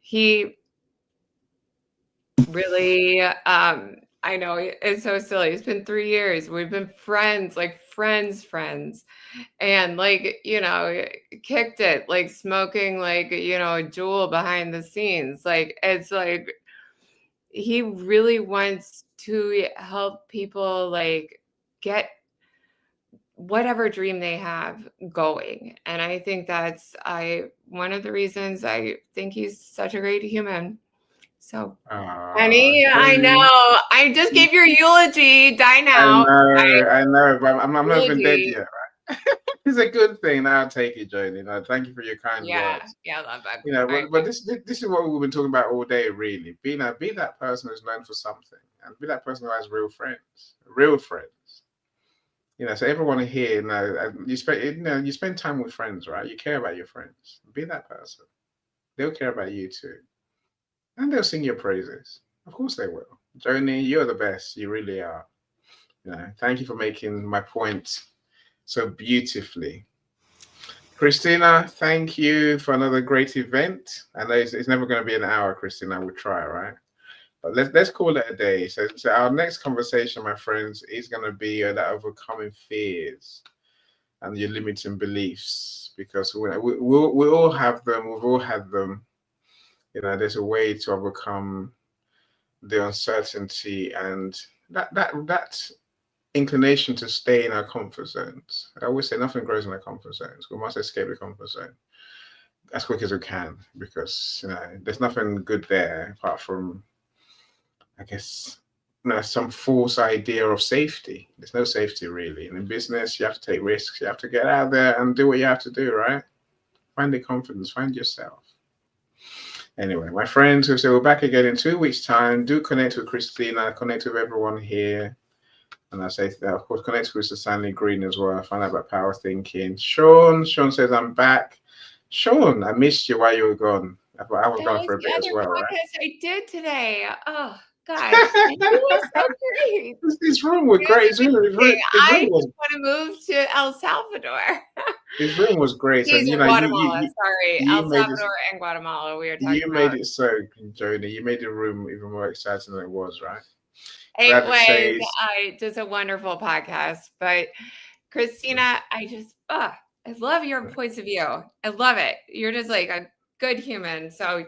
he really I know it's so silly. It's been 3 years. We've been friends, like friends, and kicked it, like smoking, like a jewel behind the scenes. Like it's like he really wants to help people like get whatever dream they have going. And I think that's one of the reasons I think he's such a great human. So, honey, I know. I just gave your eulogy. Die now. I know, but I'm not even dead Eulogy. yet, right? It's a good thing. I'll take it, Joni. You know, thank you for your kind words. Yeah, I love that. You know, Right. but this is what we've been talking about all day, really. Be that person who's known for something, and be that person who has real friends, real friends. You know, so everyone here, you spend time with friends, right? You care about your friends. Be that person. They'll care about you too, and they'll sing your praises. Of course they will. Joni, you're the best. You really are. You know, thank you for making my point so beautifully. Christina, thank you for another great event. I know it's never going to be an hour, Christina. We'll try, right? But let's call it a day. So our next conversation, my friends, is going to be about overcoming fears and your limiting beliefs, because we all have them. We've all had them. You know, there's a way to overcome the uncertainty and that inclination to stay in our comfort zones. I always say nothing grows in our comfort zones. We must escape the comfort zone as quick as we can, because you know there's nothing good there apart from, I guess, some false idea of safety. There's no safety really. And in business, you have to take risks. You have to get out there and do what you have to do, right? Find the confidence, find yourself. Anyway, my friends who say we're back again in 2 weeks' time, do connect with Christina, connect with everyone here. And I say, of course, connect with Mr. Stanley Green as well. Find out about power thinking. Sean says, I'm back. Sean, I missed you while you were gone. I was gone for a bit as well, right? I did today. Oh, gosh. It was so great. This room was great. I just want to move to El Salvador. His room was great. He's and you in know, Guatemala. El Salvador and Guatemala. We were talking about. You made it so, Joni. You made the room even more exciting than it was, right? It was just a wonderful podcast. But Christina, I love your points of view. I love it. You're just like a good human. So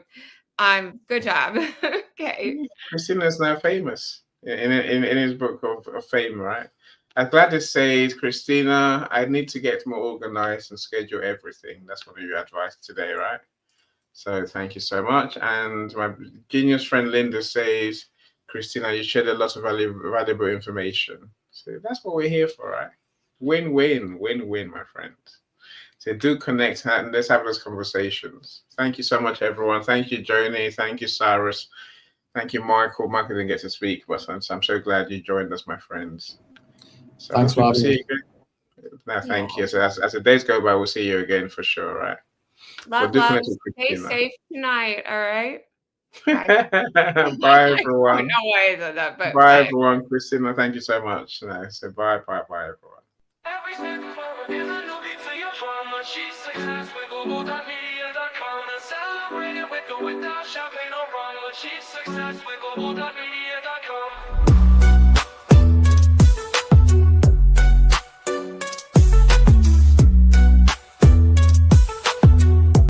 good job. Okay. Christina is now famous in his book of fame, right? I'm glad to say, Christina, I need to get more organized and schedule everything. That's one of your advice today, right? So thank you so much. And my genius friend Linda says, Christina, you shared a lot of valuable information. So that's what we're here for, right? Win-win, win-win, my friend. So do connect and let's have those conversations. Thank you so much, everyone. Thank you, Joni. Thank you, Cyrus. Thank you, Michael. Michael didn't get to speak, but I'm so glad you joined us, my friends. So thanks for having me. No, thank you. So as the days go by, we'll see you again for sure, right? Love. Stay safe tonight, all right? Bye, everyone. No way that, but bye, everyone. Christina, thank you so much. So bye, everyone. Every step forward is a new beat to your drama. She's success with Global.Media.com and celebrate it with or without champagne or rum. She's success with Global.Media.